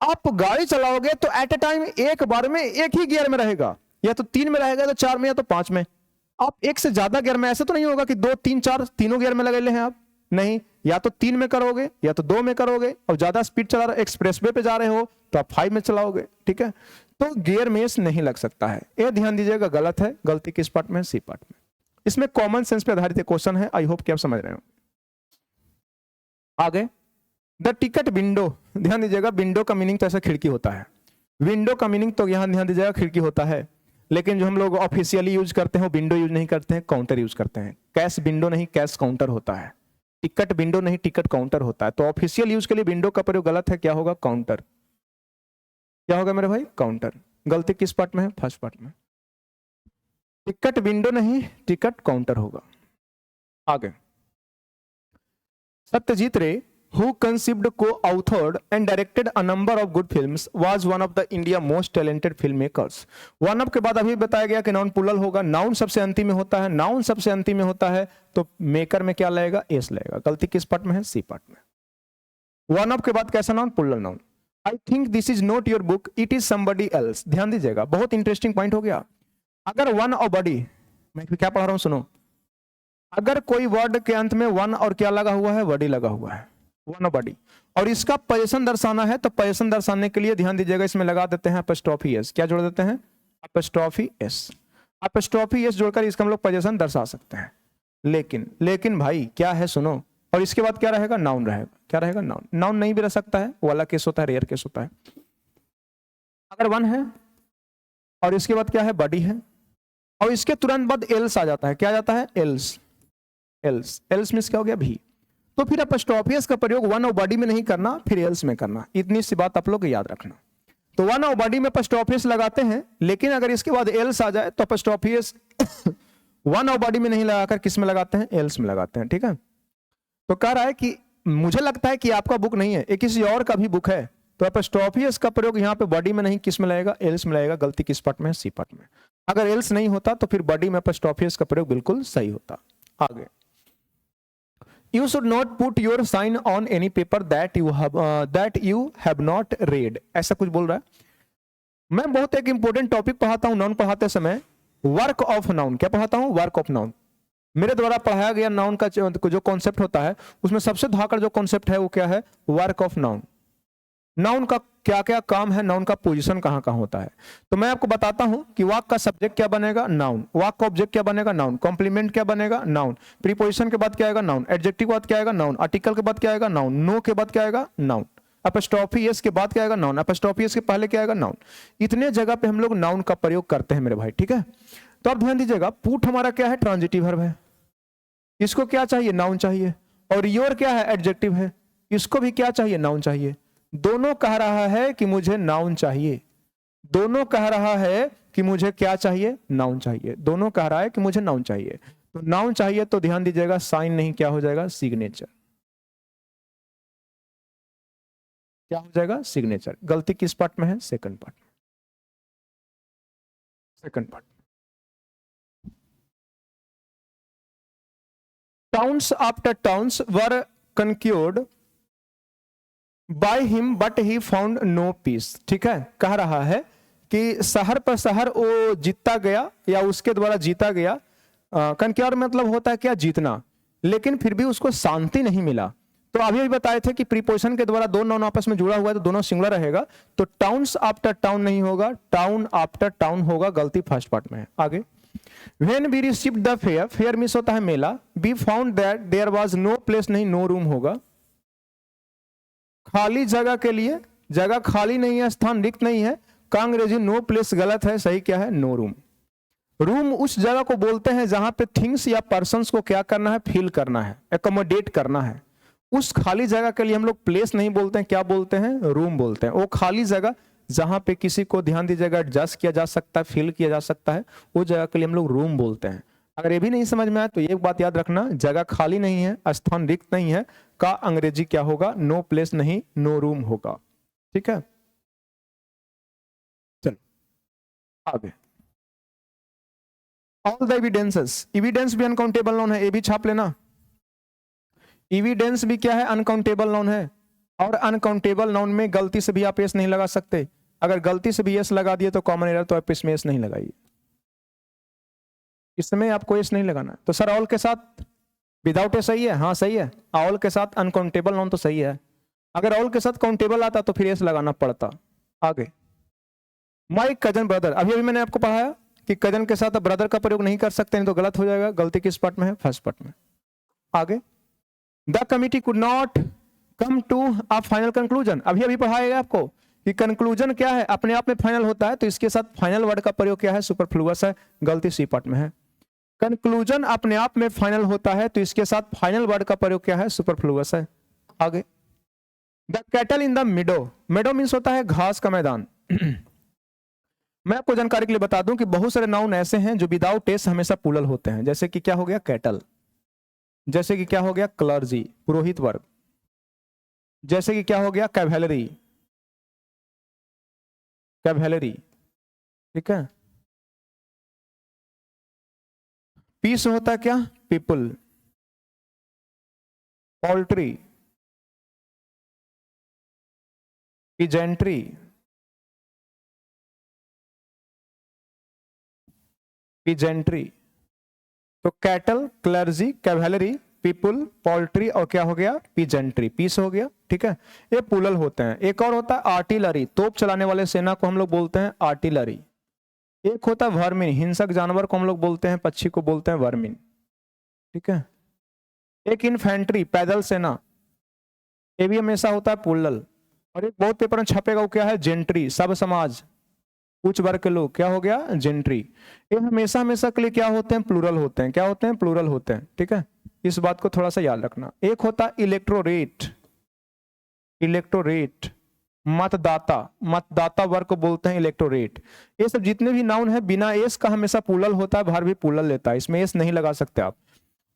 आप गाड़ी चलाओगे तो एट ए टाइम एक बार में एक ही गियर में रहेगा, या तो 3 में रहेगा, तो 4 में, या तो 5 में। आप एक से ज्यादा गियर में, ऐसा तो नहीं होगा कि 2 3 4 तीनों गियर में लगे हैं आप, नहीं। या तो 3 में करोगे या तो 2 में करोगे, और ज्यादा स्पीड चला रहे, एक्सप्रेसवे पे जा रहे हो तो आप 5 में चलाओगे, ठीक है। तो गियर में नहीं लग सकता है, ये ध्यान दीजिएगा गलत है। गलती किस पार्ट में, सी पार्ट में। इसमें कॉमन सेंस पे आधारित क्वेश्चन है, आई होप कि आप समझ रहे हो। आगे द टिकट विंडो, ध्यान दीजिएगा विंडो का मीनिंग तो ऐसा खिड़की होता है। विंडो का मीनिंग तो यहां ध्यान दीजिएगा खिड़की होता है, लेकिन जो हम लोग ऑफिशियली यूज करते हैं विंडो यूज नहीं करते हैं, काउंटर यूज करते हैं। कैश विंडो नहीं, कैश काउंटर होता है। टिकट विंडो नहीं, टिकट काउंटर होता है। तो ऑफिशियल यूज के लिए विंडो का प्रयोग गलत है, क्या होगा, काउंटर। क्या होगा मेरे भाई, काउंटर। गलती किस पार्ट में है, फर्स्ट पार्ट में। टिकट विंडो नहीं, टिकट काउंटर होगा। आगे सत्यजीत रे who conceived, co-authored and directed a number of good films, was one of the India most talented filmmakers। One of के बाद अभी बताया गया कि नाउन प्लूरल होगा, नाउन सबसे अंतिम में होता है, नाउन सबसे अंतिम में होता है तो मेकर में क्या लगेगा, एस लगेगा। गलती किस पार्ट में है, सी पार्ट में। वन ऑफ के बाद कैसा noun, plural noun. I think this is not your book, it is somebody else. ध्यान दीजिएगा बहुत इंटरेस्टिंग पॉइंट हो गया। अगर वन और बडी, मैं क्या पढ़ा रहा हूं सुनो, अगर कोई वर्ड के अंत में वन और क्या लगा हुआ है, बडी लगा हुआ है, वन ऑफ बॉडी। और इसका पोजीशन दर्शाना है तो पोजीशन दर्शाने के लिए ध्यान दीजिएगा, इसमें लगा देते हैं अपस्ट्रॉफी एस। क्या जोड़ देते हैं? Apostrophe S. अपस्ट्रॉफी एस जोड़कर इसका हम लोग पोजीशन दर्शा सकते हैं। लेकिन भाई क्या है, सुनो, और इसके बाद क्या रहेगा? नाउन रहेगा। क्या रहेगा? नाउन। नाउन नहीं भी रह सकता है, वो वाला केस होता है, रेयर केस होता है। अगर वन है और इसके बाद क्या है? बॉडी है, और इसके तुरंत बाद एल्स आ जाता है। क्या आ जाता है? एल्स। एल्स, एल्स मींस क्या हो गया? भी। तो फिर अपस्ट्रॉफी एस का प्रयोग वन और बॉडी में नहीं करना, फिर एल्स में करना। इतनी सी बात आप लोग याद रखना। तो वन और बॉडी में अपस्ट्रॉफी एस लगाते हैं, लेकिन अगर इसके बाद एल्स आ जाए तो अपस्ट्रॉफी एस वन और बॉडी में नहीं लगाकर किस में लगाते हैं? एल्स में लगाते हैं। ठीक है। तो कह रहा है कि मुझे लगता है कि आपका बुक नहीं है, ये किसी और का भी बुक है, तो अपस्ट्रॉफी एस का प्रयोग यहाँ पे बॉडी में नहीं, किस में लगेगा? एल्स में लगेगा। गलती किस पार्ट में है? सी पार्ट में। अगर एल्स नहीं होता तो फिर बॉडी में अपस्ट्रॉफी एस का प्रयोग बिल्कुल सही होता। आगे, You should not put your sign on any paper that you have not read, ऐसा कुछ बोल रहा है। मैं बहुत एक इंपॉर्टेंट टॉपिक पढ़ाता हूं नाउन पढ़ाते समय, वर्क ऑफ नाउन। क्या पढ़ाता हूं? Work of noun. मेरे द्वारा पढ़ाया गया नाउन का जो कॉन्सेप्ट होता है, उसमें सबसे धाकड़ जो कॉन्सेप्ट है वो क्या है? Work of noun. नाउन का क्या क्या काम है, नाउन का पोजीशन कहां कहां होता है। तो मैं आपको बताता हूं कि वाक का सब्जेक्ट क्या बनेगा? नाउन। वाक का ऑब्जेक्ट क्या बनेगा? नाउन। कॉम्प्लीमेंट क्या बनेगा? नाउन। प्रीपोजिशन के बाद क्या आएगा? नाउन। एडजेक्टिव के बाद क्या आएगा? नाउन। आर्टिकल के बाद क्या आएगा? नाउन। नो के बाद क्या आएगा? नाउन। अपस्ट्रॉफी एस के बाद क्या आएगा? नाउन। अपस्ट्रॉफी एस के पहले क्या आएगा? नाउन। इतने जगह पे हम लोग नाउन का प्रयोग करते हैं मेरे भाई। ठीक है। तो अब ध्यान दीजिएगा, पुट हमारा क्या है? ट्रांजिटिव वर्ब है। इसको क्या चाहिए? नाउन चाहिए। और योर क्या है? एडजेक्टिव है। इसको भी क्या चाहिए? नाउन चाहिए। दोनों कह रहा है कि मुझे नाउन चाहिए। दोनों कह रहा है कि मुझे क्या चाहिए? नाउन चाहिए। दोनों कह रहा है कि मुझे नाउन चाहिए। तो नाउन चाहिए तो ध्यान दीजिएगा, साइन नहीं, क्या हो जाएगा? सिग्नेचर। क्या हो जाएगा? सिग्नेचर। गलती किस पार्ट में है? Second part. Second part. Towns after towns were conquered by him but he found no peace. ठीक है। कह रहा है कि शहर पर शहर वो जीतता गया या उसके द्वारा जीता गया। कंक्योर मतलब होता है क्या? जीतना। लेकिन फिर भी उसको शांति नहीं मिला। तो अभी भी बताए थे कि प्रीपोजिशन के द्वारा दो नाउन आपस में जुड़ा हुआ है तो दोनों सिंगुलर रहेगा। तो टाउन्स आफ्टर टाउन नहीं होगा, टाउन आफ्टर टाउन होगा। गलती फर्स्ट पार्ट में है। आगे, when we received the fair, fair मिस होता है मेला। We found that there was no place नहीं, नो रूम होगा। खाली जगह के लिए, जगह खाली नहीं है, स्थान रिक्त नहीं है। का अंग्रेजी नो प्लेस गलत है, सही क्या है? No room. रूम उस जगह को बोलते हैं जहां पे थिंग्स या पर्सन्स को क्या करना है? फील करना है, एकोमोडेट करना है। उस खाली जगह के लिए हम लोग प्लेस नहीं बोलते हैं, क्या बोलते हैं? रूम बोलते हैं। वो खाली जगह जहां पे किसी को, ध्यान दीजिएगा, एडजस्ट किया जा सकता है, फील किया जा सकता है, वो जगह के लिए हम लोग रूम बोलते हैं। अगर ये भी नहीं समझ में आए तो एक बात याद रखना, जगह खाली नहीं है, स्थान रिक्त नहीं है, का अंग्रेजी क्या होगा? नो प्लेस नहीं, नो रूम होगा। ठीक है। चलो आगे, ऑल द एविडेंसेस। एविडेंस भी अनकाउंटेबल नाउन है, ये भी छाप लेना। एविडेंस भी क्या है? अनकाउंटेबल नाउन है। और अनकाउंटेबल नाउन में गलती से भी आप एस नहीं लगा सकते। अगर गलती से भी एस लगा दिए तो कॉमन एरर, तो आप इसमें एस नहीं लगाइए, इसमें आपको एस नहीं लगाना। तो सर ऑल के साथ विदाउट ए सही है? हाँ सही है। ऑल के साथ अनकाउंटेबल नाउन तो सही है। अगर ऑल के साथ काउंटेबल आता तो फिर एस लगाना पड़ता। आगे, माय कजन ब्रदर। अभी अभी मैंने आपको पढ़ाया कि कजन के साथ ब्रदर का प्रयोग नहीं कर सकते, नहीं तो गलत हो जाएगा। गलती किस पार्ट में है? फर्स्ट पार्ट में। आगे, the committee could not come to a final conclusion. अभी अभी पढ़ाएगा आपको कि कंक्लूजन क्या है? अपने आप में फाइनल होता है, तो इसके साथ फाइनल वर्ड का प्रयोग क्या है? सुपरफ्लुअस है। गलती सी पार्ट में है। कंक्लूजन अपने आप में फाइनल होता है, तो इसके साथ फाइनल वर्ड का प्रयोग क्या है? सुपरफ्लुअस है। आगे, the cattle in the मिडो। मिडो means होता है घास का मैदान। मैं आपको जानकारी के लिए बता दूं कि बहुत सारे नाउन ऐसे हैं जो विदाउट एस हमेशा प्लूरल होते हैं। जैसे कि क्या हो गया? कैटल। जैसे कि क्या हो गया? क्लर्जी, पुरोहित वर्ग। जैसे कि क्या हो गया? Cavalry, cavalry. ठीक है। पीस होता है क्या? पीपल। Poultry, peasantry, peasantry. तो cattle, clergy, cavalry, people, poultry और क्या हो गया, पीजेंट्री, पीस हो गया, ठीक है। ये पुलल होते हैं। एक और होता है आर्टिलरी, तोप चलाने वाले सेना को हम लोग बोलते हैं आर्टिलरी। एक होता है वर्मिन, हिंसक जानवर को हम लोग बोलते हैं, पक्षी को बोलते हैं वर्मिन, ठीक है। एक इन्फेंट्री, पैदल सेना, ये भी हमेशा होता है पुलल। और एक बहुत पेपर में छपेगा वो क्या है, जेंट्री, सब समाज, उच्च वर्ग के लोग, क्या हो गया, जेंट्री। ये हमेशा हमेशा के लिए क्या होते हैं, प्लूरल होते हैं। क्या होते हैं, प्लूरल होते हैं, ठीक है। इस बात को थोड़ा सा याद रखना। एक होता है इलेक्टोरेट, इलेक्टोरेट मतदाता, मतदाता वर्ग को बोलते हैं इलेक्टोरेट। ये सब जितने भी नाउन है बिना एस का हमेशा पुलल होता है, भार भी पुलल लेता है, इसमें एस नहीं लगा सकते आप।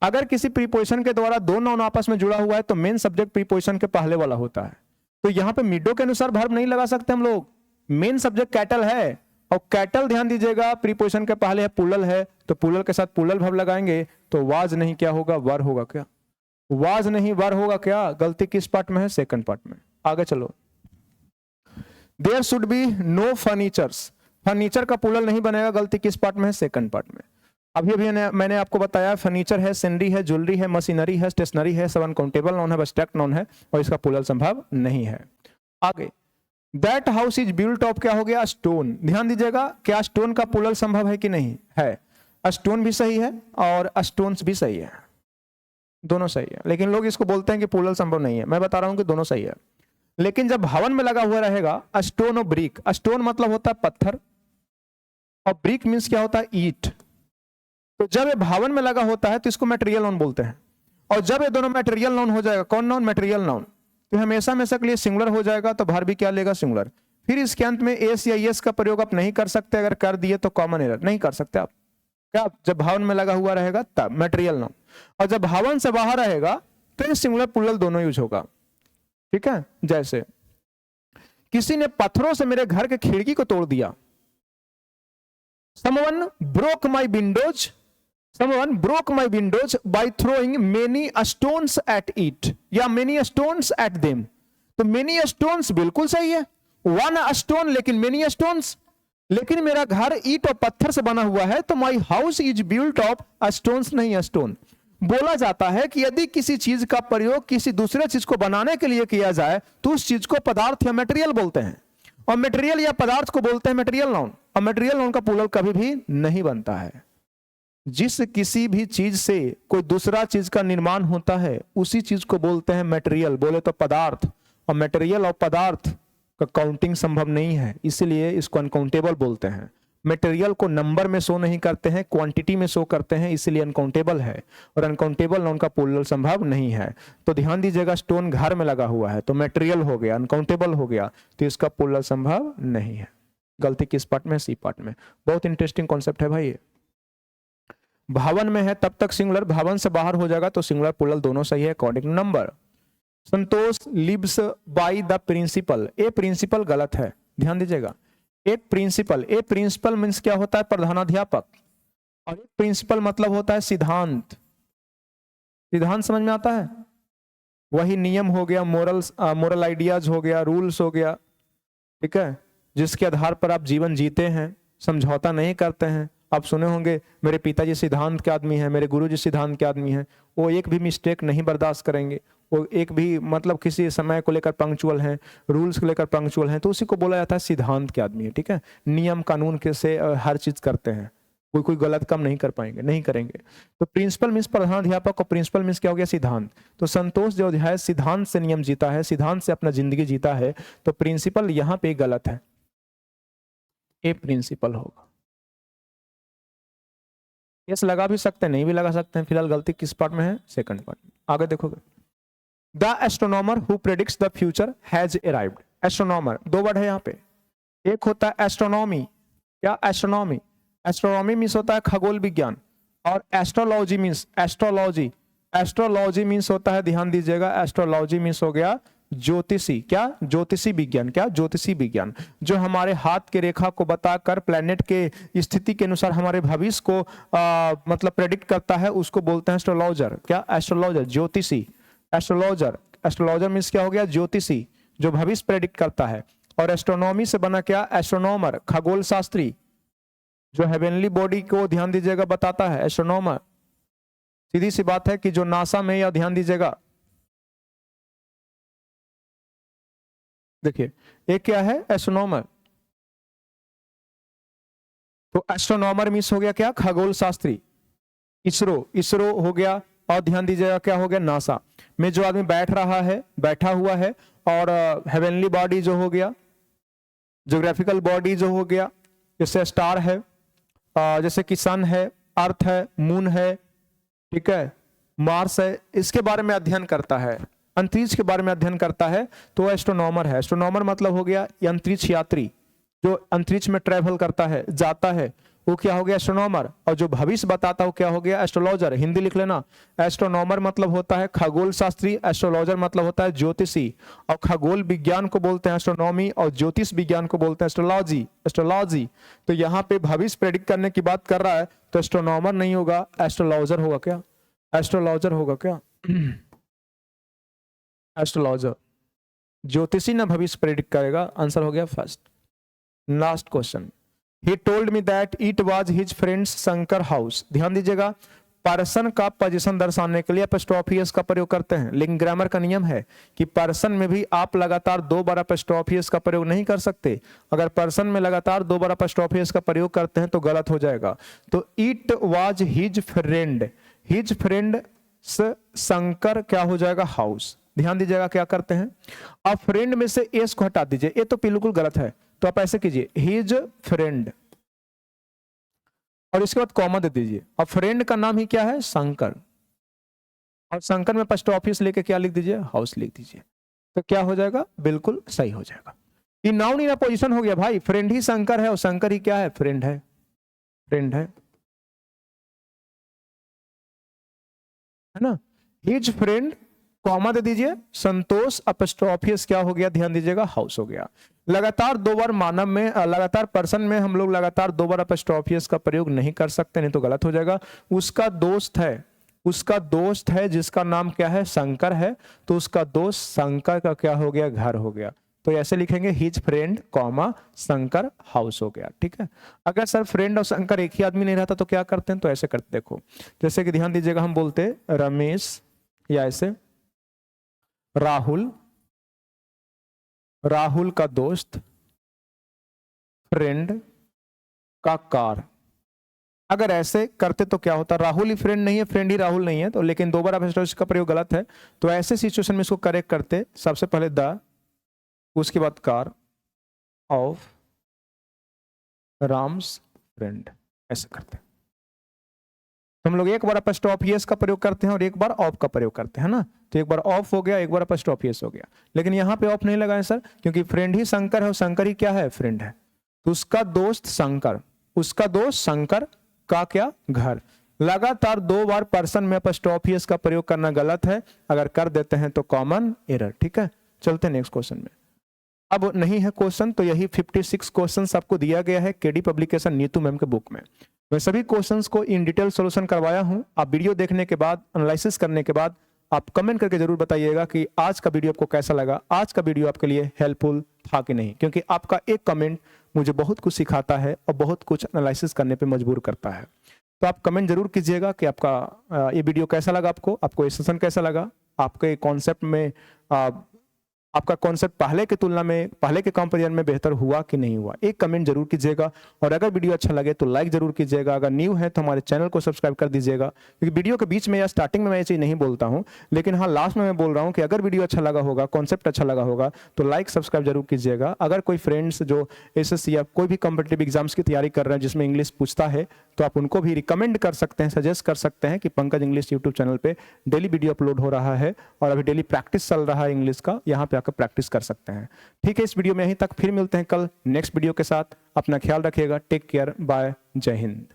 अगर किसी प्रीपोजिशन के द्वारा दो नाउन आपस में जुड़ा हुआ है तो मेन सब्जेक्ट प्रीपोजिशन के पहले वाला होता है। तो यहाँ पे मिडो के अनुसार वर्ब नहीं लगा सकते हम लोग। मेन सब्जेक्ट कैटल है, और कैटल ध्यान दीजिएगा प्रीपोजिशन के पहले है, पुलल है, तो पुलल के साथ पुलल वर्ब लगाएंगे तो वाज नहीं क्या होगा, वर होगा। क्या वाज नहीं वर होगा। क्या गलती किस पार्ट में है, सेकंड पार्ट में। आगे चलो। There should be no furnitures, furniture का पुलल नहीं बनेगा, गलती किस पार्ट में है, सेकंड पार्ट में। अभी अभी मैंने आपको बताया फर्नीचर है, सिनरी है, ज्वेलरी है, मशीनरी है, स्टेशनरी है, सब अनकाउंटेबल नाउन है, एब्स्ट्रैक्ट नाउन है और इसका पुलल संभव नहीं है। आगे, that house is built of, क्या हो गया, स्टोन। ध्यान दीजिएगा, क्या स्टोन का पुलल संभव है कि नहीं है। स्टोन भी सही है और स्टोन्स भी सही है, दोनों सही है। लेकिन लोग इसको बोलते हैं कि पुलल संभव नहीं है। मैं बता रहा हूं कि दोनों सही है। लेकिन जब भवन में लगा हुआ रहेगा स्टोन और ब्रिक, स्टोन मतलब होता है पत्थर और ब्रिक मीन्स क्या होता है, ईट। तो जब ये भावन में लगा होता है तो इसको मटेरियल नाउन बोलते हैं। और जब ये दोनों मटेरियल नाउन हो जाएगा, कौन नाउन, मटेरियल नाउन, तो हमेशा हमेशा के लिए सिंगुलर हो जाएगा, तो भार भी क्या लेगा, सिंगुलर। फिर इसके अंत में एस या एस का प्रयोग आप नहीं कर सकते, अगर कर दिए तो कॉमन एरर, नहीं कर सकते आप। क्या, जब भावन में लगा हुआ रहेगा तब मटेरियल नाउन, और जब भावन से बाहर रहेगा तो ये सिंगुलर पुलल दोनों यूज होगा, ठीक है। जैसे किसी ने पत्थरों से मेरे घर के खिड़की को तोड़ दिया। Someone broke my windows, someone broke my windows by throwing many stones at it, या many stones at them। तो many stones बिल्कुल सही है, one stone लेकिन many stones। लेकिन मेरा घर ईट और पत्थर से बना हुआ है, तो my house is built of stones, नहीं stone। बोला जाता है कि यदि किसी चीज का प्रयोग किसी दूसरे चीज को बनाने के लिए किया जाए तो उस चीज को पदार्थ या मटेरियल बोलते हैं, और मटेरियल या पदार्थ को बोलते हैं मटेरियल नाउन। और मटेरियल नाउन का प्लूरल कभी भी नहीं बनता है। जिस किसी भी चीज से कोई दूसरा चीज का निर्माण होता है उसी चीज को बोलते हैं मटेरियल, बोले तो पदार्थ। और मटेरियल और पदार्थ का काउंटिंग संभव नहीं है, इसलिए इसको अनकाउंटेबल बोलते हैं। मटेरियल को नंबर में शो नहीं करते हैं, क्वांटिटी में शो करते हैं, इसलिए अनकाउंटेबल है। और अनकाउंटेबल नाउन का प्लूरल संभव नहीं है। तो ध्यान दीजिएगा, स्टोन घर में लगा हुआ है तो मटेरियल हो गया, अनकाउंटेबल हो गया, तो इसका प्लूरल संभव नहीं है। गलती किस पार्ट में, सी पार्ट में। बहुत इंटरेस्टिंग कॉन्सेप्ट है भाई ये। भावन में है तब तक सिंगुलर, भावन से बाहर हो जाएगा तो सिंगुलर प्लूरल दोनों सही है according to number. Santosh lives by the principle, a principle गलत है, ध्यान दीजिएगा। एक प्रिंसिपल, ए प्रिंसिपल मीन्स क्या होता है, प्रधानाध्यापक, और एक प्रिंसिपल मतलब होता है सिद्धांत। सिद्धांत समझ में आता है, वही नियम हो गया, मोरल आइडियाज हो गया, रूल्स हो गया, ठीक है, जिसके आधार पर आप जीवन जीते हैं, समझौता नहीं करते हैं। आप सुने होंगे मेरे पिताजी सिद्धांत के आदमी हैं, मेरे गुरुजी सिद्धांत के आदमी हैं, वो एक भी मिस्टेक नहीं बर्दाश्त करेंगे, वो एक भी मतलब किसी समय को लेकर पंक्चुअल हैं, रूल्स को लेकर पंक्चुअल हैं, तो उसी को बोला जाता है सिद्धांत के आदमी है, ठीक है। नियम कानून के से हर चीज करते हैं, कोई गलत काम नहीं कर पाएंगे, नहीं करेंगे। तो प्रिंसिपल मीन्स प्रधानाध्यापक और प्रिंसिपल मीन्स क्या हो गया, सिद्धांत। तो संतोष जो है सिद्धांत से नियम जीता है, सिद्धांत से अपना जिंदगी जीता है, तो प्रिंसिपल यहां पे गलत है, ए प्रिंसिपल होगा। यस लगा भी सकते हैं, नहीं भी लगा सकते हैं, फिलहाल गलती किस पार्ट में है, सेकंड पार्ट में। आगे देखोगे, the astronomer who predicts the future has arrived. Astronomer दो वर्ड है यहाँ पे, एक होता है एस्ट्रोनॉमी, क्या एस्ट्रोनॉमी, एस्ट्रोनॉमी मीन्स होता है खगोल विज्ञान, और astrology means astrology, astrology means होता है, ध्यान दीजिएगा, एस्ट्रोलॉजी मीन्स हो गया ज्योतिषी, क्या ज्योतिषी विज्ञान, क्या ज्योतिषी विज्ञान, जो हमारे हाथ के रेखा को बताकर प्लेनेट के स्थिति के अनुसार हमारे भविष्य को मतलब प्रेडिक्ट करता है, उसको बोलते हैं एस्ट्रोलॉजर, क्या एस्ट्रोलॉजर, ज्योतिषी, एस्ट्रोलॉजर। एस्ट्रोलॉजर मीन्स क्या हो गया, ज्योतिषी, जो भविष्य प्रेडिक्ट करता है। और एस्ट्रोनॉमी से बना क्या, एस्ट्रोनॉमर, खगोल शास्त्री, जो हेवेनली बॉडी को ध्यान दीजिएगा बताता है, एस्ट्रोनॉमर। सीधी सी बात है कि जो नासा में, या ध्यान दीजिएगा, देखिए एक क्या है, एस्ट्रोनॉमर। तो एस्ट्रोनॉमर मीन्स हो गया क्या, खगोल शास्त्री। इसरो, इसरो हो गया। और ध्यान दीजिएगा क्या हो गया, नासा में जो आदमी बैठ रहा है, बैठा हुआ है। और हेवनली बॉडी जो हो गया, ज्योग्राफिकल बॉडी जो हो गया, जैसे स्टार है, जैसे कि सन है, अर्थ है, मून है, ठीक है, मार्स है, इसके बारे में अध्ययन करता है, अंतरिक्ष के बारे में अध्ययन करता है, तो एस्ट्रोनॉमर है। एस्ट्रोनॉमर मतलब हो गया ये अंतरिक्ष यात्री, जो अंतरिक्ष में ट्रेवल करता है, जाता है, वो क्या हो गया, एस्ट्रोनॉमर। और जो भविष्य बताता है वो क्या हो गया, एस्ट्रोलॉजर। हिंदी लिख लेना, एस्ट्रोनॉमर मतलब होता है खगोल शास्त्री, एस्ट्रोलॉजर मतलब होता है ज्योतिषी। और खगोल विज्ञान को बोलते हैं एस्ट्रोनॉमी, और ज्योतिष विज्ञान को बोलते हैं एस्ट्रोलॉजी, एस्ट्रोलॉजी। तो यहाँ पे भविष्य प्रेडिक्ट करने की बात कर रहा है, तो एस्ट्रोनॉमर नहीं होगा, एस्ट्रोलॉजर होगा। क्या एस्ट्रोलॉजर होगा, क्या एस्ट्रोलॉजर। ज्योतिषी ना भविष्य प्रेडिक्ट करेगा। आंसर हो गया first. Last question, he told me that it was his friends Shankar house. ध्यान दीजिएगा, पर्सन का पोजीशन दर्शाने के लिए एपोस्ट्रोफियस का प्रयोग करते हैं, लेकिन ग्रामर का नियम है कि पर्सन में भी आप लगातार 2 बार एपोस्ट्रोफियस का प्रयोग नहीं कर सकते। अगर पर्सन में लगातार 2 बार एपोस्ट्रोफियस का प्रयोग करते हैं तो गलत हो जाएगा। तो it was his friend, his friend Shankar क्या हो जाएगा, हाउस। ध्यान दीजिएगा क्या करते हैं, अब फ्रेंड में से एस को हटा दीजिए, ये तो बिल्कुल गलत है। तो आप ऐसे कीजिए, हिज फ्रेंड, और इसके बाद कॉमा दे दीजिए। अब फ्रेंड का नाम ही क्या है, शंकर, और शंकर में पोस्ट ऑफिस लेके क्या लिख दीजिए, हाउस लिख दीजिए। तो क्या हो जाएगा, बिल्कुल सही हो जाएगा। ये नाउन इन पोजीशन हो गया भाई, फ्रेंड ही शंकर है और शंकर ही क्या है, फ्रेंड है, फ्रेंड है ना। हिज फ्रेंड कॉमा दे दीजिए, संतोष अपस्ट्रोफियस क्या हो गया, ध्यान दीजिएगा, हाउस हो गया। लगातार 2 बार मानव में, लगातार पर्सन में हम लोग लगातार 2 बार अपस्ट्रोफियस का प्रयोग नहीं कर सकते, नहीं तो गलत हो जाएगा। उसका दोस्त है, उसका दोस्त है जिसका नाम क्या है, शंकर है, तो उसका दोस्त शंकर का क्या हो गया, घर हो गया। तो ऐसे लिखेंगे, his friend comma Shankar house हो गया। ठीक है, अगर सर फ्रेंड और शंकर एक ही आदमी नहीं रहता तो क्या करते हैं, तो ऐसे करते, देखो जैसे कि ध्यान दीजिएगा, हम बोलते रमेश, या ऐसे राहुल, राहुल का दोस्त, फ्रेंड का कार। अगर ऐसे करते तो क्या होता, राहुल ही फ्रेंड नहीं है, फ्रेंड ही राहुल नहीं है, तो लेकिन 2 बार एपोस्ट्रोफी का प्रयोग गलत है। तो ऐसे सिचुएशन में इसको करेक्ट करते, सबसे पहले द, उसके बाद कार ऑफ राम्स फ्रेंड, ऐसे करते हैं। तो हम लोग एक बार एपोस्ट्रोफियस का प्रयोग करते हैं और एक बार ऑफ का प्रयोग करते हैं ना। तो एक बार ऑफ हो गया, एक बार एपोस्ट्रोफियस हो गया, लेकिन यहाँ पे ऑफ नहीं लगाए सर, क्योंकि फ्रेंड ही शंकर है और शंकर ही क्या है, फ्रेंड है। तो उसका दोस्त शंकर, उसका दोस्त शंकर का क्या, घर। लगातार 2 बार पर्सन में एपोस्ट्रोफियस का प्रयोग करना गलत है, अगर कर देते हैं तो कॉमन एरर। ठीक है, चलते हैं नेक्स्ट क्वेश्चन में। अब नहीं है क्वेश्चन, तो यही 56 क्वेश्चंस आपको दिया गया है केडी पब्लिकेशन नीतू मैम के बुक में। मैं सभी क्वेश्चंस को इन डिटेल सॉल्यूशन करवाया हूं। आप वीडियो देखने के बाद, एनालिसिस करने के बाद आप कमेंट करके जरूर बताइएगा कि आज का वीडियो आपको कैसा लगा, आज का वीडियो आपके लिए हेल्पफुल था कि नहीं, क्योंकि आपका एक कमेंट मुझे बहुत कुछ सिखाता है और बहुत कुछ एनालिसिस करने पे मजबूर करता है। तो आप कमेंट जरूर कीजिएगा कि आपका ये वीडियो कैसा लगा, आपको ये सेशन कैसा लगा, आपके कॉन्सेप्ट में आपका कॉन्सेप्ट पहले की तुलना में, पहले के कंपेरिजन में बेहतर हुआ कि नहीं हुआ, एक कमेंट जरूर कीजिएगा। और अगर वीडियो अच्छा लगे तो लाइक जरूर कीजिएगा। अगर न्यू है तो हमारे चैनल को सब्सक्राइब कर दीजिएगा, क्योंकि वीडियो के बीच में या स्टार्टिंग में मैं ये चीज़ नहीं बोलता हूं, लेकिन हाँ लास्ट में मैं बोल रहा हूं कि अगर वीडियो अच्छा लगा होगा, कॉन्सेप्ट अच्छा लगा होगा, तो लाइक सब्सक्राइब जरूर कीजिएगा। अगर कोई फ्रेंड्स जो एसएससी या कोई भी कॉम्पिटिटिव एग्जाम्स की तैयारी कर रहे हैं जिसमें इंग्लिश पूछता है, तो आप उनको भी रिकमेंड कर सकते हैं, सजेस्ट कर सकते हैं कि पंकज इंग्लिश यूट्यूब चैनल पे डेली वीडियो अपलोड हो रहा है और अभी डेली प्रैक्टिस चल रहा है इंग्लिश का, यहाँ पे आकर प्रैक्टिस कर सकते हैं। ठीक है, इस वीडियो में यहीं तक, फिर मिलते हैं कल नेक्स्ट वीडियो के साथ। अपना ख्याल रखिएगा, टेक केयर, बाय, जय हिंद।